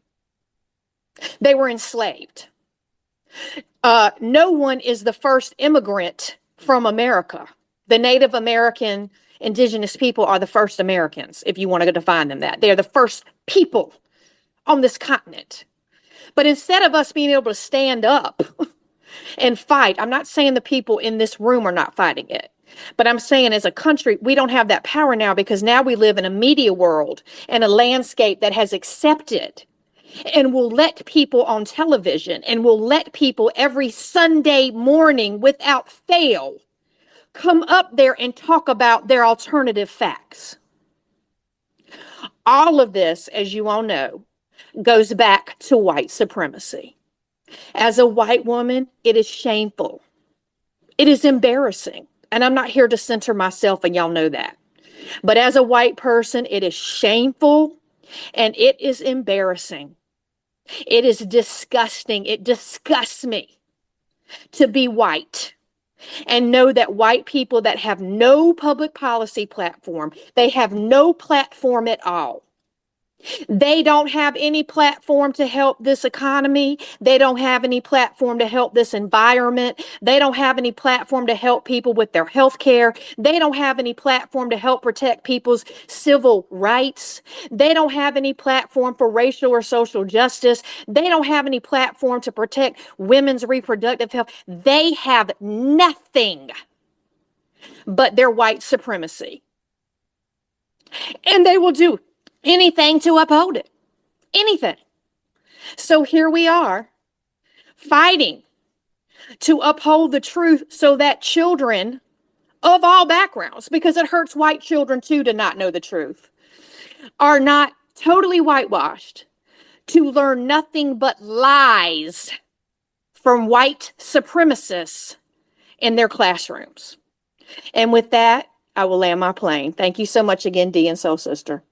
They were enslaved. No one is the first immigrant from America. The Native American indigenous people are the first Americans, if you want to define them that. They're the first people on this continent. But instead of us being able to stand up and fight, I'm not saying the people in this room are not fighting it, but I'm saying as a country, we don't have that power now, because now we live in a media world and a landscape that has accepted and will let people on television and will let people every Sunday morning without fail come up there and talk about their alternative facts. All of this, as you all know, goes back to white supremacy. As a white woman, it is shameful. It is embarrassing. And I'm not here to center myself, and y'all know that. But as a white person, it is shameful and it is embarrassing. It is disgusting. It disgusts me to be white and know that white people that have no public policy platform, they have no platform at all, They don't have any platform to help this economy. They don't have any platform to help this environment. They don't have any platform to help people with their health care. They don't have any platform to help protect people's civil rights. They don't have any platform for racial or social justice. They don't have any platform to protect women's reproductive health. They have nothing but their white supremacy. And they will do anything to uphold it. Anything. So here we are fighting to uphold the truth so that children of all backgrounds, because it hurts white children too to not know the truth, are not totally whitewashed, to learn nothing but lies from white supremacists in their classrooms. And with that, I will land my plane. Thank you so much again, Dee and Soul Sister.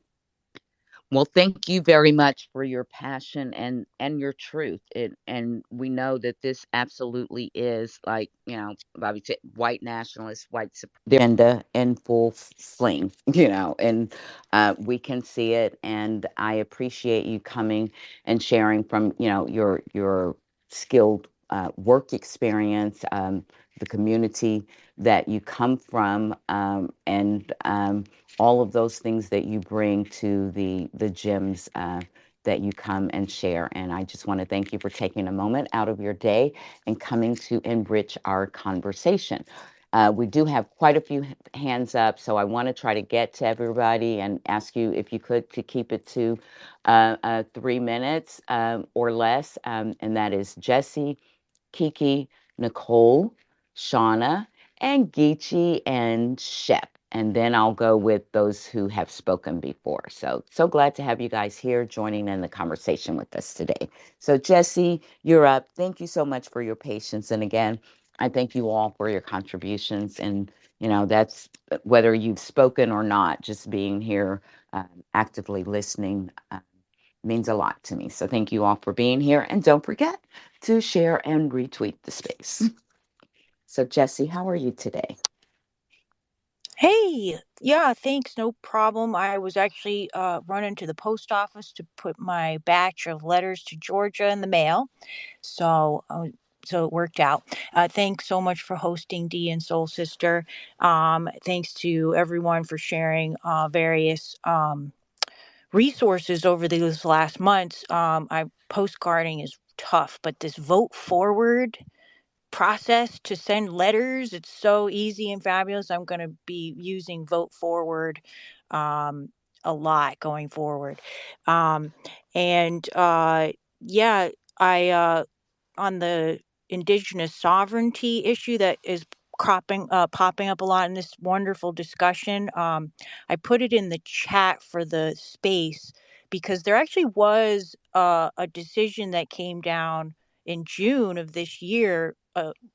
Well, thank you very much for your passion and your truth. And we know that this absolutely is, like, Bobby said, white nationalist, white agenda in full fling, and we can see it. And I appreciate you coming and sharing from, your skilled work experience, the community that you come from, and all of those things that you bring to the gyms that you come and share. And I just want to thank you for taking a moment out of your day and coming to enrich our conversation. We do have quite a few hands up, so I want to try to get to everybody and ask you if you could to keep it to 3 minutes or less. And that is Jesse, Kiki, Nicole, Shauna, and Geechee and Shep. And then I'll go with those who have spoken before. So glad to have you guys here joining in the conversation with us today. So Jesse, you're up. Thank you so much for your patience. And again, I thank you all for your contributions. And, that's whether you've spoken or not, just being here, actively listening, means a lot to me. So thank you all for being here. And don't forget to share and retweet the space. So Jesse, how are you today? Hey, yeah, thanks, no problem. I was actually running to the post office to put my batch of letters to Georgia in the mail, so so it worked out. Thanks so much for hosting, Dee and Soul Sister. Thanks to everyone for sharing various resources over these last months. I postcarding is tough, but this vote forward process to send letters, it's so easy and fabulous. I'm going to be using vote forward a lot going forward. Um, and yeah, I on the indigenous sovereignty issue that is popping up a lot in this wonderful discussion. I put it in the chat for the space because there actually was a decision that came down in June of this year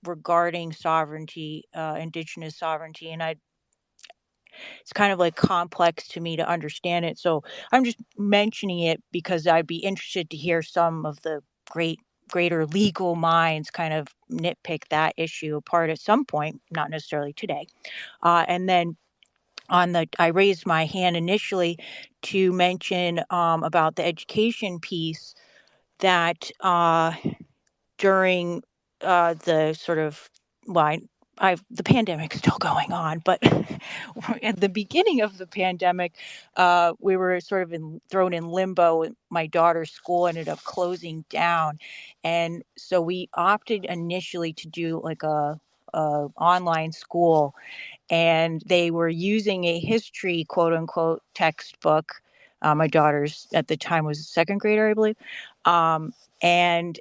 regarding sovereignty, indigenous sovereignty, and it's kind of like complex to me to understand it. So I'm just mentioning it because I'd be interested to hear some of the greater legal minds kind of nitpick that issue apart at some point, not necessarily today. And then I raised my hand initially to mention about the education piece that during the sort of well, the pandemic's still going on, but at the beginning of the pandemic, we were sort of thrown in limbo. My daughter's school ended up closing down, and so we opted initially to do like a online school, and they were using a history quote unquote textbook. My daughter's at the time was second grader, I believe, and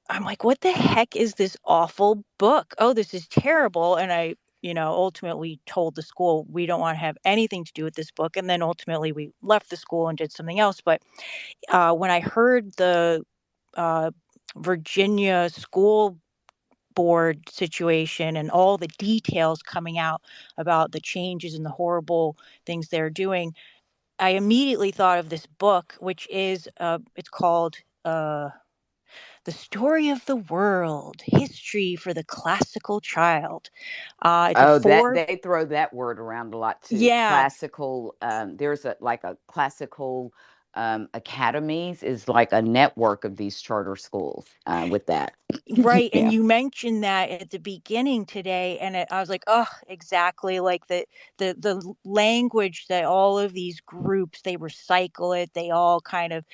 I'm like, what the heck is this awful book? Oh, this is terrible. And I, ultimately told the school we don't want to have anything to do with this book. And then ultimately we left the school and did something else. But when I heard the uh, Virginia school board situation and all the details coming out about the changes and the horrible things they're doing, I immediately thought of this book, which is it's called the Story of the World, History for the Classical Child. It's a Oh, that four. they throw that word around a lot too. Yeah. Classical. There's a classical academies is like a network of these charter schools with that. Right, and Yeah. you mentioned that at the beginning today, and I was like, "Oh, exactly!" Like language that all of these groups they recycle it. They all kind of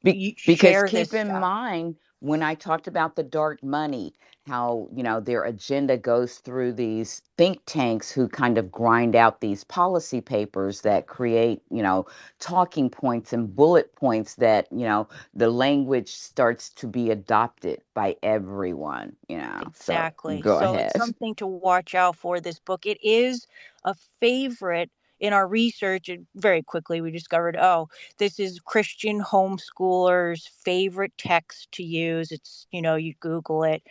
Because share this keep in stuff. mind, when I talked about the dark money, how, their agenda goes through these think tanks who kind of grind out these policy papers that create, talking points and bullet points that, the language starts to be adopted by everyone, So Exactly. go So it's ahead. something to watch out for. This book. It is a favorite in our research. And very quickly, we discovered, oh, this is Christian homeschoolers' favorite text to use. It's, you Google it.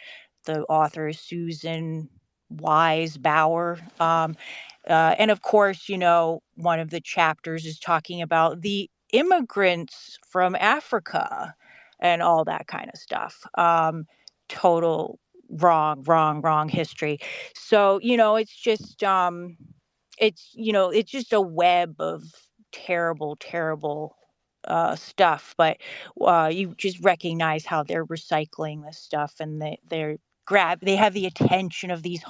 The author is Susan Wise Bauer. And of course, one of the chapters is talking about the immigrants from Africa and all that kind of stuff. Total wrong history. So, it's just a web of terrible stuff, but you just recognize how they're recycling this stuff, and they have the attention of these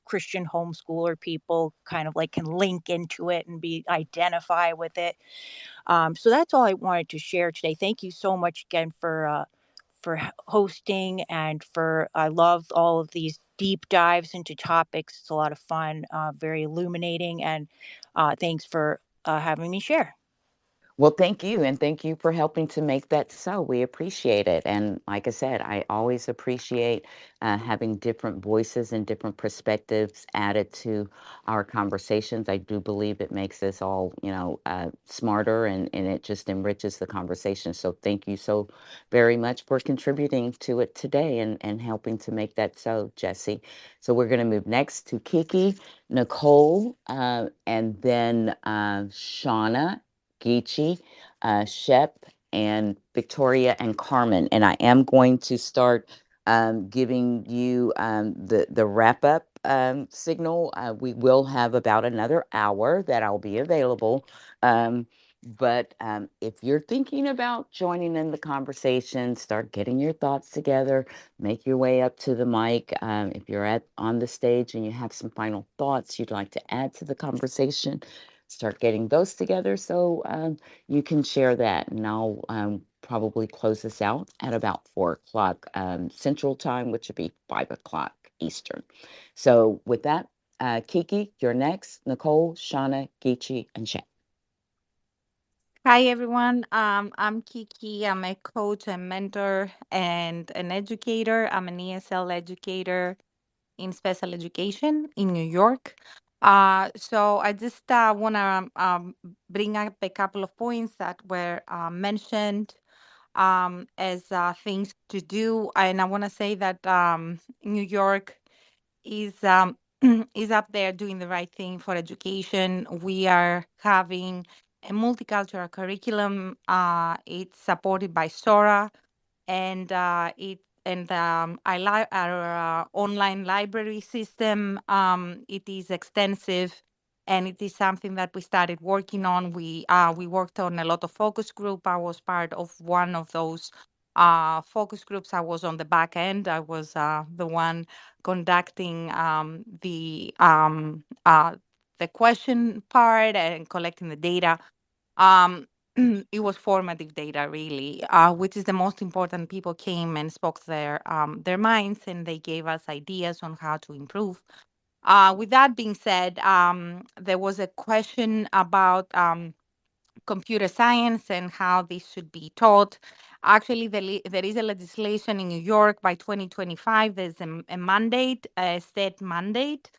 Christian homeschooler people, kind of like can link into it and be identify with it. So that's all I wanted to share today. Thank you so much again for hosting, and I love all of these deep dives into topics. It's a lot of fun, very illuminating, and thanks for having me share. Well, thank you. And thank you for helping to make that so. We appreciate it. And like I said, I always appreciate having different voices and different perspectives added to our conversations. I do believe it makes us all, smarter, and it just enriches the conversation. So thank you so very much for contributing to it today, and helping to make that so, Jesse. So we're going to move next to Kiki, Nicole, and then Shauna, Geechee, Shep, and Victoria and Carmen. And I am going to start giving you the wrap up signal. We will have about another hour that I'll be available. But if you're thinking about joining in the conversation, start getting your thoughts together, make your way up to the mic. If you're on the stage and you have some final thoughts you'd like to add to the conversation, start getting those together so you can share that. And I'll probably close this out at about 4 o'clock Central Time, which would be 5 o'clock Eastern. So with that, Kiki, you're next. Nicole, Shauna, Geechee, and Shay. Hi, everyone. I'm Kiki. I'm a coach and mentor and an educator. I'm an ESL educator in special education in New York. So I just want to bring up a couple of points that were mentioned as things to do. And I want to say that New York is is up there doing the right thing for education. We are having a multicultural curriculum. It's supported by Sora, and our online library system. It is extensive, and it is something that we started working on. We worked on a lot of focus group. I was part of one of those focus groups. I was on the back end. I was the one conducting the question part and collecting the data. Um, it was formative data, really, which is the most important. People came and spoke their minds, and they gave us ideas on how to improve. With that being said, there was a question about computer science and how this should be taught. Actually, there is a legislation in New York by 2025. There's a mandate, a state mandate,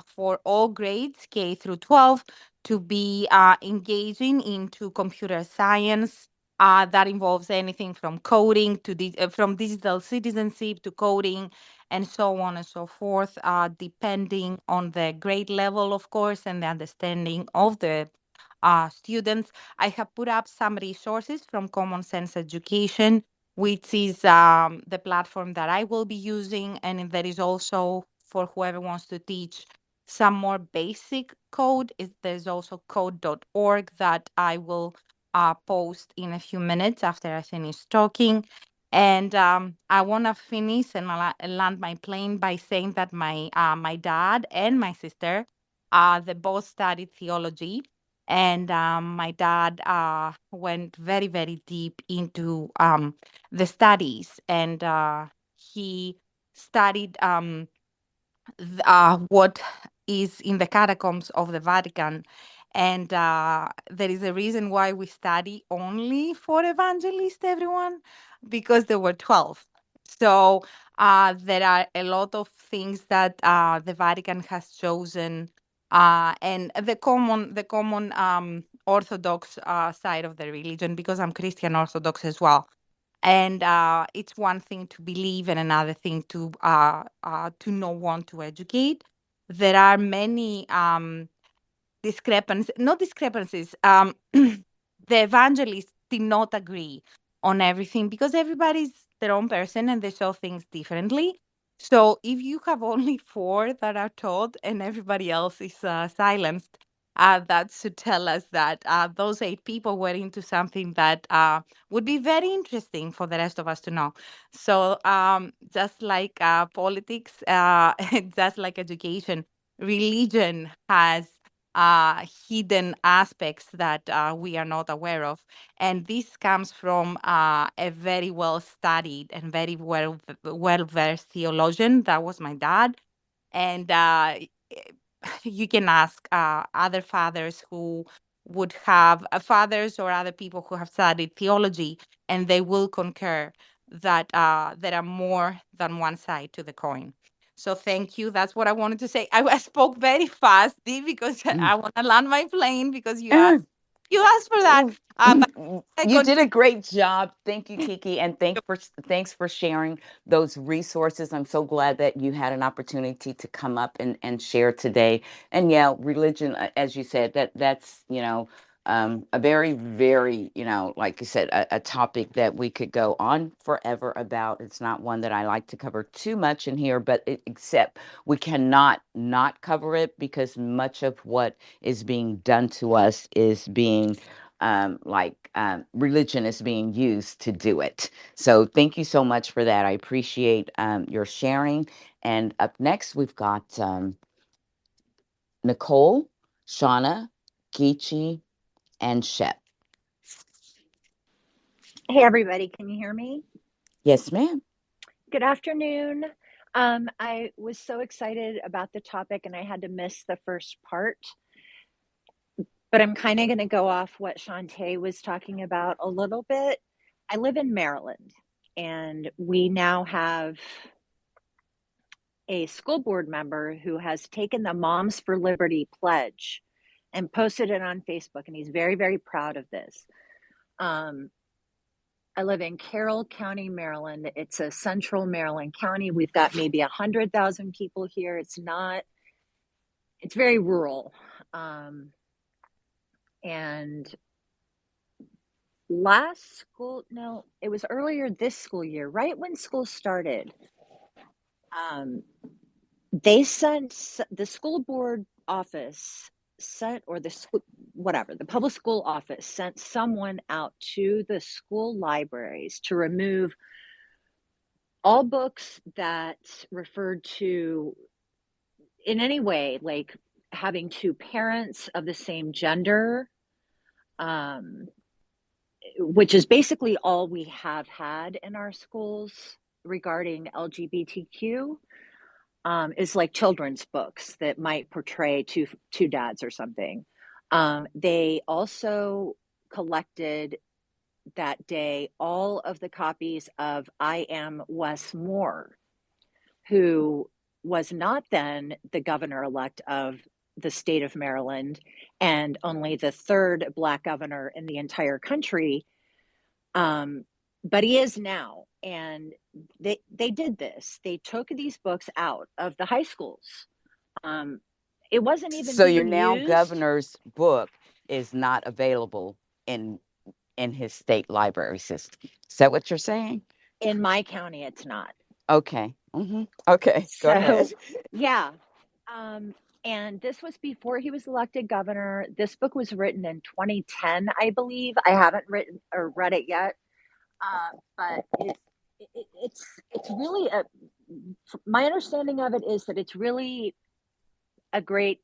for all grades K through 12 to be engaging into computer science. That involves anything from coding to from digital citizenship to coding, and so on and so forth, depending on the grade level, of course, and the understanding of the students. I have put up some resources from Common Sense Education, which is the platform that I will be using. And there is also, for whoever wants to teach some more basic code, there's also code.org that I will post in a few minutes after I finish talking. And I want to finish and land my plane by saying that my dad and my sister, they both studied theology. And my dad went very, very deep into the studies, and he studied what is in the catacombs of the Vatican. And there is a reason why we study only for evangelists, everyone, because there were 12. So there are a lot of things that the Vatican has chosen, and the common Orthodox side of the religion, because I'm Christian Orthodox as well. And it's one thing to believe and another thing to not want to educate. There are many discrepancies, not discrepancies. The evangelists did not agree on everything because everybody's their own person and they saw things differently. So if you have only four that are taught and everybody else is silenced, that should tell us that those eight people were into something that would be very interesting for the rest of us to know. So just like politics, just like education, religion has hidden aspects that we are not aware of. And this comes from a very well studied and very well versed theologian. That was my dad. And you can ask other fathers who would have fathers or other people who have studied theology, and they will concur that there are more than one side to the coin. So thank you. That's what I wanted to say. I spoke very fast, Dee, because I want to land my plane because you asked for that. But I You did a continue. great job. Thank you, Kiki, and thanks for sharing those resources. I'm so glad that you had an opportunity to come up and share today. And yeah, religion, as you said, that's a very, very, like you said, a topic that we could go on forever about. It's not one that I like to cover too much in here, but except we cannot not cover it because much of what is being done to us is being religion is being used to do it. So thank you so much for that. I appreciate your sharing. And up next, we've got Nicole, Shauna, Geechee, and Shep. Hey, everybody, can you hear me? Yes, ma'am. Good afternoon. I was so excited about the topic and I had to miss the first part, but I'm kind of going to go off what Shantae was talking about a little bit. I live in Maryland and we now have a school board member who has taken the Moms for Liberty pledge and posted it on Facebook, and he's very, very proud of this. I live in Carroll County, Maryland. It's a central Maryland county. We've got maybe 100,000 people here. It's very rural. And it was earlier this school year, right when school started, they sent the school board office the public school office sent someone out to the school libraries to remove all books that referred to in any way like having two parents of the same gender, which is basically all we have had in our schools regarding LGBTQ. Is like children's books that might portray two dads or something. They also collected that day all of the copies of I Am Wes Moore, who was not then the governor-elect of the state of Maryland and only the third Black governor in the entire country. But he is now. And they did this. They took these books out of the high schools. It wasn't even So your being now used governor's book is not available in his state library system. Is that what you're saying? in my county. It's not. Okay. Okay. Go ahead. So, yeah. And this was before he was elected governor. This book was written in 2010, I believe. I haven't written or read it yet, but it's really my understanding of it is that it's really a great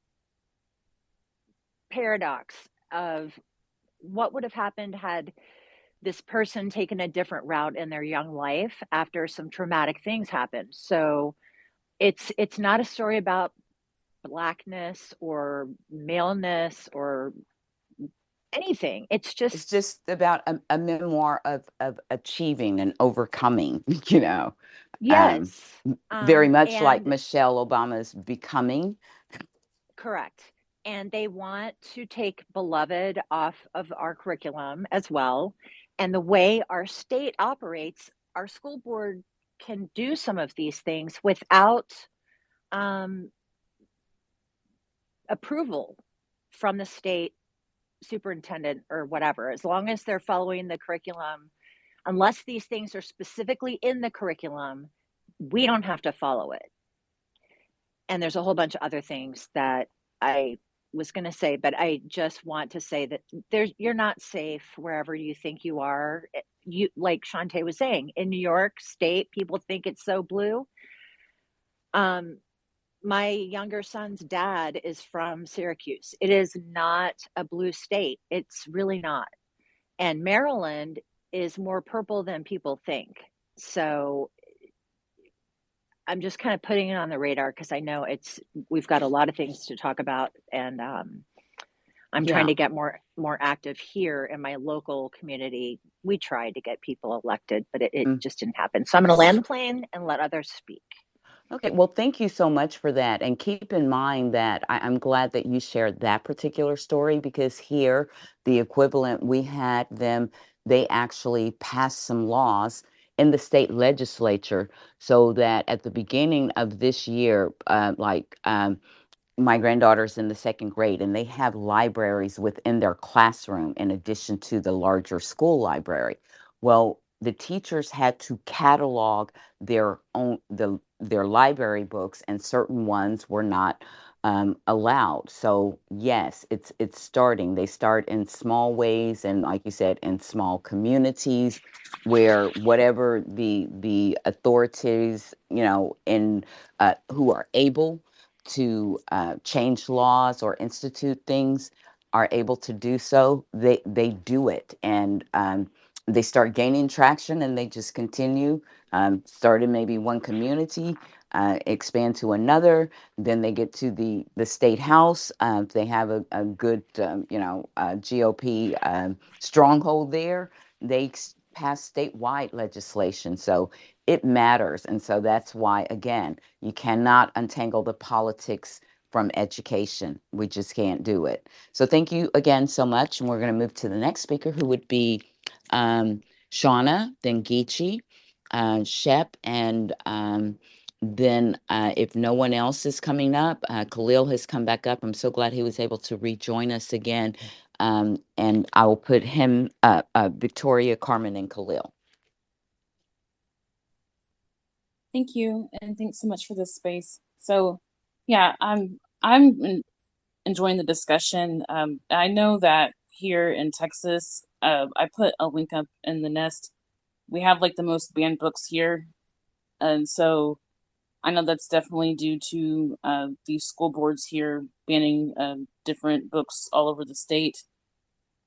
paradox of what would have happened had this person taken a different route in their young life after some traumatic things happened. So it's not a story about blackness or maleness or anything. It's It's just just about a memoir of achieving and overcoming, you know, um, yes, very much like and Michelle Obama's Becoming. correct. And they want to take beloved off of our curriculum as well. And the way our state operates, our school board can do some of these things without um, approval from the state superintendent or whatever, as long as they're following the curriculum. Unless these things are specifically in the curriculum, we don't have to follow it. And there's a whole bunch of other things that I was going to say, but I just want to say that you're not safe wherever you think you are. You, like Shantae was saying, in New York State, people think it's so blue. My younger son's dad is from Syracuse. It is not a blue state. It's really not. And Maryland is more purple than people think. So I'm just kind of putting it on the radar because I know we've got a lot of things to talk about, and I'm trying Yeah. to get more active here in my local community. We tried to get people elected, but it Mm. just didn't happen. So I'm going to land the plane and let others speak. Okay, well, thank you so much for that. And keep in mind that I'm glad that you shared that particular story because here, the equivalent, we had them, they actually passed some laws in the state legislature so that at the beginning of this year, my granddaughter's in the second grade and they have libraries within their classroom in addition to the larger school library. Well, the teachers had to catalog their library books and certain ones were not allowed. So yes, it's starting. They start in small ways and like you said, in small communities where whatever the authorities, in who are able to change laws or institute things are able to do so, they do it, and they start gaining traction, and they just continue. Start in maybe one community, expand to another. Then they get to the state house. If they have a good GOP stronghold there, they pass statewide legislation. So it matters, and so that's why again you cannot untangle the politics from education. We just can't do it. So thank you again so much. And we're going to move to the next speaker, who would be Shauna, then Geechee, Shep, and then if no one else is coming up, Khalil has come back up. I'm so glad he was able to rejoin us again. And I will put him, Victoria, Carmen, and Khalil. Thank you, and thanks so much for this space. So, yeah, I'm enjoying the discussion. I know that here in Texas, I put a link up in the nest. We have like the most banned books here, and so I know that's definitely due to these school boards here banning different books all over the state.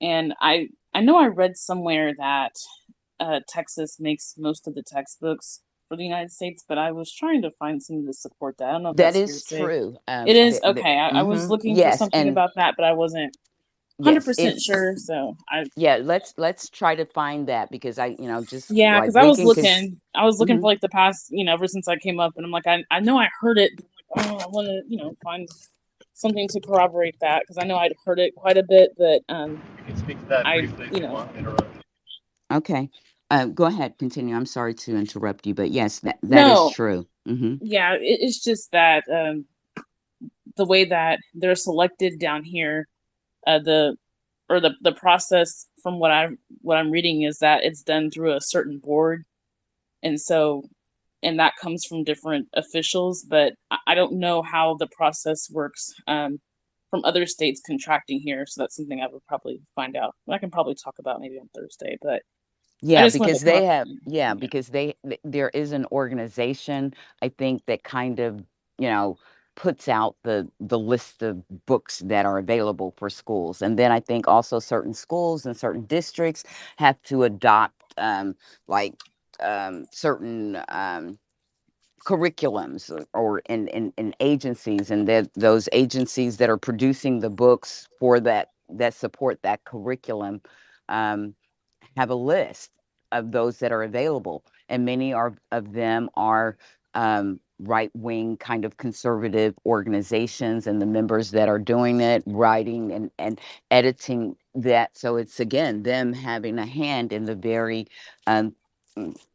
And I know I read somewhere that Texas makes most of the textbooks for the United States, but I was trying to find something to support that. I don't know if That that's is hearsay. true. It is okay. I was looking for Yes, something and about that, but I wasn't yes, 100% sure. So yeah, let's try to find that because just yeah, like because I we was can looking, for like the past, ever since I came up, and I'm like, I know I heard it, but I'm like, oh, I want to, find something to corroborate that because I know I'd heard it quite a bit, but You can speak to that briefly if you want. Okay. Go ahead, continue. I'm sorry to interrupt you, but yes, that is no, true. yeah, it's just that the way that they're selected down here, the process from what I'm reading is that it's done through a certain board, and so and that comes from different officials, but I don't know how the process works from other states contracting here. So that's something I would probably find out. I can probably talk about maybe on Thursday, but I Yeah, just wanted because to come they up. have, yeah, Yeah. because there is an organization, I think, that kind of, you know, puts out the list of books that are available for schools. And then I think also certain schools and certain districts have to adopt like certain curriculums or in agencies, and that those agencies that are producing the books for that support that curriculum um, have a list of those that are available, and many of them are right wing kind of conservative organizations, and the members that are doing it, writing and editing that. So it's again them having a hand in the very um,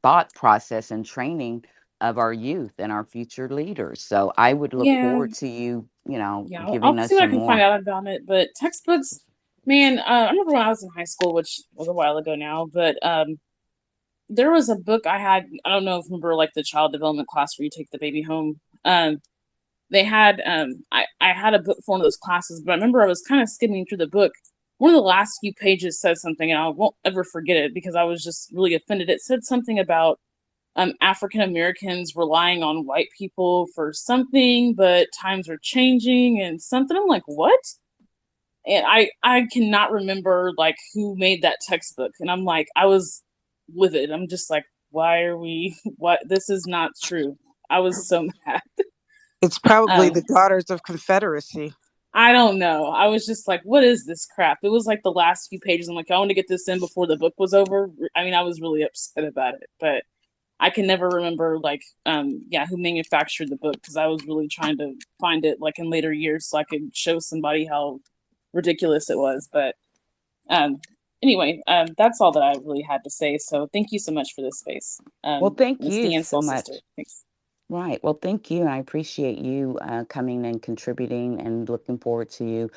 thought process and training of our youth and our future leaders. So I would look Yeah. forward to you, you know, Yeah, giving I'll us see what I some can find more. out about it. But textbooks, man, I remember when I was in high school, which was a while ago now, but there was a book I had. I don't know if you remember like the child development class where you take the baby home. They had I had a book for one of those classes, but I remember I was kind of skimming through the book. One of the last few pages said something, and I won't ever forget it because I was just really offended. It said something about African Americans relying on white people for something, but times are changing and something. I'm like, what? And I cannot remember like who made that textbook, and I'm like, I was livid. I'm just like, why are we? What? This is not true. I was so mad. It's probably the Um, Daughters of Confederacy. I don't know. I was just like, what is this crap? It was like the last few pages. I'm like, I want to get this in before the book was over. I mean, I was really upset about it, but I can never remember like yeah, who manufactured the book because I was really trying to find it like in later years so I could show somebody how ridiculous it was. But um anyway, that's all that I really had to say. So thank you so much for this space. Well, thank Miss you Deanne so Soul Sister. much. Thanks. Right. Well, thank you. I appreciate you coming and contributing, and looking forward to you.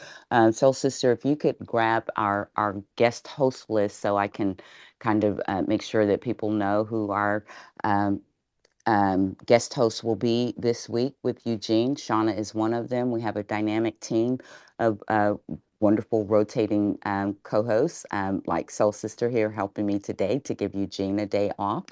Soul Sister, if you could grab our guest host list so I can kind of make sure that people know who our um, guest hosts will be this week with Eugene. Shauna is one of them. We have a dynamic team of wonderful rotating co-hosts, like Soul Sister here helping me today to give Eugene a day off.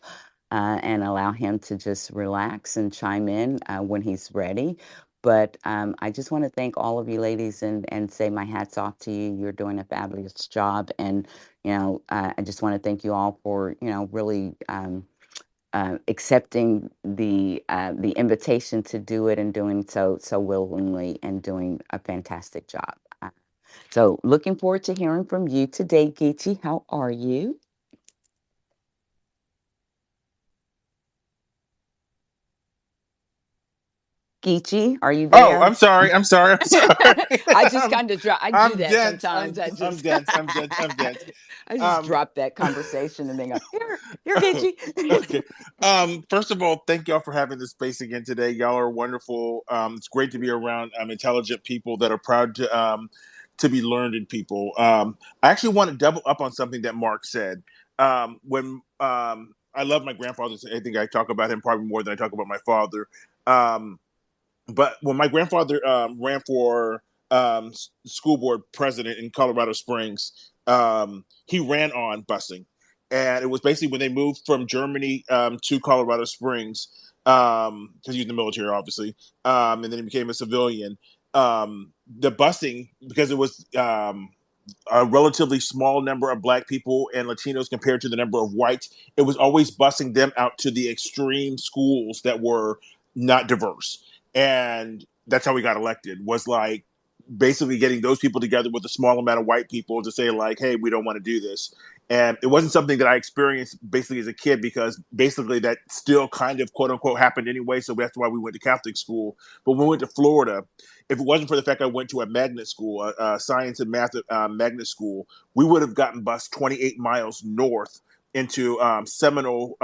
And allow him to just relax and chime in when he's ready. But I just want to thank all of you ladies, and say my hat's off to you. You're doing a fabulous job. And, you know, I just want to thank you all for, you know, really accepting the invitation to do it, and doing so willingly, and doing a fantastic job. So looking forward to hearing from you today, Geechee. How are you? Geechee, are you Oh, there? I'm sorry. I'm sorry. I'm sorry. I just kind of drop. I do I'm that dense. sometimes. I I'm just, dense. I'm dense. I'm dense. I just Um, drop that conversation and then go here, Geechee. okay. First of all, thank y'all for having this space again today. Y'all are wonderful. It's great to be around intelligent people that are proud to be learned people. I actually want to double up on something that Mark said. When I love my grandfather, I think I talk about him probably more than I talk about my father. Um, but when my grandfather ran for school board president in Colorado Springs, he ran on busing, and it was basically when they moved from Germany to Colorado Springs, because he was in the military, obviously, and then he became a civilian. The busing, because it was a relatively small number of black people and Latinos compared to the number of whites, it was always busing them out to the extreme schools that were not diverse. And that's how we got elected, was like basically getting those people together with a small amount of white people to say like, hey, we don't want to do this. And it wasn't something that I experienced basically as a kid, because basically that still kind of quote unquote happened anyway. So that's why we went to Catholic school. But when we went to Florida, if it wasn't for the fact I went to a magnet school, a science and math magnet school, we would have gotten bused 28 miles north into Seminole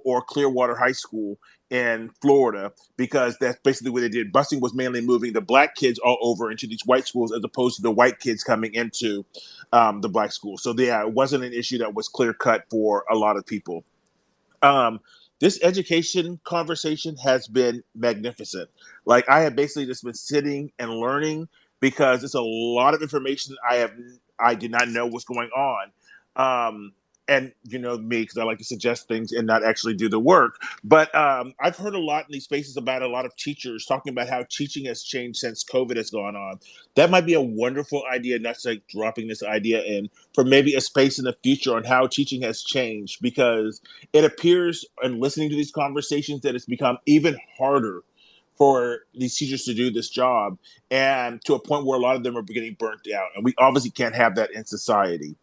or Clearwater High School in Florida, because that's basically what they did. Busing was mainly moving the black kids all over into these white schools, as opposed to the white kids coming into the black schools. So yeah, it wasn't an issue that was clear cut for a lot of people. Um, this education conversation has been magnificent. Like I have basically just been sitting and learning because it's a lot of information I did not know what's going on. And you know me, because I like to suggest things and not actually do the work. But I've heard a lot in these spaces about a lot of teachers talking about how teaching has changed since COVID has gone on. That might be a wonderful idea, not like dropping this idea in for maybe a space in the future on how teaching has changed, because it appears in listening to these conversations that it's become even harder for these teachers to do this job, and to a point where a lot of them are getting burnt out. And we obviously can't have that in society.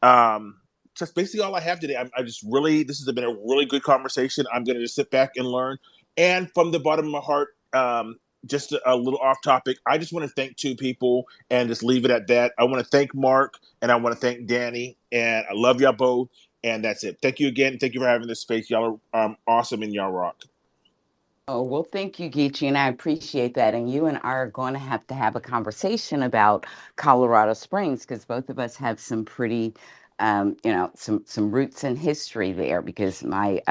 Um, that's basically all I have today. I just really, this has been a really good conversation. I'm going to just sit back and learn. And from the bottom of my heart, just a little off topic, I just want to thank two people and just leave it at that. I want to thank Mark and I want to thank Danny, and I love y'all both. And that's it. Thank you again. Thank you for having this space. Y'all are awesome and y'all rock. Oh, well, thank you, Geechee, and I appreciate that. And you and I are going to have a conversation about Colorado Springs because both of us have some pretty, some roots in history there. Because my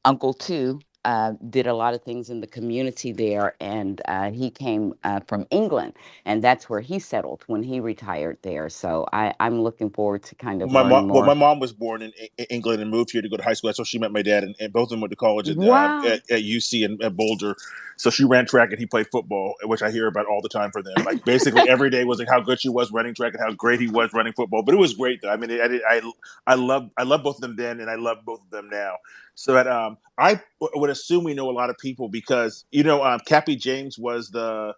uncle too did a lot of things in the community there, and he came from England, and that's where he settled when he retired there. So I'm looking forward to kind of learning My more. mom was born in England and moved here to go to high school. That's where she met my dad, and both of them went to college Wow. at UC and at Boulder. So she ran track and he played football, which I hear about all the time for them. Like basically every day was like how good she was running track and how great he was running football. But it was great though. I mean, I love both of them then, and I love both of them now. So that would assume we know a lot of people because Cappy James was the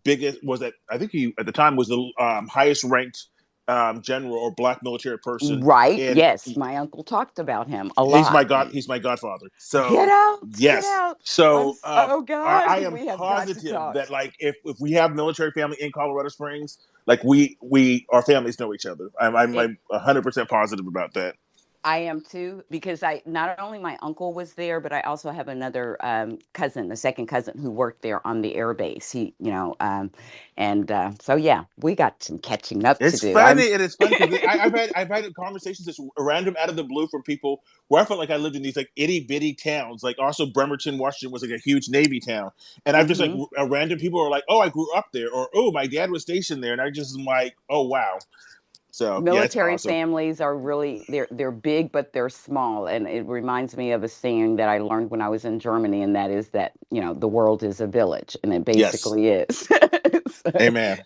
biggest, was that I think he at the time was the highest ranked general or black military person Right. in. Yes. My uncle talked about him a lot. He's my godfather. Get So out. Get yes. out. I'm So so I God. am We have got to positive talk. that like if we have military family in Colorado Springs, like we our families know each other. It, I'm 100% positive about that. I am too, because I not only my uncle was there, but I also have another cousin, a second cousin who worked there on the air base. And so yeah, we got some catching up to It's do. I'm funny, and it's funny because I've had conversations just random out of the blue from people where I felt like I lived in these like itty bitty towns. Like also Bremerton, Washington was like a huge Navy town, and I've just like mhm. random people are like, "Oh, I grew up there," or "Oh, my dad was stationed there," and I just am like, "Oh, wow." So yeah, it's Military awesome. families are really they're big, but they're small, and it reminds me of a saying that I learned when I was in Germany, and that is that the world is a village, and it Yes, basically is. So, amen.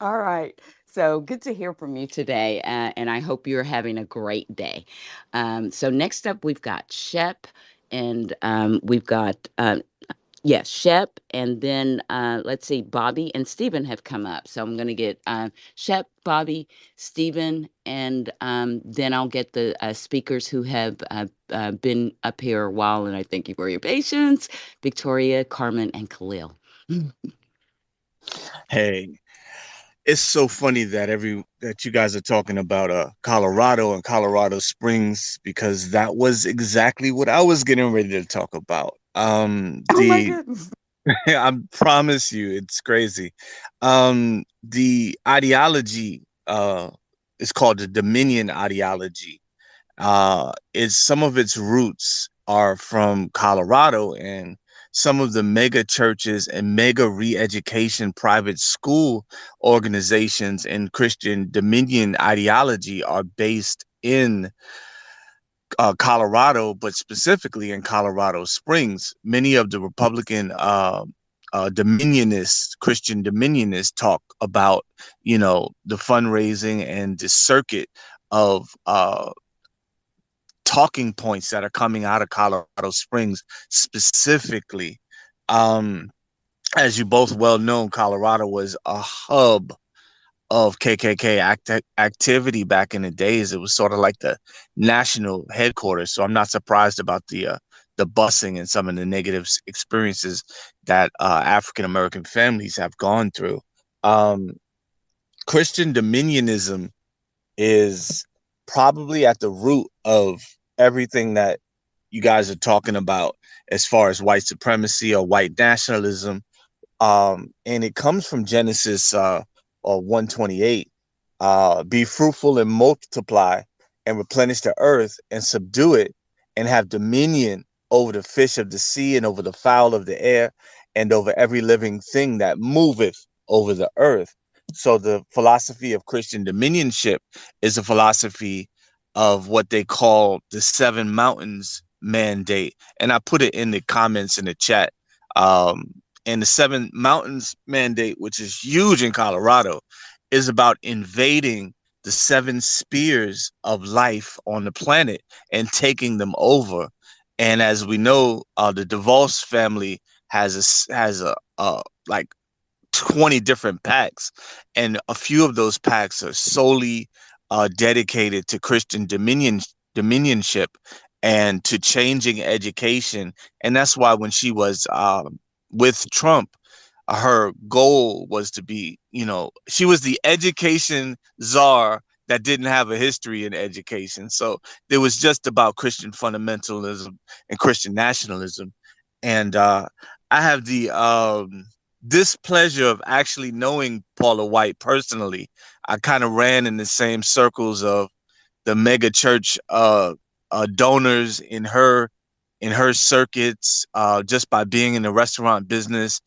all right. So good to hear from you today, and I hope you're having a great day. So next up, we've got Shep, and we've got yes, Shep, and then let's see, Bobby and Stephen have come up. So I'm going to get Shep, Bobby, Stephen, and then I'll get the speakers who have been up here a while. And I thank you for your patience, Victoria, Carmen, and Khalil. Hey, it's so funny that you guys are talking about Colorado and Colorado Springs because that was exactly what I was getting ready to talk about. Oh my The goodness. I promise you, it's crazy. The ideology is called the Dominion ideology. Is some of its roots are from Colorado, and some of the mega churches and mega re-education private school organizations and Christian Dominion ideology are based in Colorado, but specifically in Colorado Springs. Many of the Republican Dominionists, Christian Dominionists, talk about the fundraising and the circuit of talking points that are coming out of Colorado Springs specifically. Um, as you both well know, Colorado was a hub of KKK activity back in the days. It was sort of like the national headquarters. So I'm not surprised about the busing and some of the negative experiences that African American families have gone through. Um, Christian dominionism is probably at the root of everything that you guys are talking about as far as white supremacy or white nationalism. And it comes from Genesis 128. Be fruitful and multiply and replenish the earth and subdue it and have dominion over the fish of the sea and over the fowl of the air and over every living thing that moveth over the earth. So the philosophy of Christian dominionship is a philosophy of what they call the seven mountains mandate. And I put it in the comments in the chat. Um, and the seven mountains mandate, which is huge in Colorado, is about invading the seven spheres of life on the planet and taking them over. And as we know, the DeVos family has a like 20 different packs, and a few of those packs are solely dedicated to Christian dominionship and to changing education. And that's why when she was with Trump, her goal was to be, she was the education czar that didn't have a history in education. So it was just about Christian fundamentalism and Christian nationalism. And I have the displeasure of actually knowing Paula White personally. I kind of ran in the same circles of the mega church donors in her circuits, just by being in the restaurant business.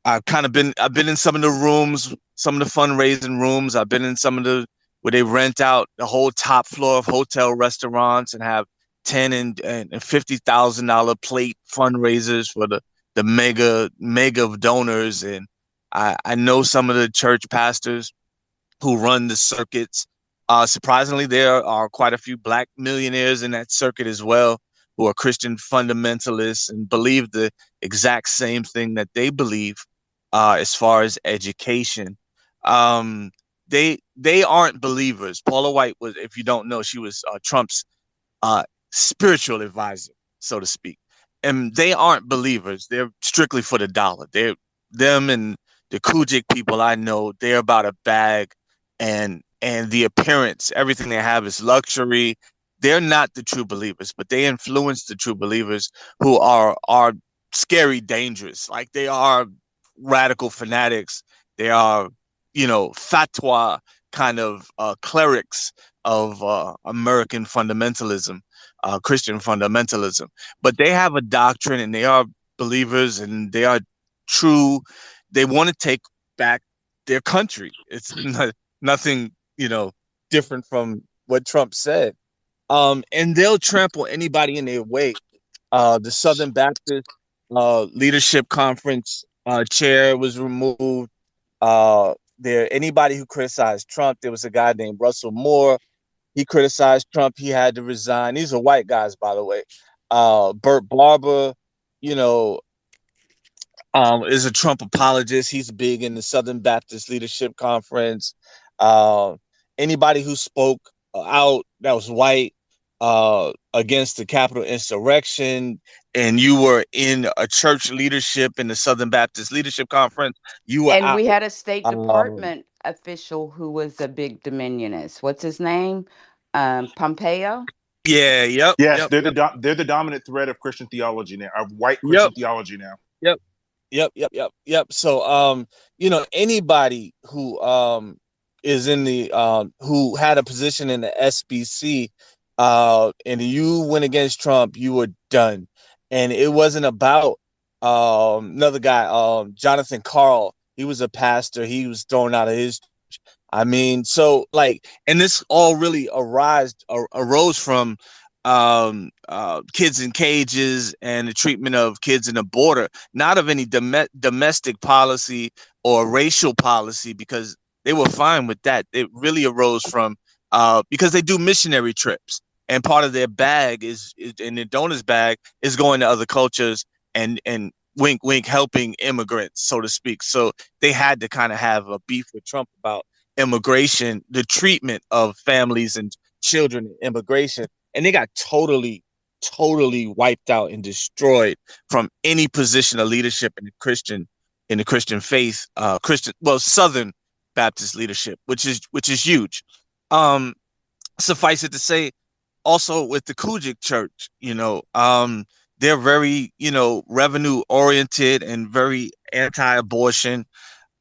I've been in some of the rooms, some of the fundraising rooms. I've been in some of the where they rent out the whole top floor of hotel restaurants and have and $50,000 plate fundraisers for the mega donors. And I know some of the church pastors who run the circuits. Surprisingly, there are quite a few black millionaires in that circuit as well, who are Christian fundamentalists and believe the exact same thing that they believe, as far as education. Um, they aren't believers. Paula White was, if you don't know, she was Trump's uh, spiritual advisor, so to speak. And they aren't believers. They're strictly for the dollar. They're them and the Kujik people I know. They're about a bag and the appearance. Everything they have is luxury. They're not the true believers, but they influence the true believers who are scary, dangerous. Like they are radical fanatics. They are, fatwa kind of clerics of American fundamentalism, Christian fundamentalism. But they have a doctrine and they are believers and they are true. They want to take back their country. It's nothing, different from what Trump said. And they'll trample anybody in their way. The Southern Baptist Leadership Conference chair was removed. There, anybody who criticized Trump, there was a guy named Russell Moore. He criticized Trump. He had to resign. These are white guys, by the way. Burt Barber, you know, is a Trump apologist. He's big in the Southern Baptist Leadership Conference. Uh, Anybody who spoke out that was white against the Capitol insurrection, and you were in a church leadership in the Southern Baptist Leadership Conference, you were And out. we had a State Um, Department official who was a big dominionist. What's his name? Pompeo? yeah, yep, Yes, yep, yep, they're the dominant thread of Christian theology now, of white yep, Christian theology now. yep. Yep. So, anybody who is in the who had a position in the SBC, and you went against Trump, you were done. And it wasn't about another guy, Jonathan Carl. He was a pastor. He was thrown out of his. I mean, so like, and this all really arose from kids in cages and the treatment of kids in the border, not of any domestic policy or racial policy, because they were fine with that. It really arose from because they do missionary trips, and part of their bag is in their donor's bag is going to other cultures and wink wink helping immigrants, so to speak. So they had to kind of have a beef with Trump about immigration, the treatment of families and children in immigration, and they got totally wiped out and destroyed from any position of leadership in the Christian faith, Southern Baptist leadership, which is huge. Um, Suffice it to say, also with the Kujik Church, they're very, revenue oriented and very anti-abortion.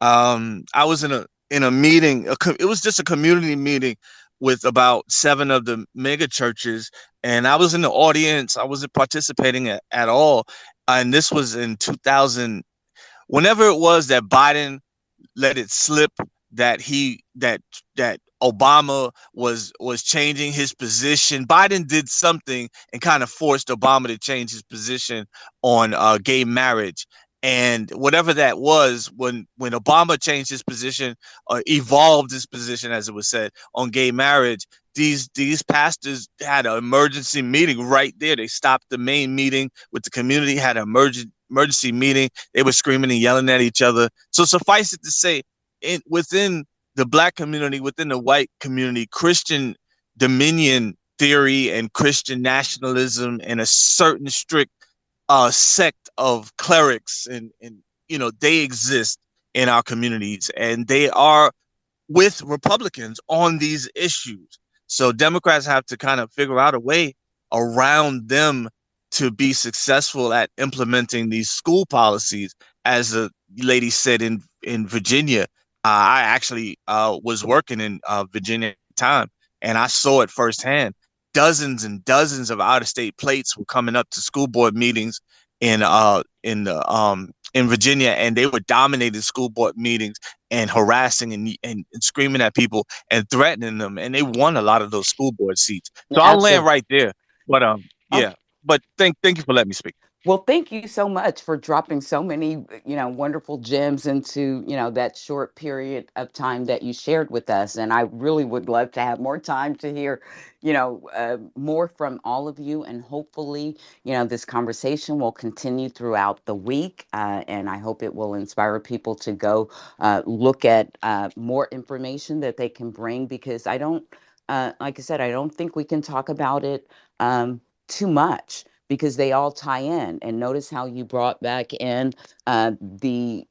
I was in a meeting. It was just a community meeting with about 7 of the mega churches, and I was in the audience. I wasn't participating at all, and this was in 2000. Whenever it was that Biden let it slip that that Obama was changing his position. Biden did something and kind of forced Obama to change his position on gay marriage. And whatever that was, when Obama changed his position, evolved his position, as it was said, on gay marriage, these pastors had an emergency meeting right there. They stopped the main meeting with the community, had an emergency meeting. They were screaming and yelling at each other. So suffice it to say, within the black community, within the white community, Christian dominion theory and Christian nationalism and a certain strict sect of clerics and they exist in our communities, and they are with Republicans on these issues. So Democrats have to kind of figure out a way around them to be successful at implementing these school policies. As the lady said in Virginia, I actually was working in Virginia at the time, and I saw it firsthand. Dozens and dozens of out of state plates were coming up to school board meetings in Virginia, and they were dominating school board meetings and harassing and screaming at people and threatening them, and they won a lot of those school board seats. So I'll land Absolutely. right there. But Oh, yeah. But thank you for letting me speak. well, thank you so much for dropping so many, wonderful gems into, that short period of time that you shared with us. And I really would love to have more time to hear, more from all of you. And hopefully, this conversation will continue throughout the week. And I hope it will inspire people to go look at more information that they can bring, because like I said, I don't think we can talk about it too much, because they all tie in. And notice how you brought back in the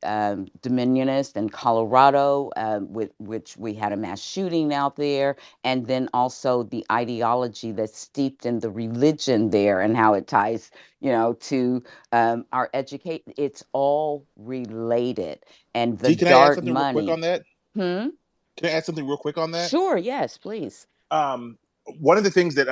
Dominionist in Colorado, with which we had a mass shooting out there, and then also the ideology that's steeped in the religion there, and how it ties, to our educate. It's all related, and the Dee, can I add dark something real quick money. on that? Hmm. Can I add something real quick on that? Sure. Yes, please. um, One of the things that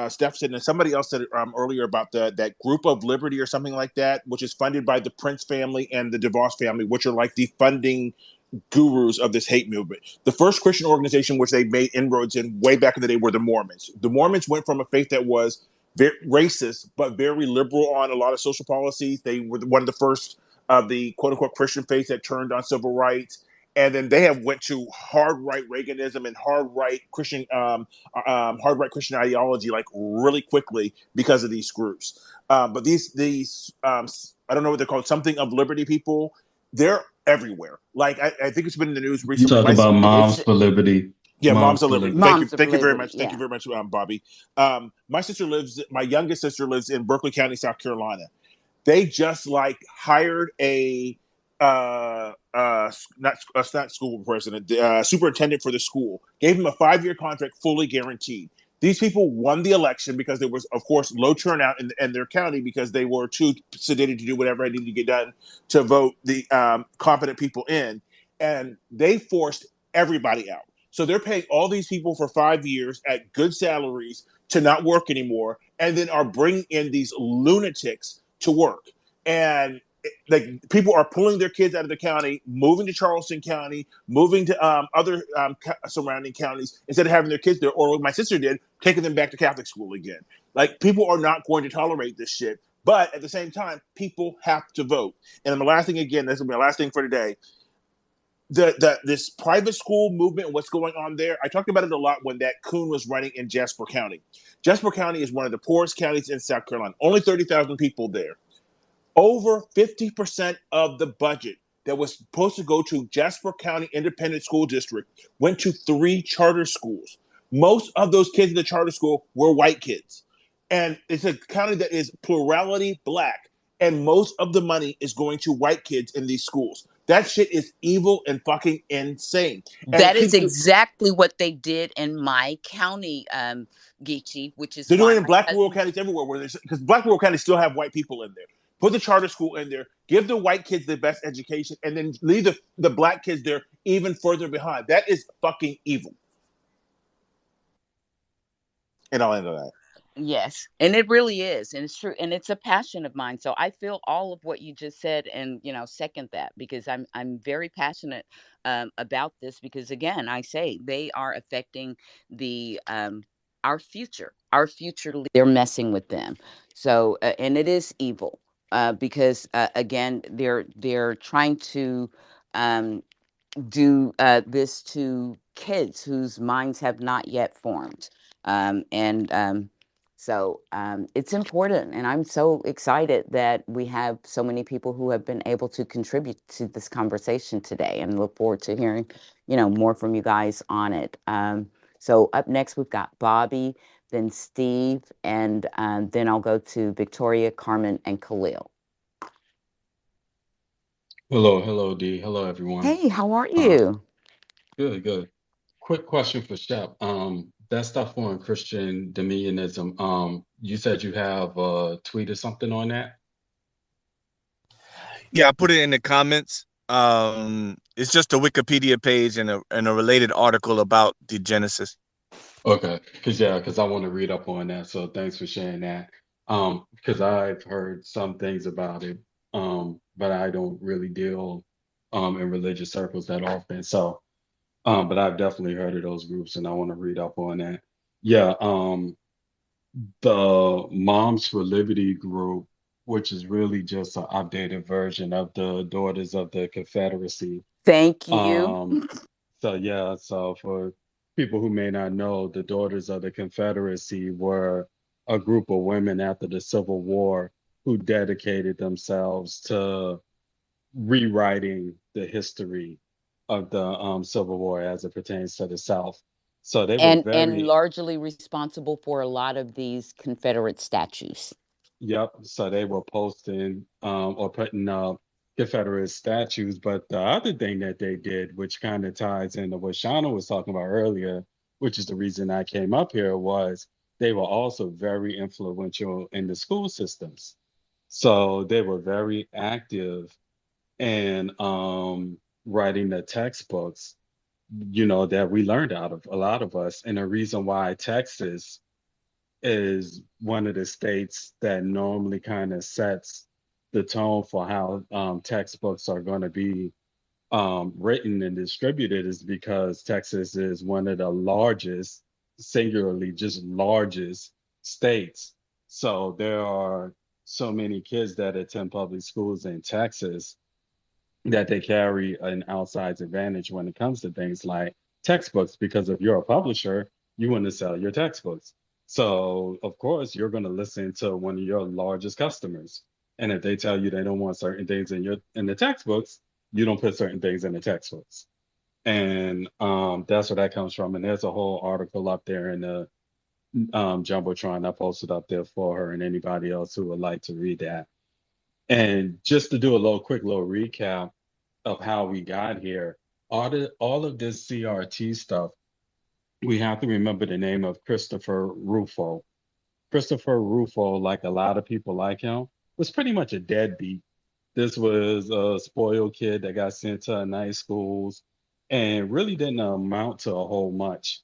Steph said, and somebody else said earlier about that group of Liberty or something like that, which is funded by the Prince family and the DeVos family, which are like the funding gurus of this hate movement. The first Christian organization which they made inroads in way back in the day were the Mormons. The Mormons went from a faith that was very racist but very liberal on a lot of social policies. They were one of the first of the quote unquote Christian faith that turned on civil rights. And then they have went to hard right Reaganism and hard right Christian ideology like really quickly because of these groups. But these I don't know what they're called, something of liberty people. They're everywhere. Like I think it's been in the news You recently. talk about It's Moms for Liberty. Yeah, Moms Moms of for Liberty. Liberty. Moms of Thank you very Liberty. much. Thank you Yeah. very much, Bobby. My youngest sister lives in Berkeley County, South Carolina. They just like hired a not school president, superintendent for the school. Gave him a 5-year contract, fully guaranteed. These people won the election because there was, of course, low turnout in their county because they were too sedated to do whatever needed to get done to vote the competent people in, and they forced everybody out. So they're paying all these people for 5 years at good salaries to not work anymore, and then are bringing in these lunatics to work. And like people are pulling their kids out of the county, moving to Charleston County, moving to other surrounding counties instead of having their kids there, or what my sister did, taking them back to Catholic school again. Like people are not going to tolerate this shit. But at the same time, people have to vote. And then the last thing, again, this will be my last thing for today. This private school movement, what's going on there, I talked about it a lot when that Coon was running in Jasper County. Jasper County is one of the poorest counties in South Carolina. Only 30,000 people there. Over 50% of the budget that was supposed to go to Jasper County Independent School District went to 3 charter schools. Most of those kids in the charter school were white kids. And it's a county that is plurality black. And most of the money is going to white kids in these schools. That shit is evil and fucking insane. And it That is keeps exactly what they did in my county, Geechee, which is They're doing why it in my black rural husband. counties everywhere, where there's because black rural counties still have white people in there. Put the charter school in there, give the white kids the best education, and then leave the black kids there even further behind. That is fucking evil. And I'll end on that. Yes, and it really is, and it's true, and it's a passion of mine. So I feel all of what you just said, and second that, because I'm very passionate about this, because again, I say they are affecting the our future. They're messing with them. So and it is evil, because again, they're trying to um, do this to kids whose minds have not yet formed. And so it's important. And I'm so excited that we have so many people who have been able to contribute to this conversation today, and look forward to hearing, more from you guys on it. So up next, we've got Bobby, then Steve, and then I'll go to Victoria, Carmen, and Khalil. Hello, D. Hello, everyone. Hey, how are Uh, you? good, good. Quick question for Shep. That stuff on Christian dominionism. You said you have a tweet or something on that? Yeah, I put it in the comments. It's just a Wikipedia page and a related article about the Genesis. Okay, because I want to read up on that. So thanks for sharing that. Because I've heard some things about it, but I don't really deal in religious circles that often. So, but I've definitely heard of those groups, and I want to read up on that. Yeah, the Moms for Liberty group, which is really just an updated version of the Daughters of the Confederacy. Thank you. Um, so yeah, so for people who may not know, the Daughters of the Confederacy were a group of women after the Civil War who dedicated themselves to rewriting the history of the Civil War as it pertains to the South. So they were And very. largely responsible for a lot of these Confederate statues. Yep. So they were posting or putting up Confederate statues. But the other thing that they did, which kind of ties into what Shauna was talking about earlier, which is the reason I came up here, was they were also very influential in the school systems. So they were very active in writing the textbooks, that we learned out of, a lot of us. And the reason why Texas is one of the states that normally kind of sets the tone for how textbooks are going to be written and distributed, is because Texas is one of the largest, singularly just largest states. So there are so many kids that attend public schools in Texas that they carry an outsized advantage when it comes to things like textbooks, because if you're a publisher, you want to sell your textbooks. So of course you're going to listen to one of your largest customers. And if they tell you they don't want certain things in the textbooks, you don't put certain things in the textbooks. And that's where that comes from. And there's a whole article up there in the Jumbotron I posted up there for her and anybody else who would like to read that. And just to do a quick little recap of how we got here. All of this CRT stuff, we have to remember the name of Christopher Rufo. Christopher Rufo, like a lot of people like him, was pretty much a deadbeat. This was a spoiled kid that got sent to nice schools and really didn't amount to a whole much.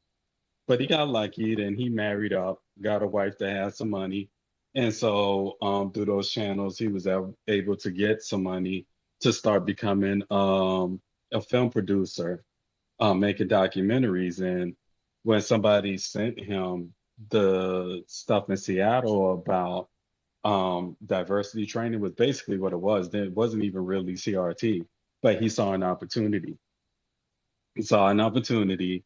But he got lucky and he married up, got a wife that had some money. And so through those channels, he was able to get some money to start becoming a film producer, making documentaries. And when somebody sent him the stuff in Seattle about diversity training, was basically what it was. Then it wasn't even really CRT, but he saw an opportunity. He saw an opportunity,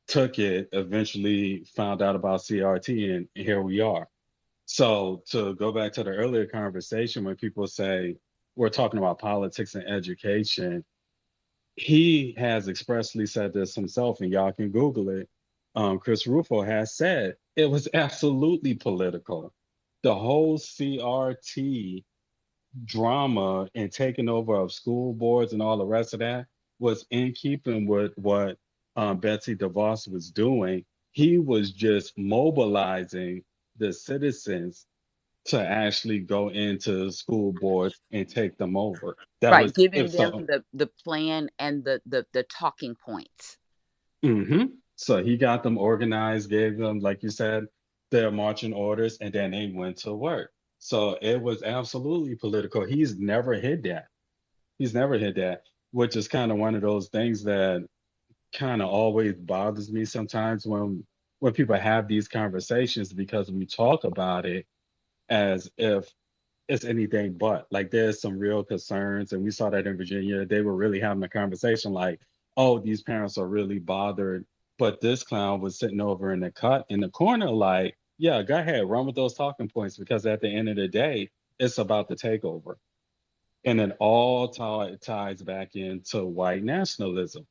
took it, eventually found out about CRT, and here we are. So to go back to the earlier conversation, when people say we're talking about politics and education, he has expressly said this himself, and y'all can Google it. Chris Rufo has said it was absolutely political. The whole CRT drama and taking over of school boards and all the rest of that was in keeping with what Betsy DeVos was doing. He was just mobilizing the citizens to actually go into school boards and take them over. That Right, was if giving them so. the plan and the talking points. So he got them organized, gave them, like you said, their marching orders, and then they went to work. So it was absolutely political. He's never hid that. He's never hid that, which is kind of one of those things that kind of always bothers me sometimes when people have these conversations, because we talk about it as if it's anything but. Like, there's some real concerns, and we saw that in Virginia. They were really having a conversation like, oh, these parents are really bothered. But this clown was sitting over in the cut in the corner, like, yeah, go ahead, run with those talking points, because at the end of the day, it's about the takeover. And it all ties back into white nationalism,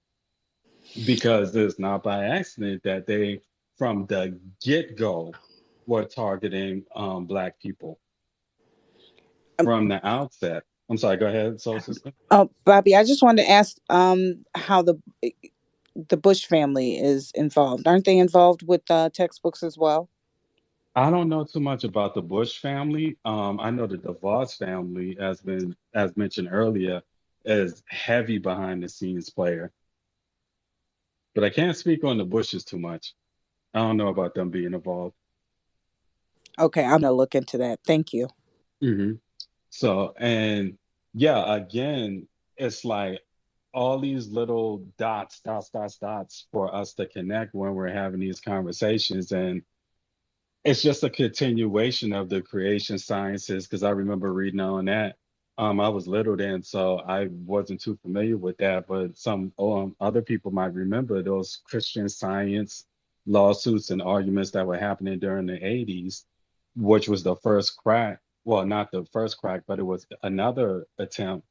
because it's not by accident that they, from the get-go, were targeting Black people from the outset. I'm sorry, go ahead, Soul Sister. Oh, Bobby, I just wanted to ask how the Bush family is involved. Aren't they involved with textbooks as well? I don't know too much about the Bush family. I know the DeVos family has been, as mentioned earlier, is heavy behind the scenes player, but I can't speak on the Bushes too much. I don't know about them being involved. Okay, I'm gonna look into that. Thank you. hmm So, and yeah, again, it's like all these little dots for us to connect when we're having these conversations. And it's just a continuation of the creation sciences, because I remember reading on that. I was little then, so I wasn't too familiar with that, but some other people might remember those Christian Science lawsuits and arguments that were happening during the 80s, which was the first crack. Well, not the first crack, but it was another attempt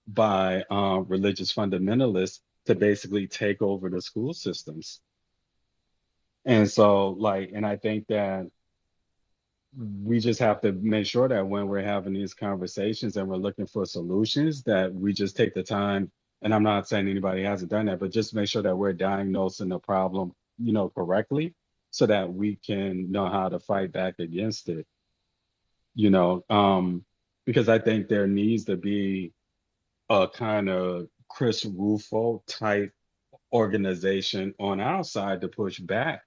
by religious fundamentalists to basically take over the school systems. And so, like, and I think that we just have to make sure that when we're having these conversations and we're looking for solutions, that we just take the time. And I'm not saying anybody hasn't done that, but just make sure that we're diagnosing the problem, correctly, so that we can know how to fight back against it, you know. Because I think there needs to be a kind of Chris Rufo type organization on our side to push back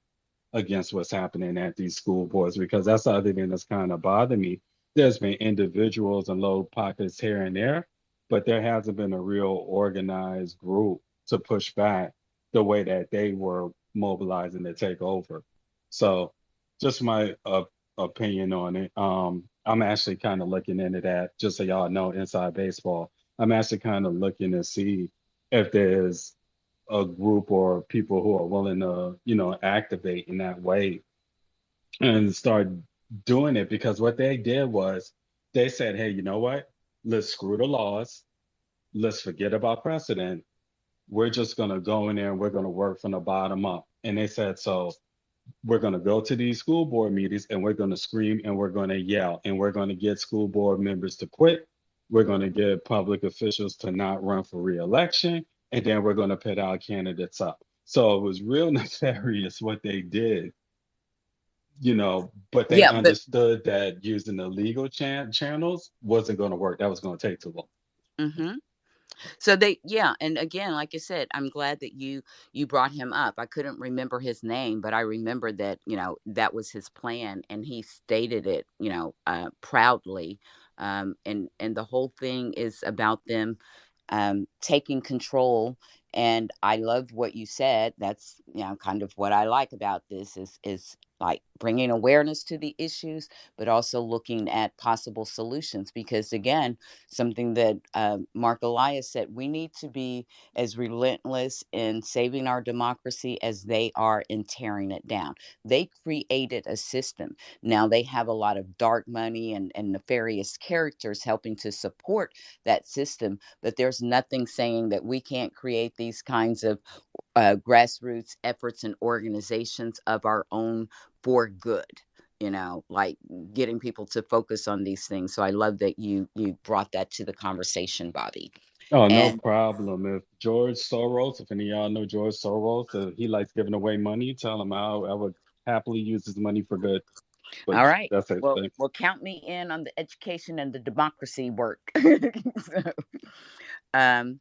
against what's happening at these school boards, because that's the other thing that's kind of bothered me. There's been individuals and little pockets here and there, but there hasn't been a real organized group to push back the way that they were mobilizing to take over. So, just my opinion on it. I'm actually kind of looking into that, just so y'all know, inside baseball. I'm actually kind of looking to see if there's a group or people who are willing to, activate in that way and start doing it. Because what they did was they said, hey, you know what? Let's screw the laws. Let's forget about precedent. We're just going to go in there and we're going to work from the bottom up. And they said, so we're going to go to these school board meetings and we're going to scream and we're going to yell and we're going to get school board members to quit. We're going to get public officials to not run for reelection. And then we're going to put our candidates up. So it was real nefarious what they did, but they Yeah, but understood that using the legal channels wasn't going to work. That was going to take too long. mhm. So they, yeah, and again, like I said, I'm glad that you brought him up. I couldn't remember his name, but I remember that, that was his plan, and he stated it, proudly. And the whole thing is about them taking control. And I loved what you said. That's, kind of what I like about this is like bringing awareness to the issues, but also looking at possible solutions. Because again, something that Mark Elias said, we need to be as relentless in saving our democracy as they are in tearing it down. They created a system. Now they have a lot of dark money and nefarious characters helping to support that system, but there's nothing saying that we can't create these kinds of grassroots efforts and organizations of our own for good, like getting people to focus on these things. So I love that you brought that to the conversation, Bobby. Oh, no And problem. If George Soros, if any of y'all know George Soros, he likes giving away money, tell him I would happily use his money for good. But all right, that's it. well, Thanks. count me in on the education and the democracy work. So, um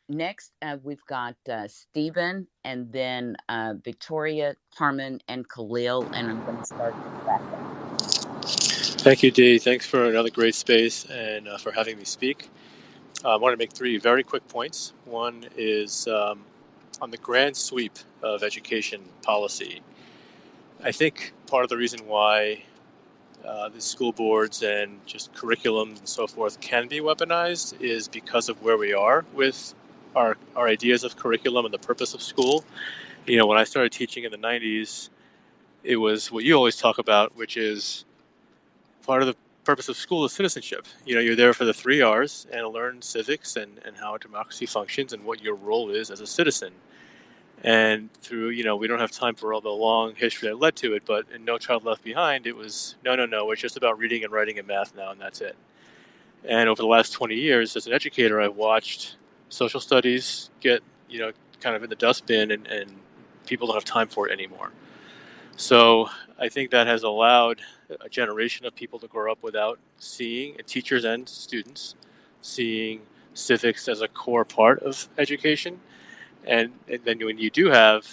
Next, we've got Stephen, and then Victoria, Carmen, and Khalil, and I'm going to start in the back end. Thank you, Dee. Thanks for another great space and for having me speak. I want to make 3 very quick points. One is on the grand sweep of education policy. I think part of the reason why the school boards and just curriculum and so forth can be weaponized is because of where we are with our ideas of curriculum and the purpose of school. You know, when I started teaching in the 90s, it was what you always talk about, which is part of the purpose of school is citizenship. You know, you're there for the 3 R's and learn civics and how democracy functions and what your role is as a citizen. And through, you know, we don't have time for all the long history that led to it, but in No Child Left Behind, it was, no, it's just about reading and writing and math now, and that's it. And over the last 20 years, as an educator, I've watched social studies get, you know, kind of in the dustbin, and people don't have time for it anymore. So I think that has allowed a generation of people to grow up without seeing, teachers and students, seeing civics as a core part of education. And then when you do have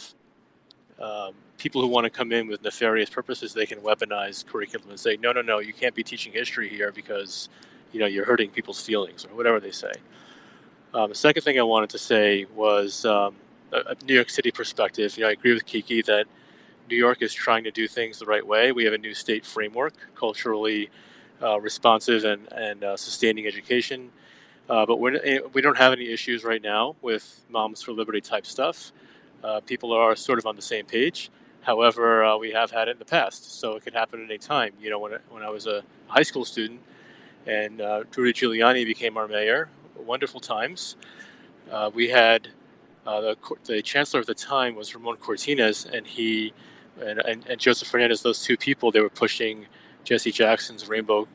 people who want to come in with nefarious purposes, they can weaponize curriculum and say, no, you can't be teaching history here because, you know, you're hurting people's feelings or whatever they say. The second thing I wanted to say was a New York City perspective. You know, I agree with Kiki that New York is trying to do things the right way. We have a new state framework, culturally responsive and sustaining education. But we don't have any issues right now with Moms for Liberty type stuff. People are sort of on the same page. However, we have had it in the past, so it could happen at any time. You know, when I was a high school student and Rudy Giuliani became our mayor, wonderful times. We had the chancellor at the time was Ramon Cortines, and he and Joseph Fernandez. Those 2 people, they were pushing Jesse Jackson's rainbow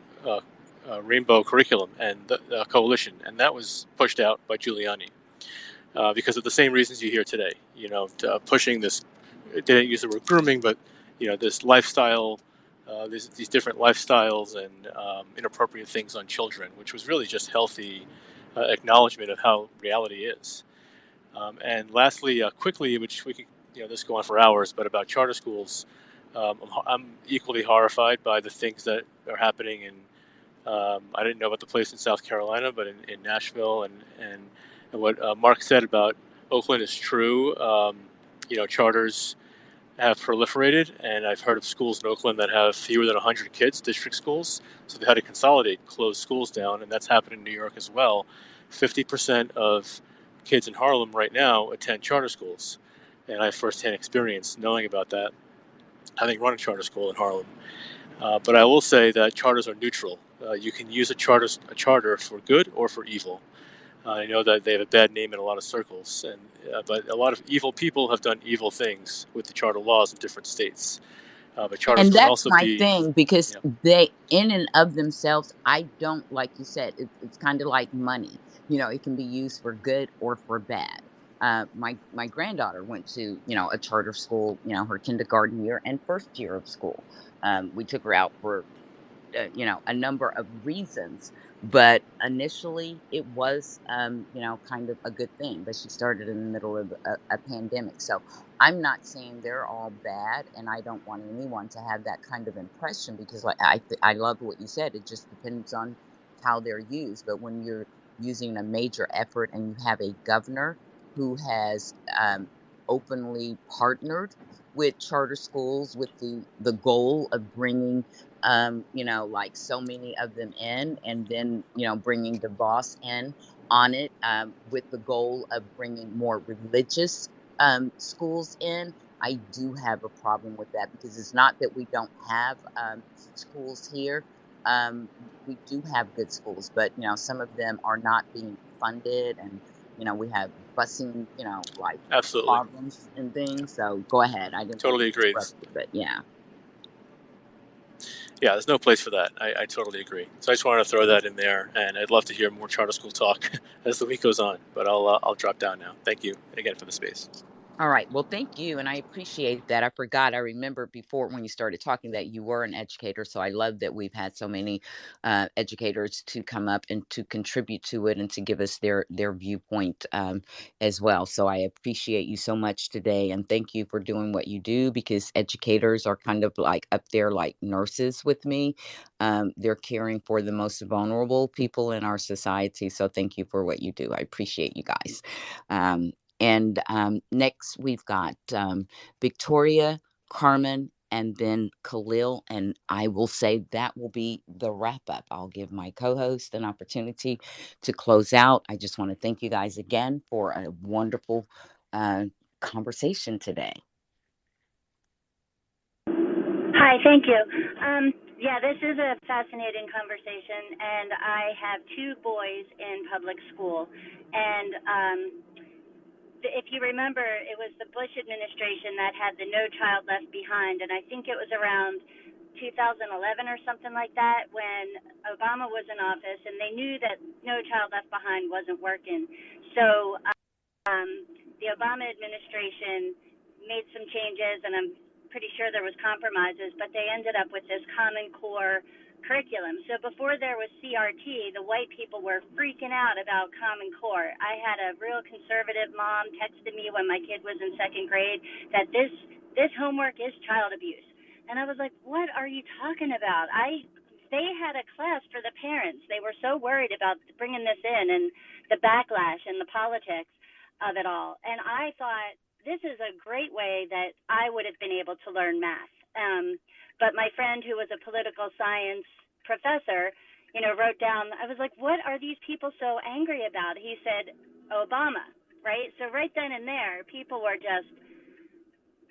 curriculum and the coalition, and that was pushed out by Giuliani because of the same reasons you hear today. You know, pushing this. They didn't use the word grooming, but you know, this lifestyle, these different lifestyles and inappropriate things on children, which was really just healthy acknowledgement of how reality is. And lastly, quickly, which we could, you know, this go on for hours, but about charter schools, I'm equally horrified by the things that are happening in. I didn't know about the place in South Carolina, but in Nashville, and what Mark said about Oakland is true. You know, charters have proliferated, and I've heard of schools in Oakland that have fewer than 100 kids, district schools. So they had to consolidate, close schools down, and that's happened in New York as well. 50% of kids in Harlem right now attend charter schools, and I have firsthand experience knowing about that, having run a charter school in Harlem. But I will say that charters are neutral. You can use a charter for good or for evil. I know that they have a bad name in a lot of circles, but a lot of evil people have done evil things with the charter laws in different states. But charters And can that's also my be, thing, because you know, they, in and of themselves, I don't, like you said, it's kind of like money. You know, it can be used for good or for bad. My granddaughter went to, you know, a charter school, you know, her kindergarten year and first year of school. We took her out for you know, a number of reasons, but initially it was you know, kind of a good thing, but she started in the middle of a pandemic. So I'm not saying they're all bad, and I don't want anyone to have that kind of impression, because like I love what you said, it just depends on how they're used. But when you're using a major effort and you have a governor who has openly partnered with charter schools with the goal of bringing you know, like so many of them in, and then, you know, bringing the boss in on it with the goal of bringing more religious schools in. I do have a problem with that, because it's not that we don't have schools here. Um, we do have good schools, but, you know, some of them are not being funded, and, you know, we have busing, you know, like absolutely, problems and things. So go ahead. I didn't want to totally agree. interrupt you, but yeah. Yeah, there's no place for that. I totally agree. So I just wanted to throw that in there, and I'd love to hear more charter school talk as the week goes on. But I'll drop down now. Thank you again for the space. All right. Well, thank you. And I appreciate that. I forgot. I remember before when you started talking that you were an educator. So I love that we've had so many educators to come up and to contribute to it and to give us their viewpoint as well. So I appreciate you so much today. And thank you for doing what you do, because educators are kind of like up there like nurses with me. They're caring for the most vulnerable people in our society. So thank you for what you do. I appreciate you guys. And next, we've got Victoria, Carmen, and then Khalil. And I will say that will be the wrap up. I'll give my co host an opportunity to close out. I just want to thank you guys again for a wonderful conversation today. Hi, thank you. Yeah, this is a fascinating conversation, and I have two boys in public school. And if you remember, it was the Bush administration that had the No Child Left Behind, and I think it was around 2011 or something like that when Obama was in office, and they knew that No Child Left Behind wasn't working. So the Obama administration made some changes, and I'm pretty sure there was compromises, but they ended up with this Common Core curriculum. So before there was CRT, the white people were freaking out about Common Core. I had a real conservative mom texted me when my kid was in second grade that this homework is child abuse. And I was like, what are you talking about? They had a class for the parents. They were so worried about bringing this in and the backlash and the politics of it all. And I thought, this is a great way that I would have been able to learn math. But my friend, who was a political science professor, wrote down, I was like, what are these people so angry about? He said, Obama, right? So right then and there, people were just,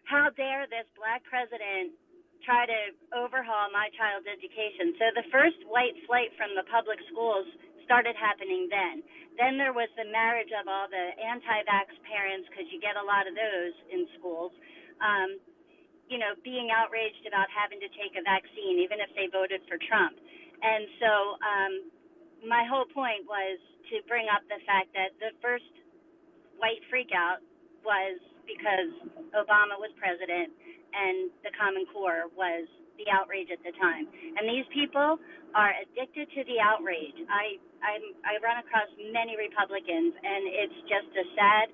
how dare this black president try to overhaul my child's education? So the first white flight from the public schools started happening then. Then there was the marriage of all the anti-vax parents, because you get a lot of those in schools, being outraged about having to take a vaccine, even if they voted for Trump. And so my whole point was to bring up the fact that the first white freakout was because Obama was president and the Common Core was the outrage at the time. And these people are addicted to the outrage. I run across many Republicans, and it's just a sad,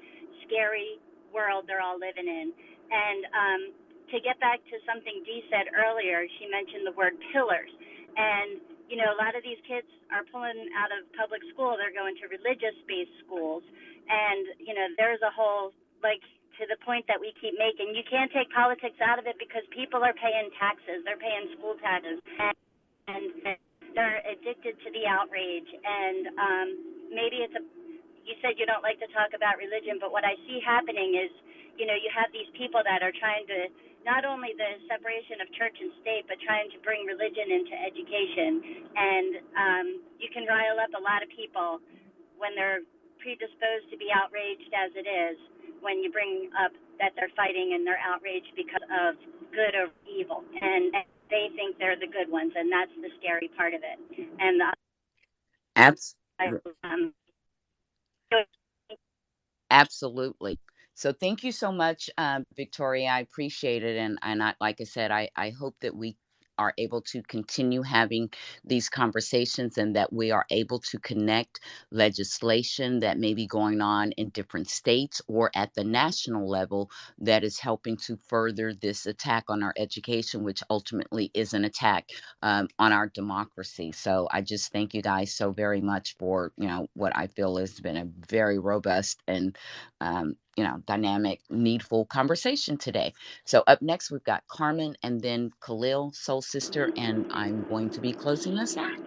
scary world they're all living in. And to get back to something Dee said earlier, she mentioned the word pillars. And, a lot of these kids are pulling out of public school. They're going to religious-based schools. And, there's a whole, to the point that we keep making, you can't take politics out of it because people are paying taxes. They're paying school taxes. And they're addicted to the outrage. And maybe you said you don't like to talk about religion, but what I see happening is, you have these people that are trying to, not only the separation of church and state, but trying to bring religion into education. And you can rile up a lot of people when they're predisposed to be outraged as it is, when you bring up that they're fighting and they're outraged because of good or evil. And they think they're the good ones, and that's the scary part of it. And Absolutely. So thank you so much, Victoria. I appreciate it. And like I said, I hope that we are able to continue having these conversations and that we are able to connect legislation that may be going on in different states or at the national level that is helping to further this attack on our education, which ultimately is an attack on our democracy. So I just thank you guys so very much for, what I feel has been a very robust and dynamic, needful conversation today. So up next, we've got Carmen and then Khalil, Soul Sister, and I'm going to be closing us out.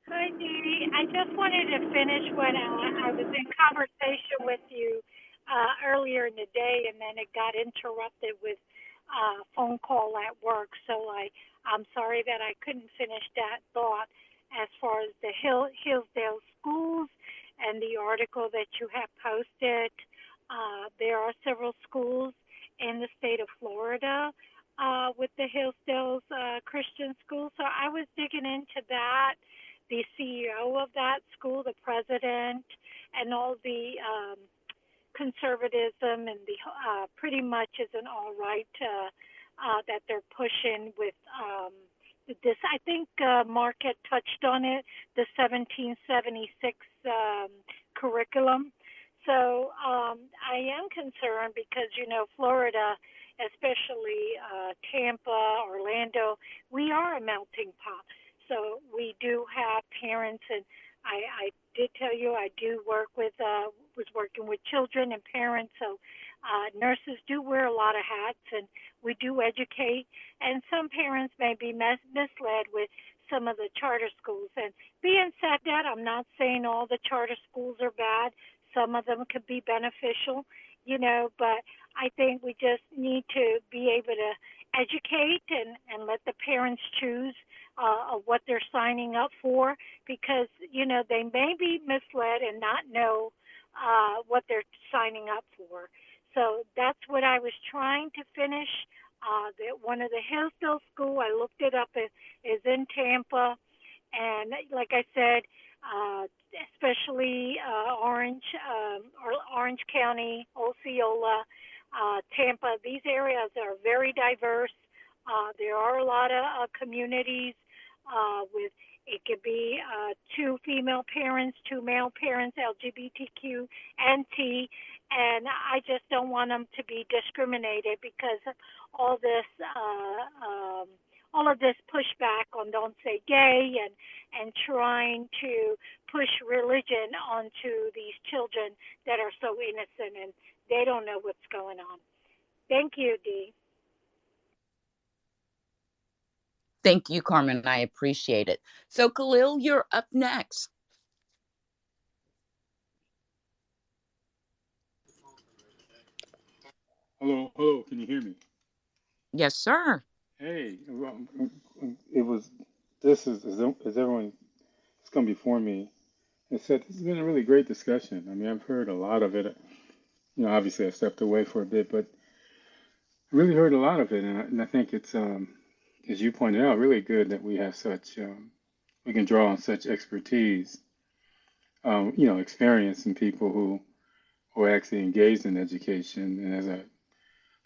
Hi, Dee. I just wanted to finish when I was in conversation with you earlier in the day, and then it got interrupted with a phone call at work. So I'm sorry that I couldn't finish that thought as far as the Hillsdale schools and the article that you have posted. There are several schools in the state of Florida with the Hillsdale Christian School. So I was digging into that, the CEO of that school, the president, and all the conservatism and the pretty much is an all right that they're pushing with this. I think Mark had touched on it, the 1776 curriculum. So I am concerned because, Florida, especially Tampa, Orlando, we are a melting pot. So we do have parents, and I did tell you I do work with, was working with children and parents. So nurses do wear a lot of hats, and we do educate. And some parents may be misled with some of the charter schools. And being said that, I'm not saying all the charter schools are bad. Some of them could be beneficial, but I think we just need to be able to educate and let the parents choose of what they're signing up for because, they may be misled and not know what they're signing up for. So that's what I was trying to finish. One of the Hillsdale School, I looked it up, is in Tampa. And like I said, especially Orange County, Osceola, Tampa. These areas are very diverse. There are a lot of communities with it could be two female parents, two male parents, LGBTQ and T, and I just don't want them to be discriminated because of all this. All of this pushback on don't say gay and trying to push religion onto these children that are so innocent and they don't know what's going on. Thank you, Dee. Thank you, Carmen. I appreciate it. So, Khalil, you're up next. Hello, hello. Can you hear me? Yes, sir. Hey, it was. This is everyone that's come before me. It said this has been a really great discussion. I mean, I've heard a lot of it. Obviously, I stepped away for a bit, but I really heard a lot of it, and I think it's, as you pointed out, really good that we have such, we can draw on such expertise, experience in people who are actually engaged in education. And as a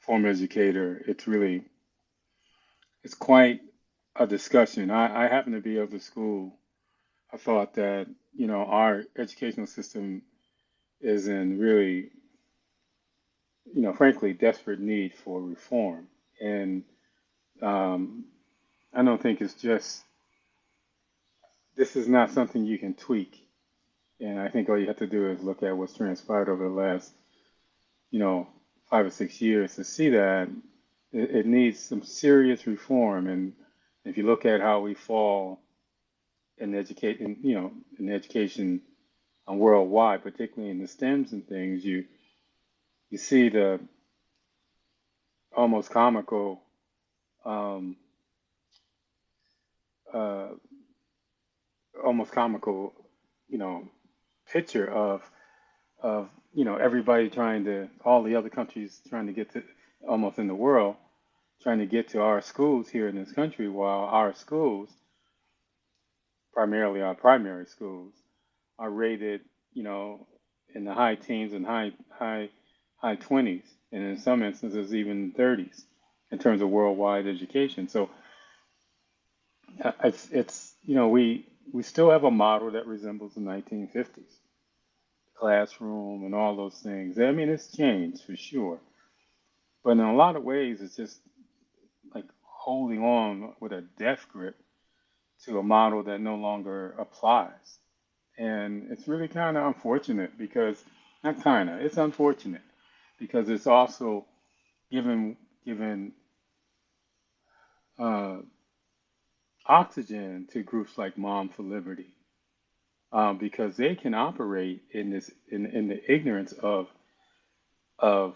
former educator, it's quite a discussion. I happen to be of the school. I thought that, our educational system is in really, frankly, desperate need for reform. And I don't think this is not something you can tweak. And I think all you have to do is look at what's transpired over the last, you know, 5 or 6 years to see that it needs some serious reform. And if you look at how we fall in education worldwide, particularly in the STEMs and things, you see the almost comical um, uh, almost comical, you know, picture of everybody all the other countries trying to get to almost in the world trying to get to our schools here in this country, while our schools, primarily our primary schools, are rated, in the high teens and high 20s, and in some instances even 30s in terms of worldwide education. So it's we still have a model that resembles the 1950s classroom and all those things. I mean, it's changed for sure, but in a lot of ways, it's just like holding on with a death grip to a model that no longer applies. And it's really kind of unfortunate because, not kind of, it's unfortunate because it's also given uh, oxygen to groups like Mom for Liberty, because they can operate in the ignorance of the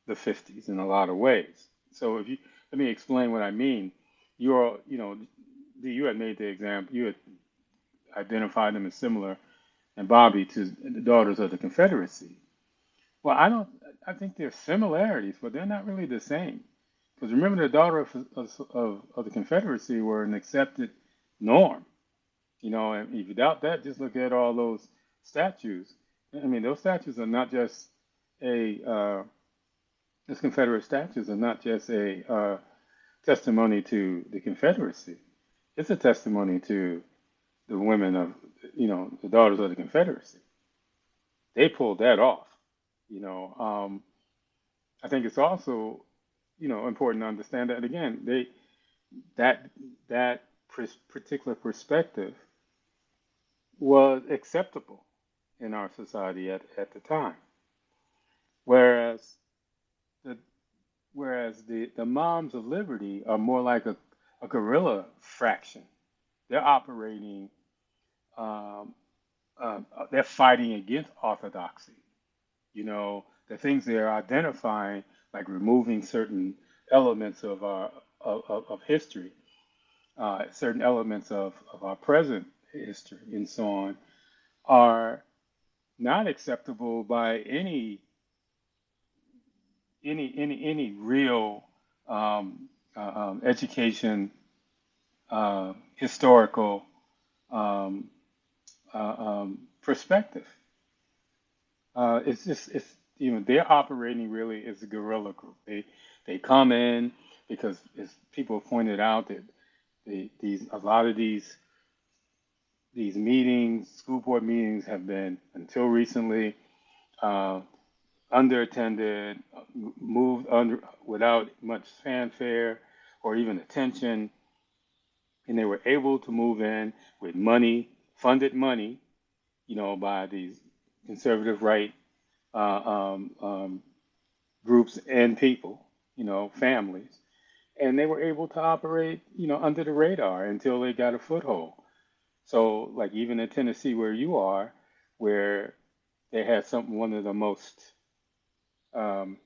50s in a lot of ways. So if you let me explain what I mean. You had made the example, you had identified them as similar, and Bobby, to the daughters of the Confederacy. Well, I think there's similarities, but they're not really the same. Because remember, the daughter of the Confederacy were an accepted norm. And if you doubt that, just look at all those statues. I mean, those statues are not just a this Confederate statues are not just a testimony to the Confederacy. It's a testimony to the women of, the daughters of the Confederacy. They pulled that off. You know, I think it's also, important to understand that again, that that particular perspective was acceptable in our society at the time, whereas the the Moms of Liberty are more like a guerrilla fraction. They're operating, um, they're fighting against orthodoxy. The things they're identifying, like removing certain elements of our of history, certain elements of our present history, and so on, are not acceptable by any real education, historical um, perspective. It's they're operating really as a guerrilla group. They come in because, as people pointed out, that a lot of these meetings, school board meetings, have been until recently uh, underattended, moved under without much fanfare or even attention, and they were able to move in with money, funded money, by these conservative right uh, groups and people, families, and they were able to operate, under the radar until they got a foothold. So, like even in Tennessee, where you are, where they had one of the most um,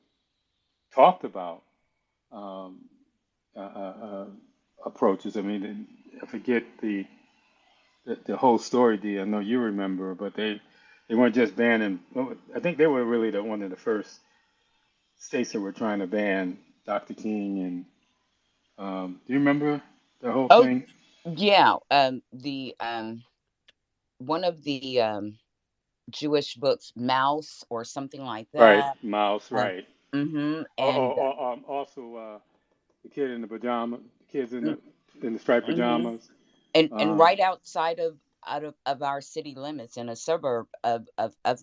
talked about um, approaches. I mean, I forget the whole story. I know you remember, but they weren't just banning. Well, I think they were really one of the first states that were trying to ban Dr. King. And do you remember the whole Oh, thing? yeah. The one of the Jewish books, Mouse or something like Right, that. Mouse. Uh, Right. and Also, the kid in the pajama, kids mm, in the striped mhm. pajamas. And Um, right outside of our city limits, in a suburb of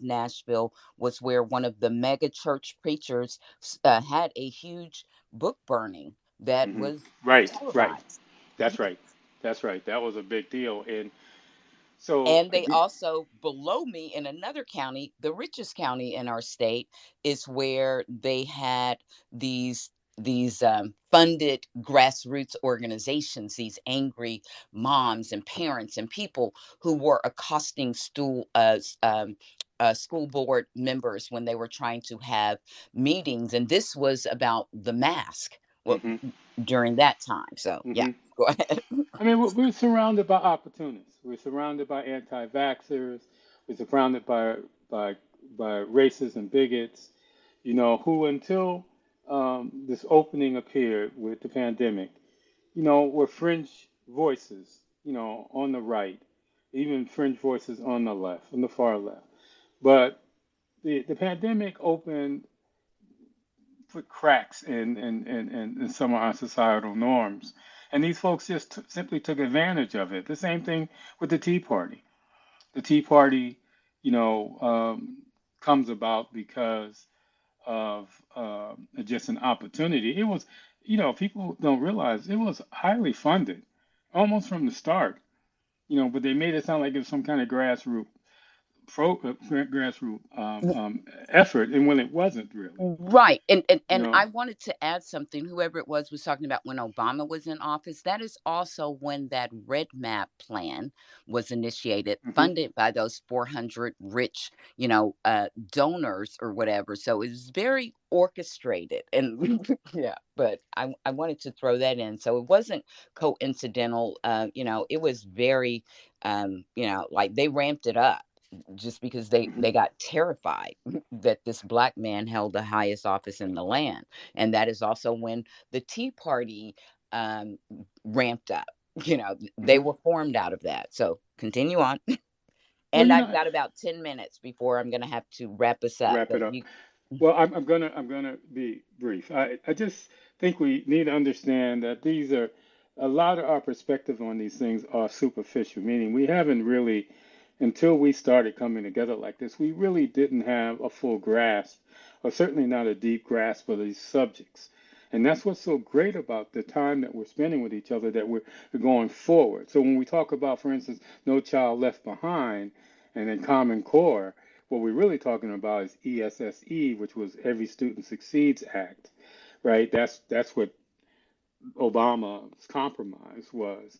Nashville, was where one of the mega church preachers had a huge book burning that mhm. was Right, right. televised. That's right. That's right. That was a big deal. And so And they again, also, below me in another county, the richest county in our state, is where they had these funded grassroots organizations, these angry moms and parents and people who were accosting school board members when they were trying to have meetings, and this was about the mask. Well, hmm during that time. So yeah, hmm go ahead. I mean, we're surrounded by opportunists. We're surrounded by anti-vaxxers. We're surrounded by by racists and bigots. Who until this opening appeared with the pandemic, were fringe voices. On the right, even fringe voices on the left, on the far left. But the pandemic opened put cracks in some of our societal norms. And these folks just simply took advantage of it. The same thing with the Tea Party. The Tea Party, you know, um, comes about because of just an opportunity. It was, people don't realize it was highly funded, almost from the start. But they made it sound like it was some kind of grassroots effort, and when it wasn't really. Right. You And know. I wanted to add something. Whoever it was talking about when Obama was in office. That is also when that Red Map plan was initiated, hmm funded by those 400 rich, donors or whatever. So it was very orchestrated. And yeah, but I wanted to throw that in. So it wasn't coincidental. It was very, like they ramped it up just because they got terrified that this black man held the highest office in the land. And that is also when the Tea Party um, ramped up. They hmm were formed out of that. So continue on. Well, And I've got about 10 minutes before I'm going to have to wrap us up. wrap But it up. you, Well, I'm gonna be brief. I just think we need to understand that these are a lot of our perspective on these things are superficial, meaning we haven't really, until we started coming together like this, we really didn't have a full grasp, or certainly not a deep grasp of these subjects. And that's what's so great about the time that we're spending with each other, that we're going forward. So when we talk about, for instance, No Child Left Behind and then Common Core, what we're really talking about is ESSE, which was Every Student Succeeds Act, right? That's what Obama's compromise was.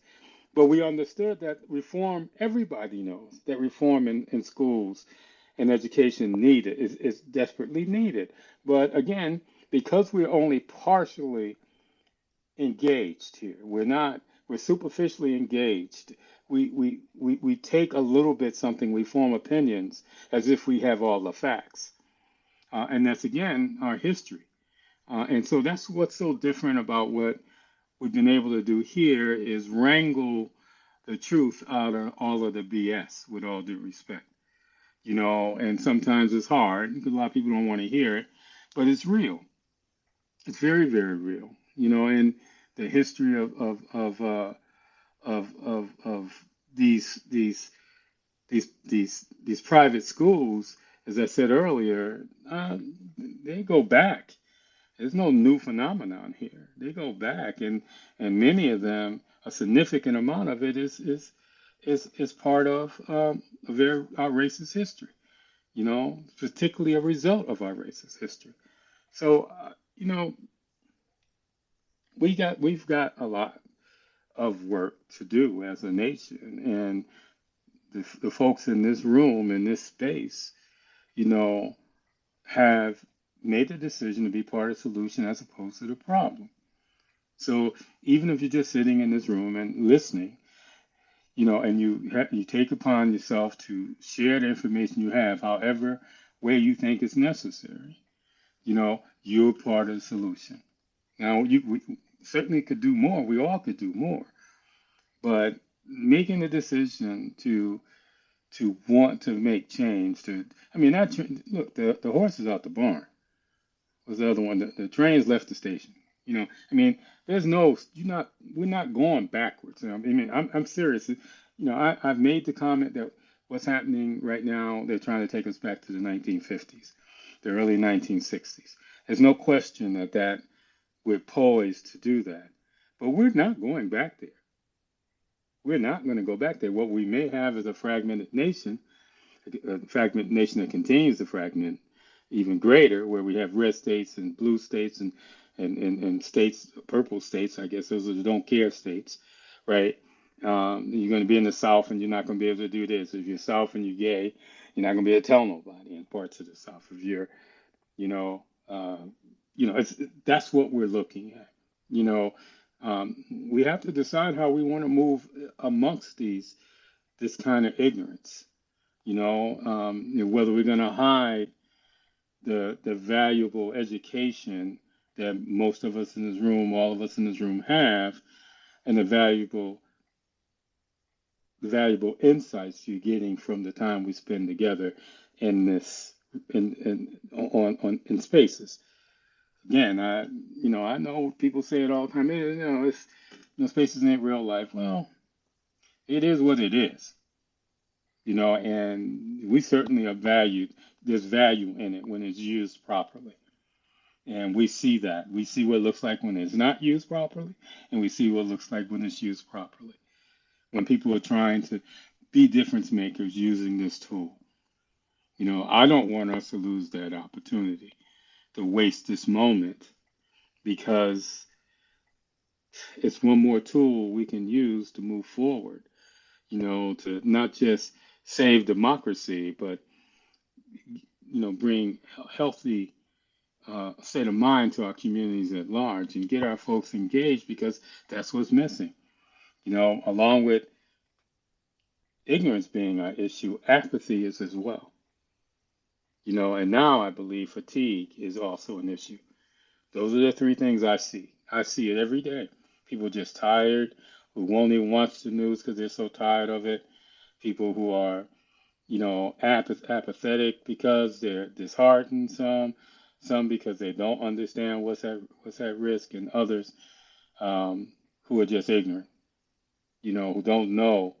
But we understood that reform, everybody knows that reform in schools and education is desperately needed. But again, because we're only partially engaged here, we're superficially engaged. We take a little bit something, we form opinions as if we have all the facts. And that's again our history. And so that's what's so different about what we've been able to do here is wrangle the truth out of all of the BS, with all due respect. And sometimes it's hard because a lot of people don't want to hear it, but it's real. It's very, very real. And the history of these private schools, as I said earlier, they go back. There's no new phenomenon here. They go back, and many of them, a significant amount of it is part of our racist history. Particularly a result of our racist history. So, we've got a lot of work to do as a nation, and the folks in this room, in this space, you know, have made the decision to be part of the solution as opposed to the problem. So even if you're just sitting in this room and listening, and you take upon yourself to share the information you have, however way you think is necessary, you're part of the solution. Now, we certainly could do more. We all could do more, but making the decision to want to make change, I mean, look, the horse is out the barn. Was the other one? The trains left the station. I mean, we're not going backwards. I mean, I'm serious. I've made the comment that what's happening right now, they're trying to take us back to the 1950s, the early 1960s. There's no question that we're poised to do that, but we're not going back there. We're not going to go back there. What we may have is a fragmented nation that continues to fragment even greater, where we have red states and blue states and states, purple states. I guess those are the don't care states, right? You're going to be in the South and you're not going to be able to do this. If you're South and you're gay, you're not going to be able to tell nobody in parts of the South. If you're, you know, uh, that's what we're looking at. You know, we have to decide how we want to move amongst this kind of ignorance. Whether we're going to hide the valuable education that most of us in this room, all of us in this room have, and the valuable insights you're getting from the time we spend together in this in spaces. Again, I know people say it all the time. It's spaces ain't real life. Well, it is what it is. And we certainly are valued. There's value in it when it's used properly. And we see that. We see what it looks like when it's not used properly, and we see what it looks like when it's used properly. When people are trying to be difference makers using this tool. I don't want us to lose that opportunity, to waste this moment, because it's one more tool we can use to move forward, to not just save democracy, but, bring healthy state of mind to our communities at large and get our folks engaged, because that's what's missing. Along with ignorance being our issue, apathy is as well. And now I believe fatigue is also an issue. Those are the three things I see. I see it every day. People just tired, who won't even watch the news because they're so tired of it. People who are, apathetic because they're disheartened some. Some because they don't understand what's at risk, and others who are just ignorant, who don't know,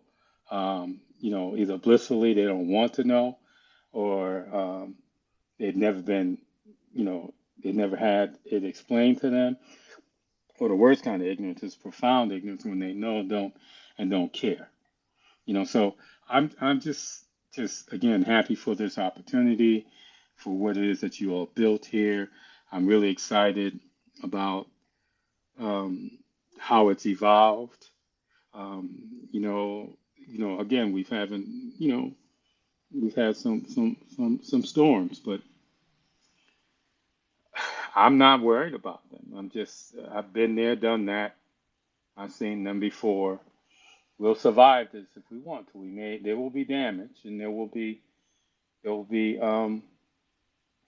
either blissfully they don't want to know, or they've never been, they've never had it explained to them, or the worst kind of ignorance is profound ignorance when they know, don't care. So I'm just again happy for this opportunity, for what it is that you all built here. I'm really excited about um, how it's evolved. Again, we've had some storms, but I'm not worried about them. I've been there, done that. I've seen them before. We'll survive this if we want to. There will be damage, and there will be there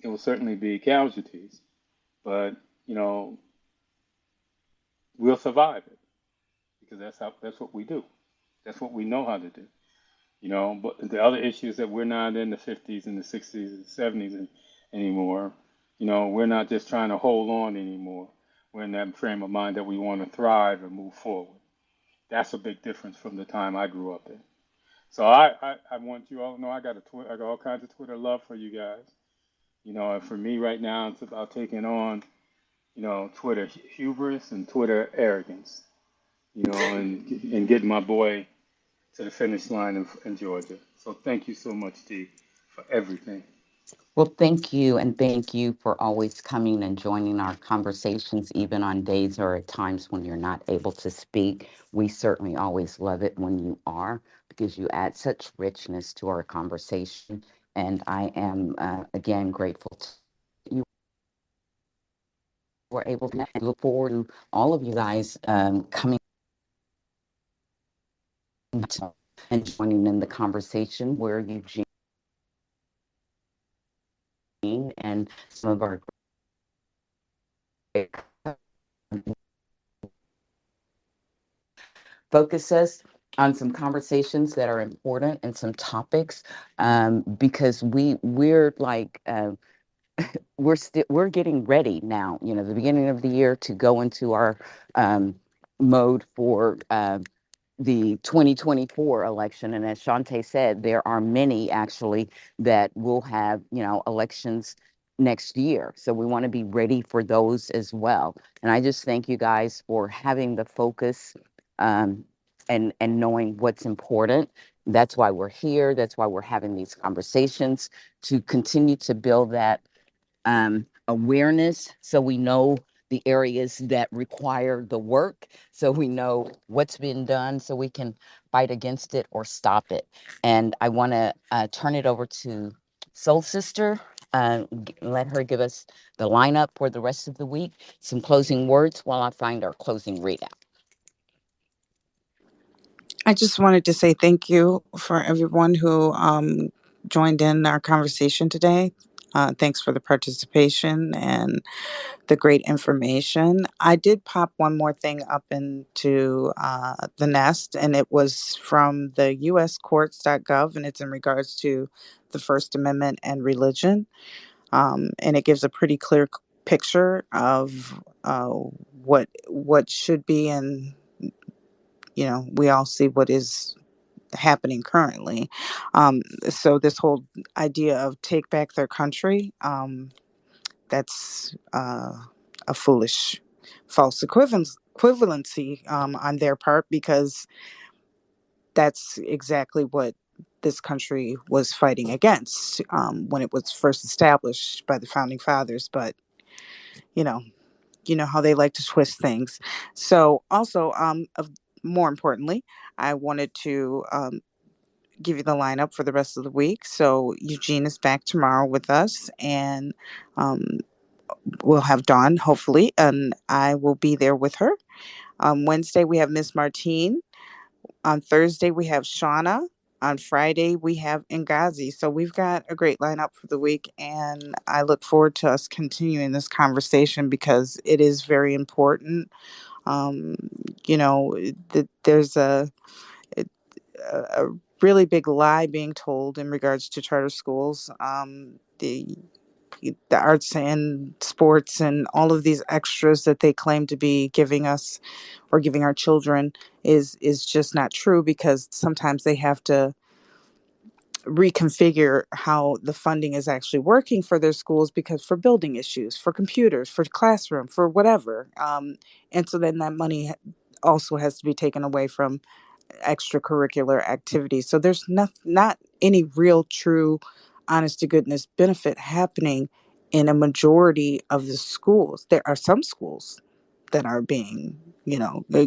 will certainly be casualties, but you know we'll survive it because that's what we do. That's what we know how to do. But the other issue is that we're not in the 50s and the 60s and 70s anymore. We're not just trying to hold on anymore. We're in that frame of mind that we want to thrive and move forward. That's a big difference from the time I grew up in. So I want you all to know I got all kinds of Twitter love for you guys. And for me right now, it's about taking on, Twitter hubris and Twitter arrogance, and getting my boy to the finish line in Georgia. So thank you so much, Dee, for everything. Well, thank you. And thank you for always coming and joining our conversations, even on days or at times when you're not able to speak. We certainly always love it when you are, because you add such richness to our conversation. And I am, again, grateful to you were able to and look forward to all of you guys coming and joining in the conversation where Eugene and some of our great focus us on some conversations that are important and some topics, because we're like we're getting ready now, the beginning of the year, to go into our um, mode for the 2024 election. And as Shante said, there are many actually that will have, elections next year. So we want to be ready for those as well. And I just thank you guys for having the focus, um, and knowing what's important. That's why we're here. That's why we're having these conversations, to continue to build that awareness, so we know the areas that require the work, so we know what's been done, so we can fight against it or stop it. And I want to turn it over to Soul Sister. Let her give us the lineup for the rest of the week, some closing words while I find our closing readout. I just wanted to say thank you for everyone who joined in our conversation today. Thanks for the participation and the great information. I did pop one more thing up into the nest, and it was from the uscourts.gov, and it's in regards to the First Amendment and religion. And it gives a pretty clear picture of what should be, and we all see what is happening currently. So this whole idea of take back their country, that's a foolish false equivalency on their part, because that's exactly what this country was fighting against when it was first established by the founding fathers. But you know how they like to twist things. So also, more importantly, I wanted to give you the lineup for the rest of the week. So Eugene is back tomorrow with us, and um, we'll have Dawn, hopefully, and I will be there with her. On Wednesday, we have Miss Martine. On Thursday, we have Shauna. On Friday, we have Ngazi. So we've got a great lineup for the week, and I look forward to us continuing this conversation because it is very important. Um, there's a really big lie being told in regards to charter schools. The the arts and sports and all of these extras that they claim to be giving us or giving our children is just not true, because sometimes they have to reconfigure how the funding is actually working for their schools, because for building issues, for computers, for classroom, for whatever. And so then that money also has to be taken away from extracurricular activities. So there's not any real true honest to goodness benefit happening in a majority of the schools. There are some schools that are being,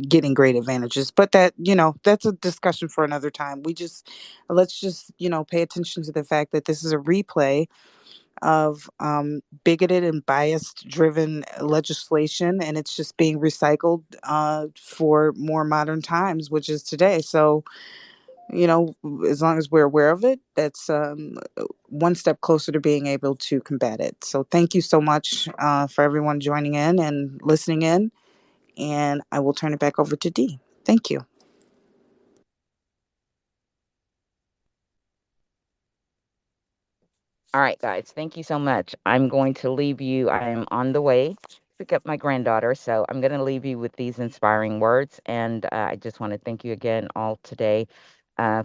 getting great advantages, but that, that's a discussion for another time. Let's just, pay attention to the fact that this is a replay of bigoted and biased driven legislation, and it's just being recycled for more modern times, which is today. So, as long as we're aware of it, that's one step closer to being able to combat it. So thank you so much for everyone joining in and listening in, and I will turn it back over to Dee. Thank you. All right, guys, thank you so much. I'm going to leave you. I am on the way to pick up my granddaughter, so I'm going to leave you with these inspiring words. And I just want to thank you again all today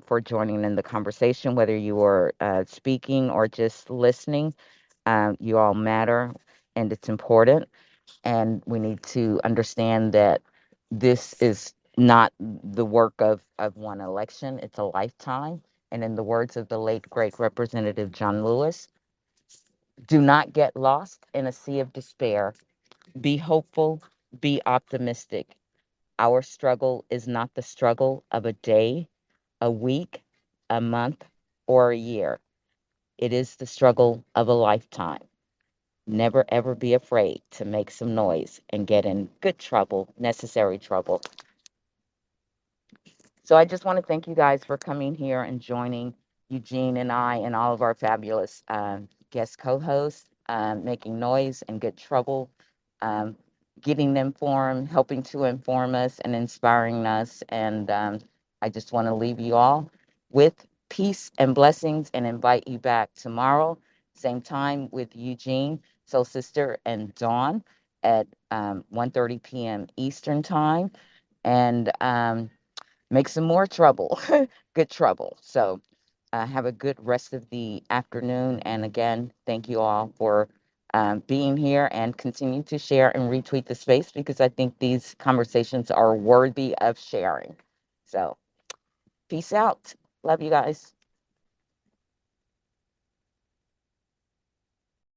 for joining in the conversation, whether you were speaking or just listening. You all matter, and it's important. And we need to understand that this is not the work of one election, it's a lifetime. And in the words of the late, great Representative John Lewis, do not get lost in a sea of despair. Be hopeful, be optimistic. Our struggle is not the struggle of a day, a week, a month, or a year. It is the struggle of a lifetime. Never ever be afraid to make some noise and get in good trouble, necessary trouble. So I just want to thank you guys for coming here and joining Eugene and I and all of our fabulous guest co-hosts, making noise and good trouble, um, getting informed, helping to inform us and inspiring us. And I just want to leave you all with peace and blessings and invite you back tomorrow, same time with Eugene, Soul Sister, and Dawn at 1:30 p.m. Eastern Time. And make some more trouble, good trouble. So have a good rest of the afternoon. And again, thank you all for being here, and continue to share and retweet the space, because I think these conversations are worthy of sharing. So peace out. Love you guys.